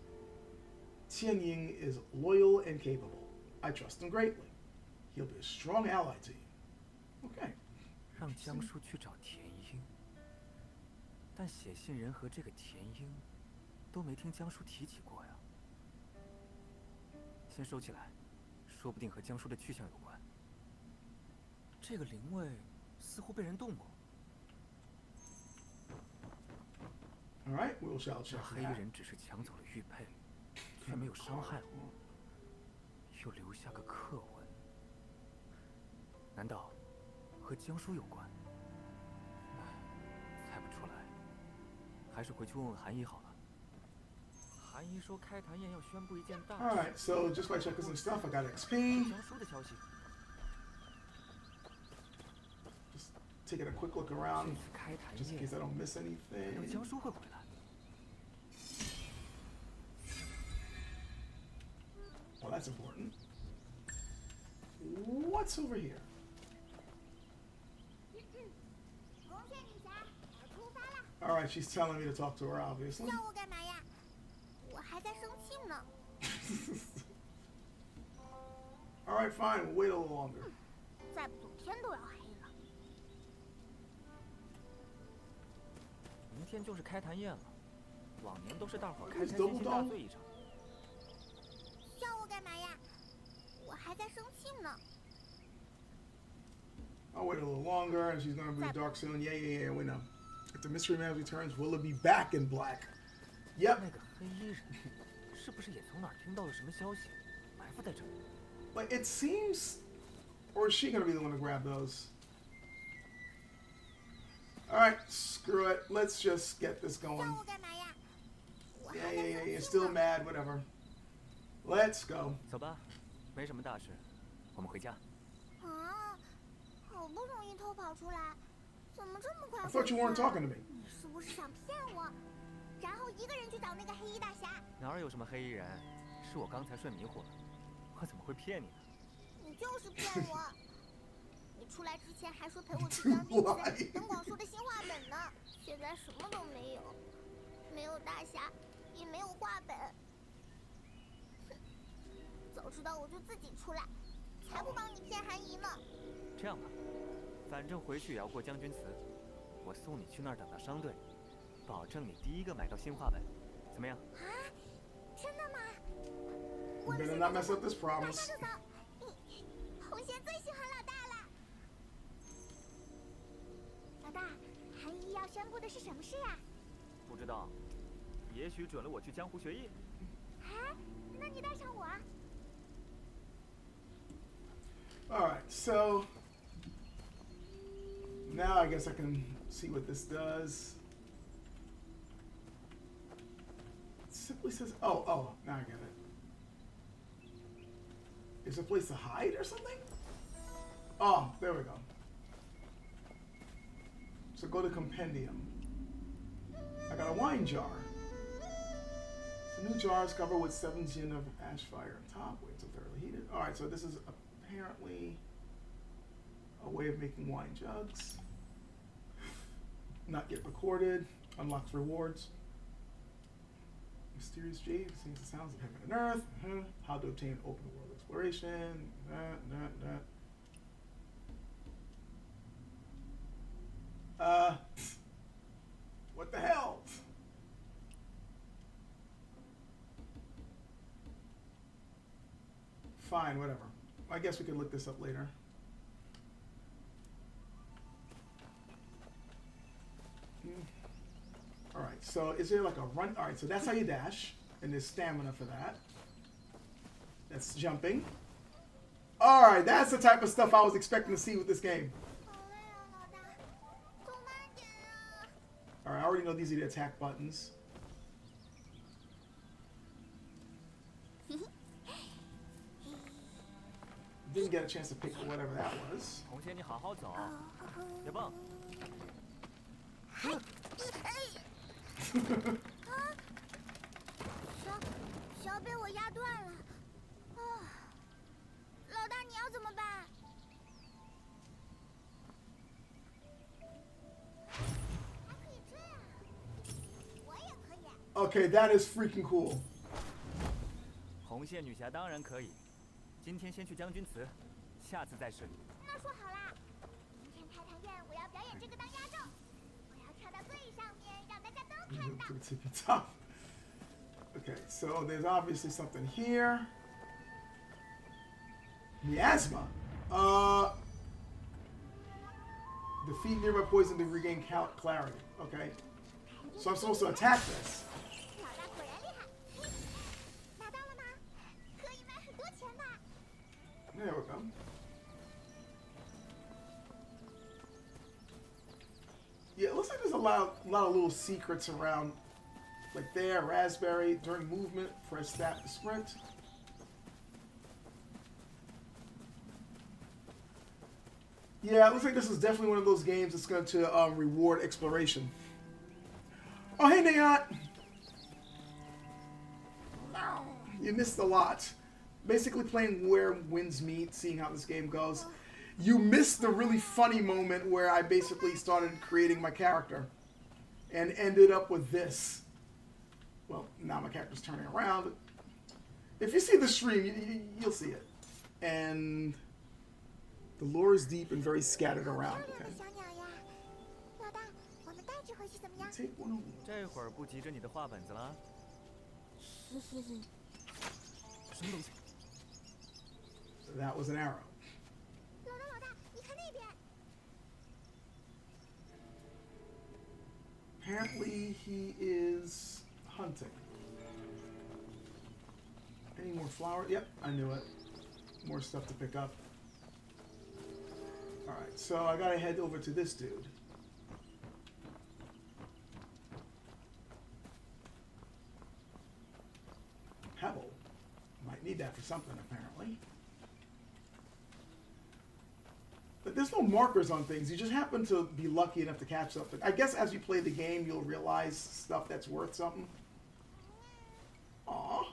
Qianying is loyal and capable. I trust him greatly. He'll be a strong ally to you. Okay. 让江叔去找田英，但写信人和这个田英都没听江叔提起过呀。先收起来，说不定和江叔的去向有关。这个灵位似乎被人动过。 All right, we shall check 那黑衣 that. 人只是抢走了玉佩，却没有伤害我，又留下个刻纹。难道和江叔有关？唉，猜不出来，还是回去问问韩姨好了。韩姨说开坛宴要宣布一件大 All 事。 right, so just by checking some stuff, I got XP. 江叔的消息， Just taking a quick look around, 这次开坛 just in 宴 case I don't miss 还有 anything. 江叔会回来。 Well, that's important. What's over here? 红雀女侠，我出发了。 All right, she's telling me to talk to her, obviously. 叫我干嘛呀？我还在生气呢。 All right, fine. We'll wait a little longer. 再不走，天都要黑了。明天就是开坛宴了，往年都是大伙儿开 Who's 开心 double 心大 down? 醉一场。 叫我干嘛呀？我还在生气呢。 I'll wait a little longer, and she's gonna be dark soon. Yeah, we know. If the mystery man returns, will it be back in black? Yep. 那个黑衣人是不是也从哪儿听到了什么消息，埋伏在这里？ Like, it seems... Or is she gonna be the one to grab those? Alright, screw it. Let's just get this 叫 going. 我干嘛呀？我还 Yeah, 在 yeah, 生 yeah. You're 气 still 呢。 mad, whatever. Let's go. 走吧，没什么大事，我们回家。啊，好不容易偷跑出来，怎么这么快 I 回 thought you 去 weren't 啊 talking to me. 你是不是想骗我？然后一个人去找那个黑衣大侠？哪儿有什么黑衣人？是我刚才睡迷糊了，我怎么会骗你呢？你就是骗我！你出来之前还说陪我去当兵去，等广叔的新画本呢，现在什么都没有，没有大侠，也没有画本。哼，早知道我就自己出来，才不帮你骗韩姨呢。这样吧，反正回去也要过将军祠，我送你去那儿等到商队，保证你第一个买到新画本，怎么样？啊，真的吗？ You better not mess up this 马 promise. 上就走。红贤最喜欢老大了。老大，韩姨要宣布的是什么事呀？不知道，也许准了我去江湖学艺。啊，那你带上我啊。 Alright, so... Now I guess I can see what this does. It simply says, oh, now I get it. Is there a place to hide or something? Oh, there we go. So go to compendium. I got a wine jar. The new jar is covered with 7 gin of ash fire on top. Wait until thoroughly heated. Alright, so this is apparently a way of making wine jugs. Not yet recorded. Unlocks rewards. Mysterious jade sings the sounds of heaven and earth. How to obtain open world exploration. What the hell? Fine, whatever. I guess we could look this up later. Alright, so is there like a run? Alright, so that's how you dash. And there's stamina for that. That's jumping. Alright, that's the type of stuff I was expecting to see with this game. Alright, I already know these are the attack buttons. Didn't get a chance to pick whatever that was. 红仙，你好好走，别蹦。小被我压断了。啊，老大你要怎么办？还可以这样，我也可以。Okay, that is freaking cool. 红线女侠当然可以，今天先去将军祠，下次再试。那说好啦，明天开坛宴我要表演这个当压轴，我要跳到最上面，让大家都看到。 To the tippy top. Okay, so there's obviously something here. Miasma. Defeat nearby poison to regain clarity. Okay. So I'm supposed to attack this. 老大果然厉害，拿到了吗？可以卖很多钱的。 There we go. Yeah, it looks like there's a lot of little secrets around. Like there, raspberry, during movement, press stat to sprint. Yeah, it looks like this is definitely one of those games that's going to reward exploration. Oh, hey, Nayat! You missed a lot. Basically playing Where Winds Meet, seeing how this game goes. You missed the really funny moment where I basically started creating my character and ended up with this. Well, now my character's turning around. If you see the stream, you'll see it. And the lore is deep and very scattered around. Okay. 小鸟呀，老大，我们带去回去怎么样？ Take one of 这会儿不急着你的画本子了。嘿嘿嘿。 什么东西？ That was an arrow. 老大，你看那边。 Apparently he is hunting. Any more flowers? Yep, I knew it. More stuff to pick up. Alright, so I gotta head over to this dude. Pebble. Might need that for something, apparently. But there's no markers on things. You just happen to be lucky enough to catch something. I guess as you play the game, you'll realize stuff that's worth something. Aw.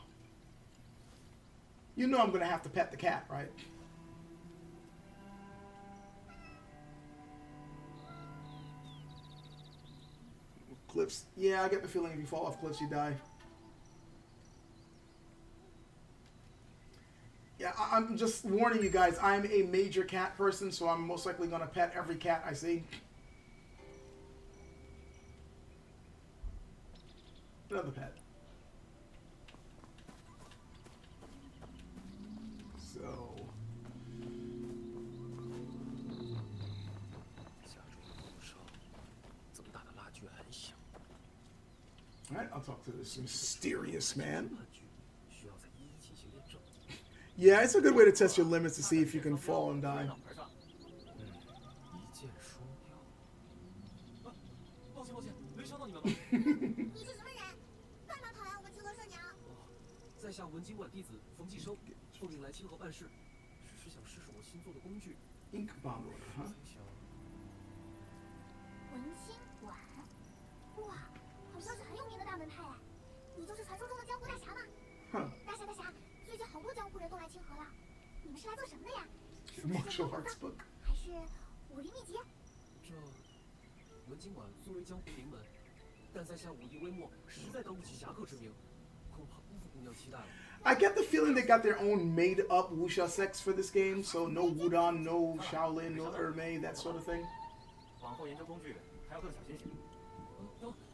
You know I'm going to have to pet the cat, right? Cliffs. Yeah, I get the feeling if you fall off cliffs, you die. Yeah, I'm just warning you guys, I'm a major cat person, so I'm most likely going to pet every cat I see. Another pet. So... 下坠后烧，这么大的蜡炬很响， Alright, I'll talk to this mysterious man. 蜡炬需要在一起进行验证。 Yeah, it's a good way to test your limits to see if you can fall and die. 一箭双雕，伤到你们吗？你是什么人？干嘛跑来我们清河社鸟？在下文经馆弟子冯继生，奉命来清河办事，只是想试试我新做的工具。 Ink bond order, huh? 文心馆，哇，好像是很有名的大门派哎。你就是传说中的江湖大侠吗？哼，大侠，最近好多江湖人都来清河了，你们是来做什么的呀？是 martial arts book. 还是武林秘籍？这文经馆虽为江湖名门，但在下武艺微末，实在当不起侠客之名，恐怕辜负姑娘期待了。 I get the feeling they got their own made-up wuxia sects for this game, so no Wudon, no Shaolin, no Ermei, that sort of thing. 往后研究工具还要更小心些。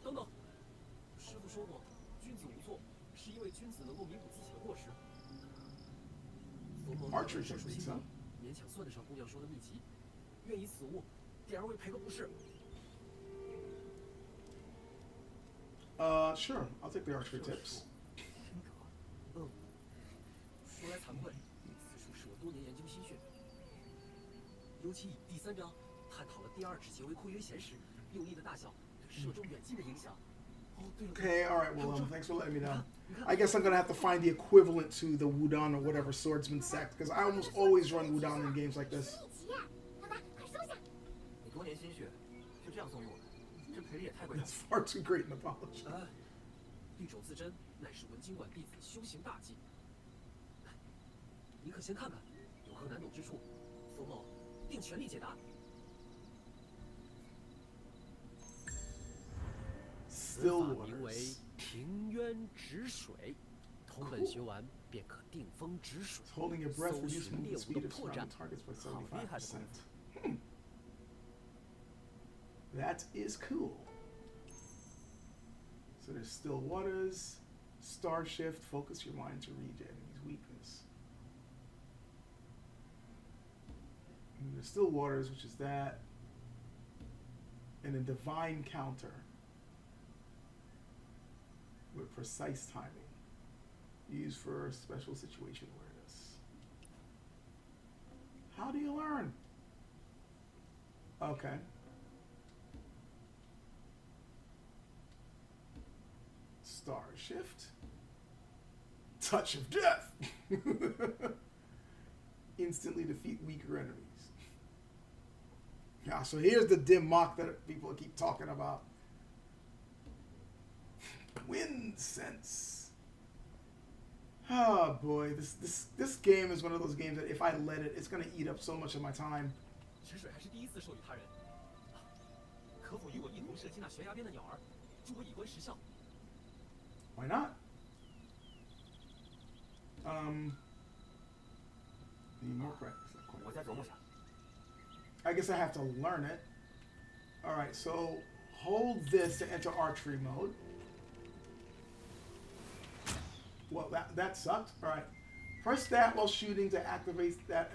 等等，师傅说过，君子无错，是因为君子能够弥补自己的过失。冯某 Archer 手 techniques, 心 huh? 勉强算得上姑娘说的秘籍，愿以此物给二位赔个不是。 Sure, I'll take the archer tips. 说来惭愧，此术是我多年研究心血，尤其以第3章探讨了第2指节为括约弦时用力的大小对射中远近的影响。哦，对了。 Okay, all right. Well, thanks for letting me know. I guess I'm gonna have to find the equivalent to the Wudon or whatever swordsman sect, because I almost always run Wudon in games like this. 秘籍，老大，快收下。你多年心血，就这样送给我们，这赔礼也太贵了。 That's far too great an apology. 敝帚自珍乃是文经馆弟子修行大忌。您可先看看，有何难懂之处，冯某定全力解答。此 Still 法名为 waters. 平渊止水，同本学完便可定风止水， Holding your breath 搜 reduces 寻 movement 猎物 speed 的 of 破绽 surrounding。targets by 好厉害的功 75%. 夫！ That is cool. So there's still waters, star shift, focus your mind to read the enemy's weakness. And there's still waters, which is that. And a divine counter with precise timing, used for special situation awareness. How do you learn? Okay. Star shift. Touch of death. Instantly defeat weaker enemies. Yeah, so here's the dim mock that people keep talking about. Wind sense. Oh boy, this game is one of those games that if I let it, it's gonna eat up so much of my time. 止水还是第一次授予他人，可否与我一同射击那悬崖边的鸟儿，助我以观实效？ Why not? Need more practice. 我再琢磨下。 I guess I have to learn it. All right, so hold this to enter archery mode. Well, that sucked. All right, press that while shooting to activate that.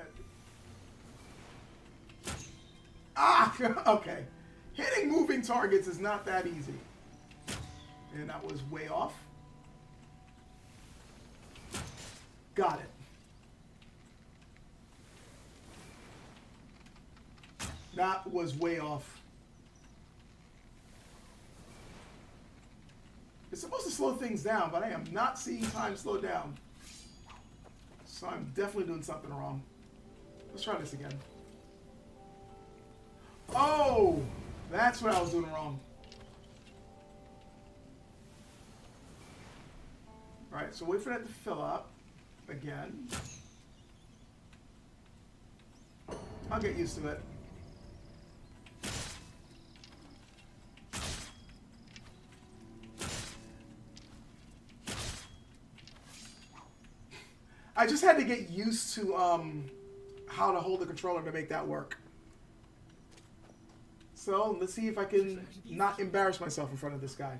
Ah, okay. Hitting moving targets is not that easy. And that was way off. Got it. That was way off. It's supposed to slow things down, but I am not seeing time slow down. So I'm definitely doing something wrong. Let's try this again. Oh! That's what I was doing wrong. Alright, so wait for that to fill up again. I'll get used to it. I just had to get used to how to hold the controller to make that work. So let's see if I can not embarrass myself in front of this guy.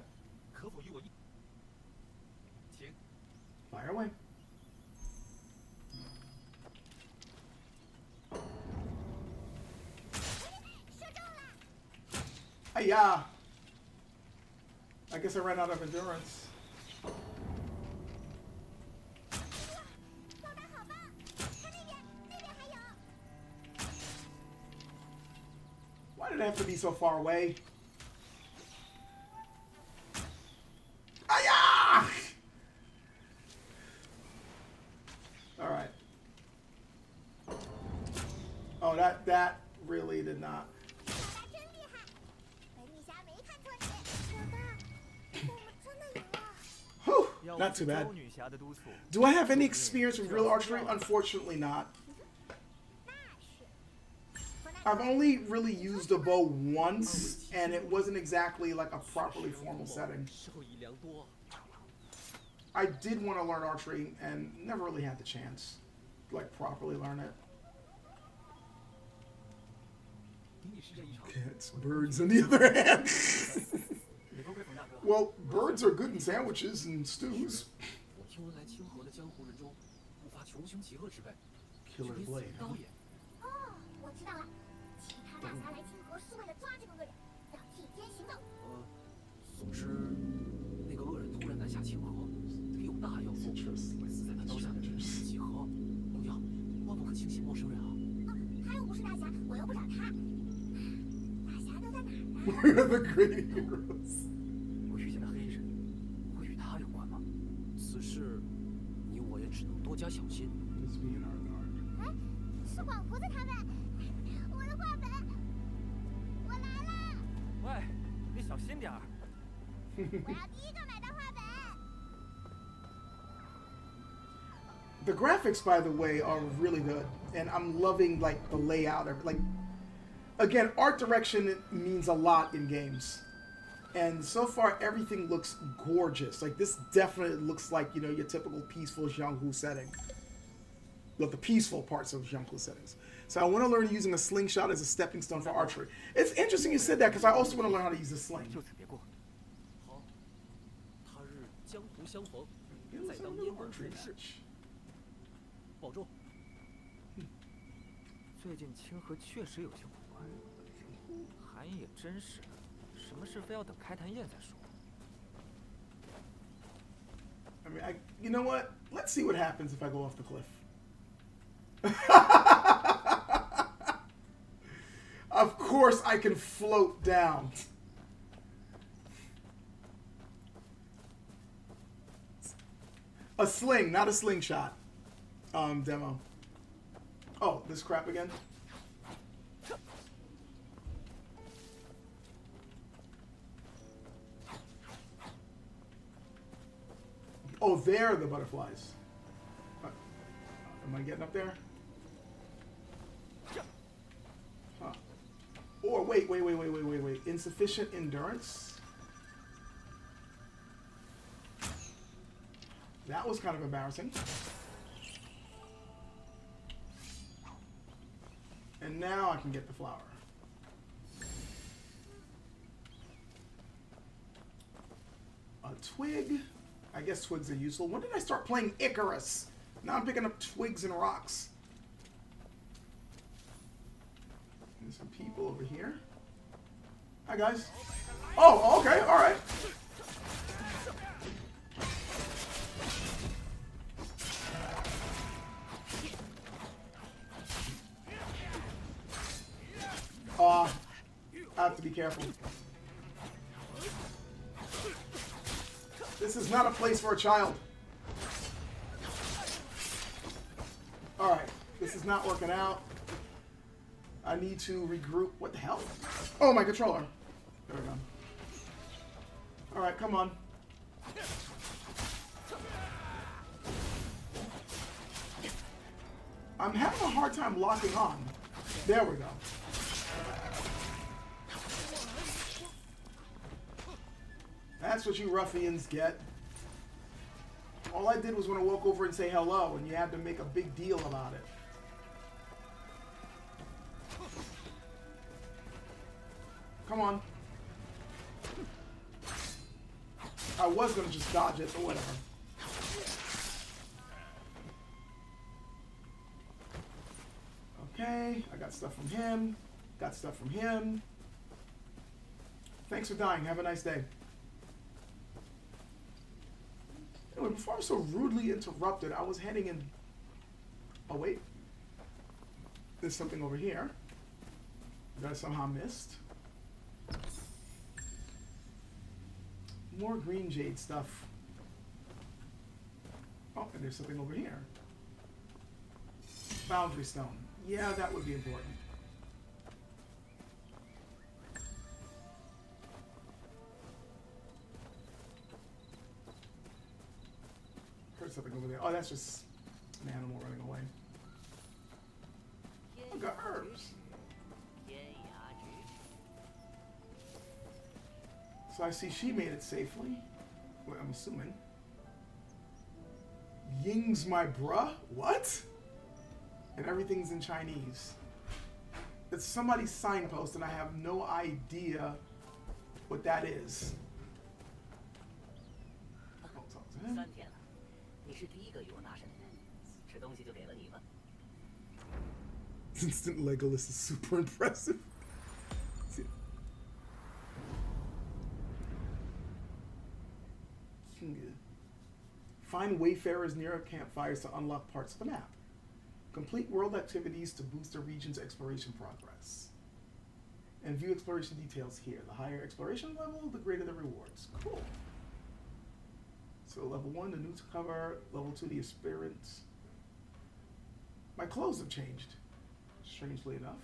可否与我一？请。 Fire away. Hiya! I guess I ran out of endurance. Why did it have to be so far away? that really did not. 老大真厉害，本女侠没看错你。老大，如果我们真的赢了， Whew, not too bad. 周女侠的督促， Do I have any experience with real archery? Unfortunately not. 那是。和那 I've only really used a bow once, and it wasn't exactly like a properly formal setting. 受益良多。 I did want to learn archery and never really had the chance to like properly learn it. 仅仅是这一场， Cats, birds, on the other hand. 美国贵妇大哥， Well, birds are good in sandwiches and stews. 我听闻来清河的江湖人中不乏穷凶极恶之辈， Killer 据 blade. 此刀也。哦，我知道了，其他大侠来清河是为了抓这个恶人，要替天行道。总之，那个恶人突然南下清河，必有大要素，会死在他刀下。几何，姑娘，万不可轻信陌生人啊！他又不是大侠，我又不找他。大侠都在哪儿呢？ We're the great heroes. 我遇见的黑衣人会与他有关吗？此事，你我也只能多加小心。 Just be in our guard. 哎，是广胡子他们，我的画本，我来啦！喂，你小心点儿。我要第一个买到画本。 The graphics, by the way, are really good, and I'm loving like the layout. Like, again, art direction means a lot in games, and so far everything looks gorgeous. Like this definitely looks like, you know, your typical peaceful Jianghu setting. Well, the peaceful parts of Jianghu settings. So I want to learn using a slingshot as a stepping stone for archery. It's interesting you said that because I also want to learn how to use the sling. 就此别过。好，他日江湖相逢， Give 再 us a 当 little 烟馆 archery 传世。 match. 保重。最近清河确实有些古怪，寒意也真是，什么事非要等开坛宴再说。 I mean, you know what? Let's see what happens if I go off the cliff. Of course I can float down. A sling, not a slingshot. Demo. Oh, this crap again? Oh, they're the butterflies. Am I getting up there? Huh. Or wait. Insufficient endurance? That was kind of embarrassing. And now I can get the flower. A twig. I guess twigs are useful. When did I start playing Icarus? Now I'm picking up twigs and rocks. There's some people over here. Hi, guys. Oh, okay, all right. I have to be careful. This is not a place for a child. Alright, this is not working out. I need to regroup. What the hell? Oh, my controller. There we go. Alright, come on. I'm having a hard time locking on. There we go. That's what you ruffians get. All I did was want to walk over and say hello, and you had to make a big deal about it. Come on. I was going to just dodge it, but whatever. Okay, I got stuff from him. Got stuff from him. Thanks for dying. Have a nice day. Anyway, before I was so rudely interrupted, I was heading in... Oh, wait. There's something over here that I somehow missed. More green jade stuff. Oh, and there's something over here. Boundary stone. Yeah, that would be important. something over there. Oh, that's just an animal running away. Look at herbs. So I see she made it safely. Well, I'm assuming. Ying's my bruh? What? And everything's in Chinese. It's somebody's signpost and I have no idea what that is. I'll talk to him. 3天了，你是第一个与我搭讪的人，吃东西就给了你吧。 Instant Legolas is super impressive. Find wayfarers near campfires to unlock parts of the map. Complete world activities to boost the region's exploration progress. And view exploration details here. The higher exploration level, the greater the rewards. Cool. So level 1, the new to cover. Level 2, the aspirant. My clothes have changed, strangely enough.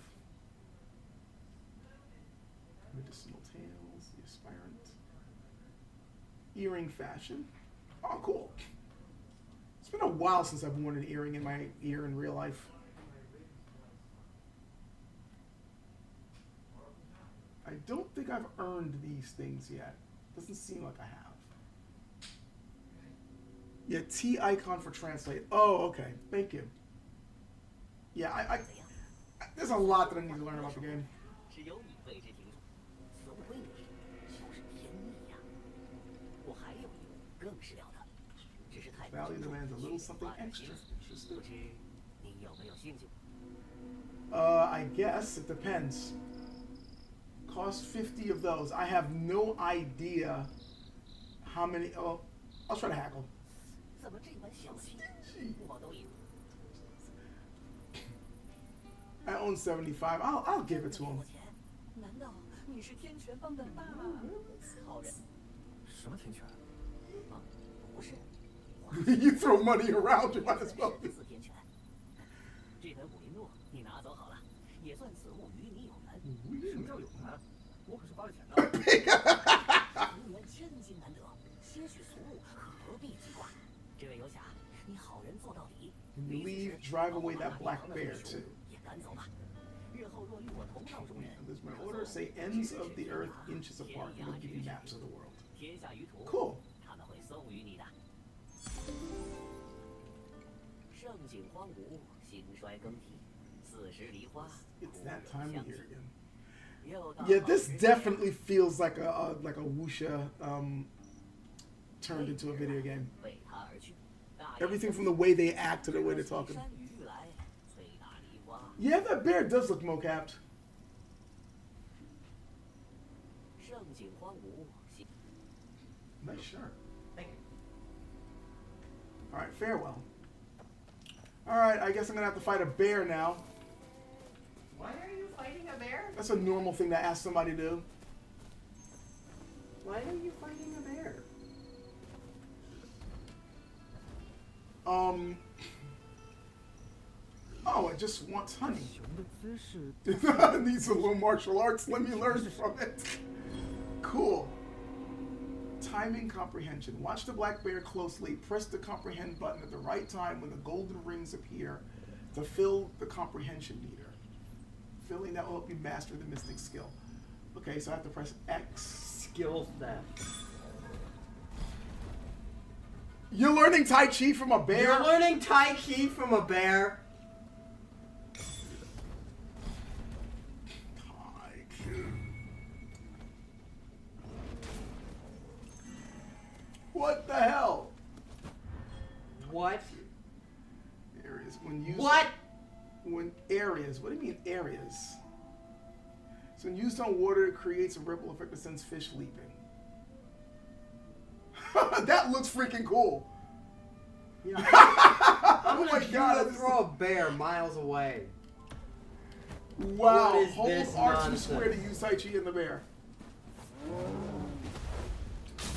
Medicinal tales, the aspirant. Earring fashion. Oh, cool. It's been a while since I've worn an earring in my ear in real life. I don't think I've earned these things yet. Doesn't seem like I have. Yeah, T icon for translate. Oh, okay. Thank you. Yeah, I there's a lot that I need to learn about the game. 只有你为之停住，所谓你就是天意呀。我还有一幕更是了得，只是太 Value demands a little something extra. 不知您有没有兴趣？ I guess it depends. Cost 50 of those. I have no idea how many. Oh, I'll try to haggle. 怎么这般小气？我都赢。 I own 75. I'll give it to him. 难道你是天拳帮的大好人？什么天权？啊，不是。 You throw money around, you might as well. 四天拳。这本武林录你拿走好了，也算此物与你有缘。什么叫有缘？我可是花了钱的。无缘千金难得，些许俗物何必记挂？这位游侠，你好人做到底。 Leave, drive away that black bear too. 也赶走吧。日后若与我同道中人， There's my order. Say ends of the earth inches apart. It'll give you maps of the world. 天下于途， Cool. 他们会送予你的。盛景荒芜，兴衰更替，40梨花。 It's that time of year again. 又到 Yeah, this definitely feels like a wuxia turned into a video game. 为他而去。 Everything from the way they act to the way they're talking. 山雨欲来，催打梨花。 Yeah, that bear does look mocapped. 盛景荒芜，兴 Nice shirt. Thank you. All right, farewell. All right, I guess I'm gonna have to fight a bear now. Why are you fighting a bear? That's a normal thing to ask somebody to do. Why are you fighting a bear? Oh, it just wants honey. 熊的姿势 Needs a little martial arts. Let me learn from it. Cool. Timing comprehension. Watch the black bear closely. Press the comprehend button at the right time when the golden rings appear to fill the comprehension meter. Filling that will help you master the mystic skill. Okay, so I have to press X. Skill theft. You're learning Tai Chi from a bear? You're learning Tai Chi from a bear? Tai Chi. What the hell? What? Areas. When used. What? When areas. What do you mean areas? So when used on water, it creates a ripple effect that sends fish leaping. That looks freaking cool. Yeah. Oh I'm my gonna god. throw a bear miles away. Wow. What is Hold this R2 nonsense? square to use Tai Chi in the bear.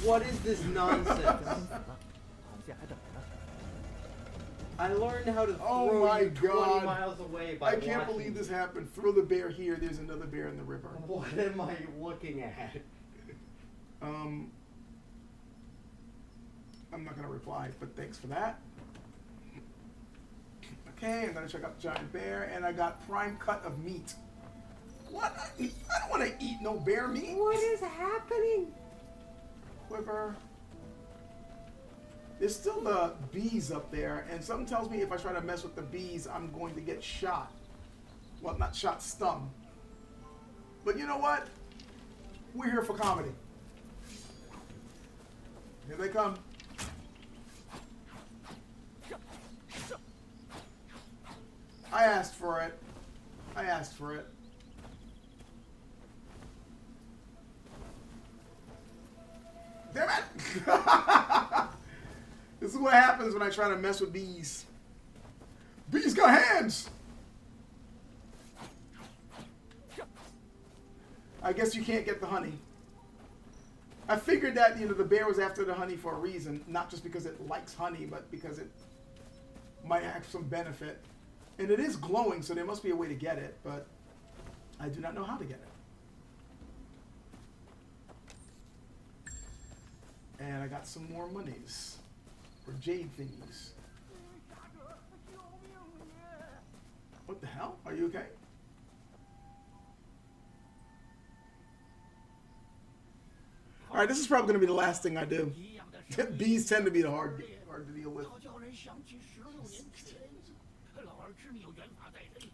What is this nonsense? 螃蟹还等着呢。 I learned how to Oh throw my you 20 God. miles away by I can't watching. believe this happened. Throw the bear here. There's another bear in the river. What am I looking at? I'm not gonna reply, but thanks for that. Okay, I'm gonna check out the giant bear, and I got prime cut of meat. What? I don't want to eat no bear meat. What is happening? Quiver. There's still the bees up there, and something tells me if I try to mess with the bees, I'm going to get shot. Well, not shot, stung. But you know what? We're here for comedy. Here they come. I asked for it. I asked for it. Damn it! This is what happens when I try to mess with bees. Bees got hands! I guess you can't get the honey. I figured that, you know, the bear was after the honey for a reason. Not just because it likes honey, but because it might have some benefit. And it is glowing, so there must be a way to get it, but I do not know how to get it. And I got some more monies for jade thingies. What the hell? Are you okay? Alright, this is probably going to be the last thing I do. Bees tend to be the hard to deal with.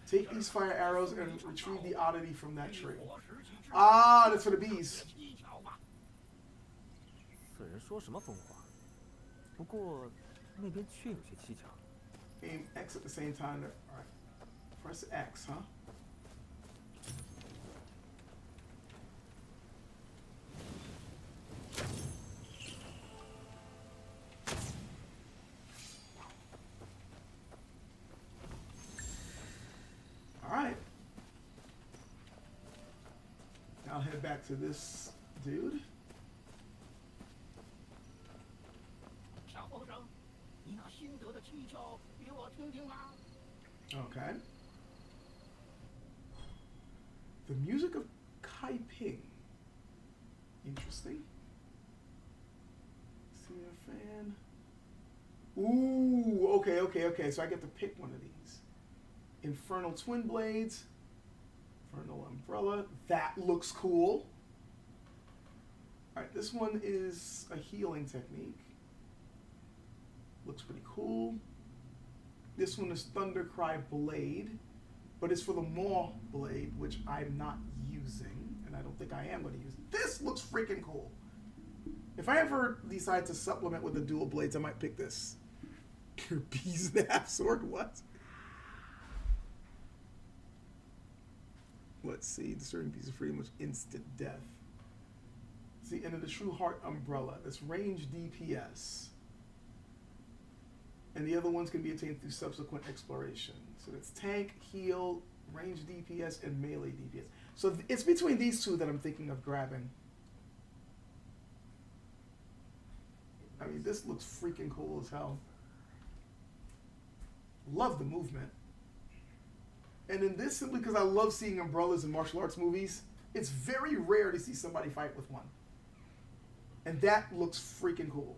Take these fire arrows and retrieve the oddity from that tree. Ah, that's for the bees. 此人说什么疯话？不过那边确有些蹊跷。 Aim X at the same time. Alright. Press X, huh? Alright. I'll head back to this dude. Okay. The music of Kai Ping. Interesting. See a fan. Ooh, okay. So I get to pick one of these. Infernal Twin Blades. Infernal Umbrella. That looks cool. Alright, this one is a healing technique. Looks pretty cool. This one is Thundercry Blade, but it's for the Maw Blade, which I'm not using, and I don't think I am going to use it. This looks freaking cool. If I ever decide to supplement with the dual blades, I might pick this. Your bee's nap sword, what? Let's see, the certain piece of freedom was instant death. See, and then the True Heart Umbrella, that's range DPS. And the other ones can be attained through subsequent exploration. So that's tank, heal, range DPS, and melee DPS. So it's between these two that I'm thinking of grabbing. I mean, this looks freaking cool as hell. Love the movement. And in this, simply because I love seeing umbrellas in martial arts movies, it's very rare to see somebody fight with one. And that looks freaking cool.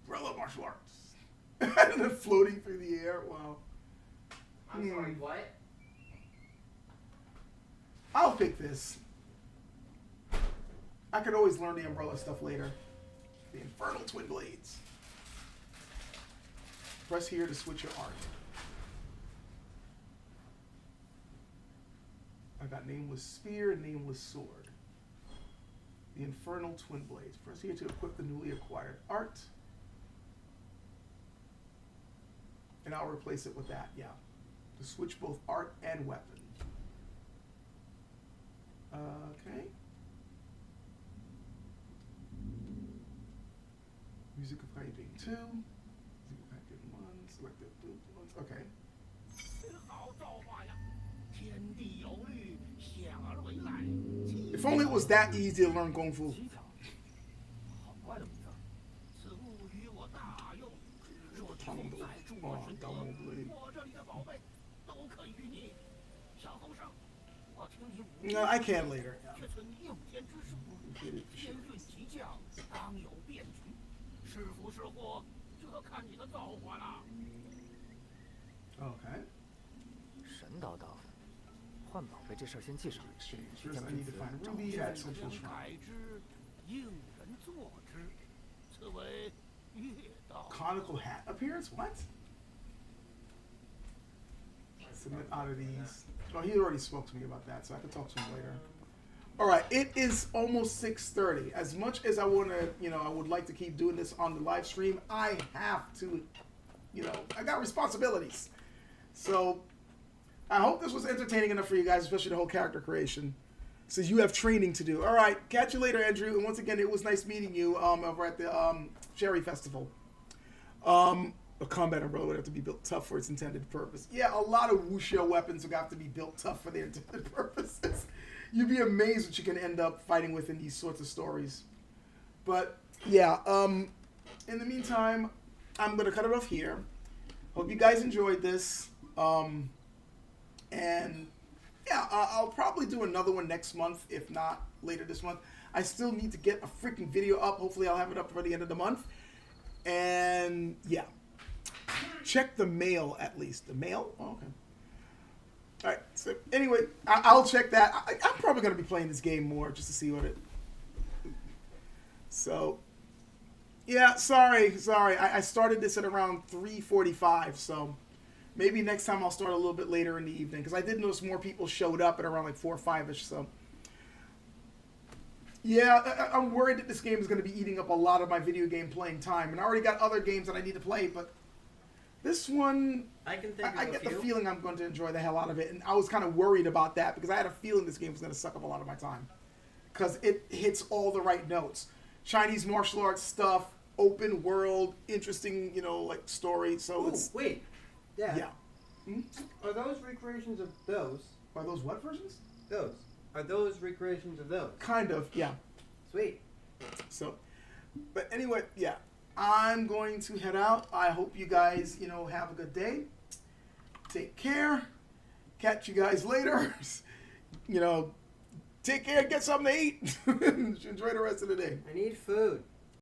Umbrella martial arts. And then floating through the air. Wow. I'm sorry, what? I'll pick this. I could always learn the umbrella stuff later. The Infernal Twin Blades. Press here to switch your art. I got Nameless Spear and Nameless Sword. The Infernal Twin Blades. Press here to equip the newly acquired art. And I'll replace it with that, yeah. To switch both art and weapon. Okay. Music of Hyping 2. Music of Hyping 1. Select the blue ones. Okay. If only it was that easy to learn Kung Fu. 蹊跷，好怪的名字。此物与我大用，若求汤斗再助我神德， Blade. 我这里的宝贝都可以与你。小后生，我听你武 No, I can later. Yeah. 却存应天之术， appreciate it for sure. 天顺其将，当有变局。是福是祸，这看你的造化了。 Okay. 神叨叨的，换宝贝这事儿先记上。 Exchange. 将 First, I 这 need to 次 find 找 Ruby 出 at 去 Central 人 Shrine. 改之，应人作之，此为越道。 Conical hat appearance? What? Submit oddities. Oh, he already spoke to me about that, so I can talk to him later. All right, it is almost 6:30. As much as I want to, I would like to keep doing this on the live stream, I have to, I got responsibilities. So I hope this was entertaining enough for you guys, especially the whole character creation. Says you have training to do. All right, catch you later, Andrew. And once again, it was nice meeting you over at the Cherry Festival. A combat umbrella would have to be built tough for its intended purpose. Yeah, a lot of wuxia weapons would have to be built tough for their intended purposes. You'd be amazed what you can end up fighting with in these sorts of stories. But yeah, in the meantime, I'm gonna cut it off here. Hope you guys enjoyed this. And yeah, I'll probably do another one next month, if not later this month. I still need to get a freaking video up. Hopefully I'll have it up by the end of the month. And yeah. Check the mail at least. The mail? Oh, okay. Alright, so anyway, I'll check that. I'm probably going to be playing this game more just to see what it... So, yeah, sorry. I started this at around 3:45, so maybe next time I'll start a little bit later in the evening, because I did notice more people showed up at around like 4 or 5-ish, so... Yeah, I'm worried that this game is going to be eating up a lot of my video game playing time, and I already got other games that I need to play, but this one, I can think of I a get few. the feeling I'm going to enjoy the hell out of it, and I was kind of worried about that, because I had a feeling this game was going to suck up a lot of my time, because it hits all the right notes. Chinese martial arts stuff, open world, interesting, like story, so Ooh, it's... wait. Dad, Yeah. Hmm? are those recreations of those? Are those what versions? Those. Are those recreations of those? Kind of, yeah. Sweet. So, but anyway, yeah. I'm going to head out. I hope you guys, have a good day. Take care. Catch you guys later. Take care. Get something to eat. Enjoy the rest of the day. I need food.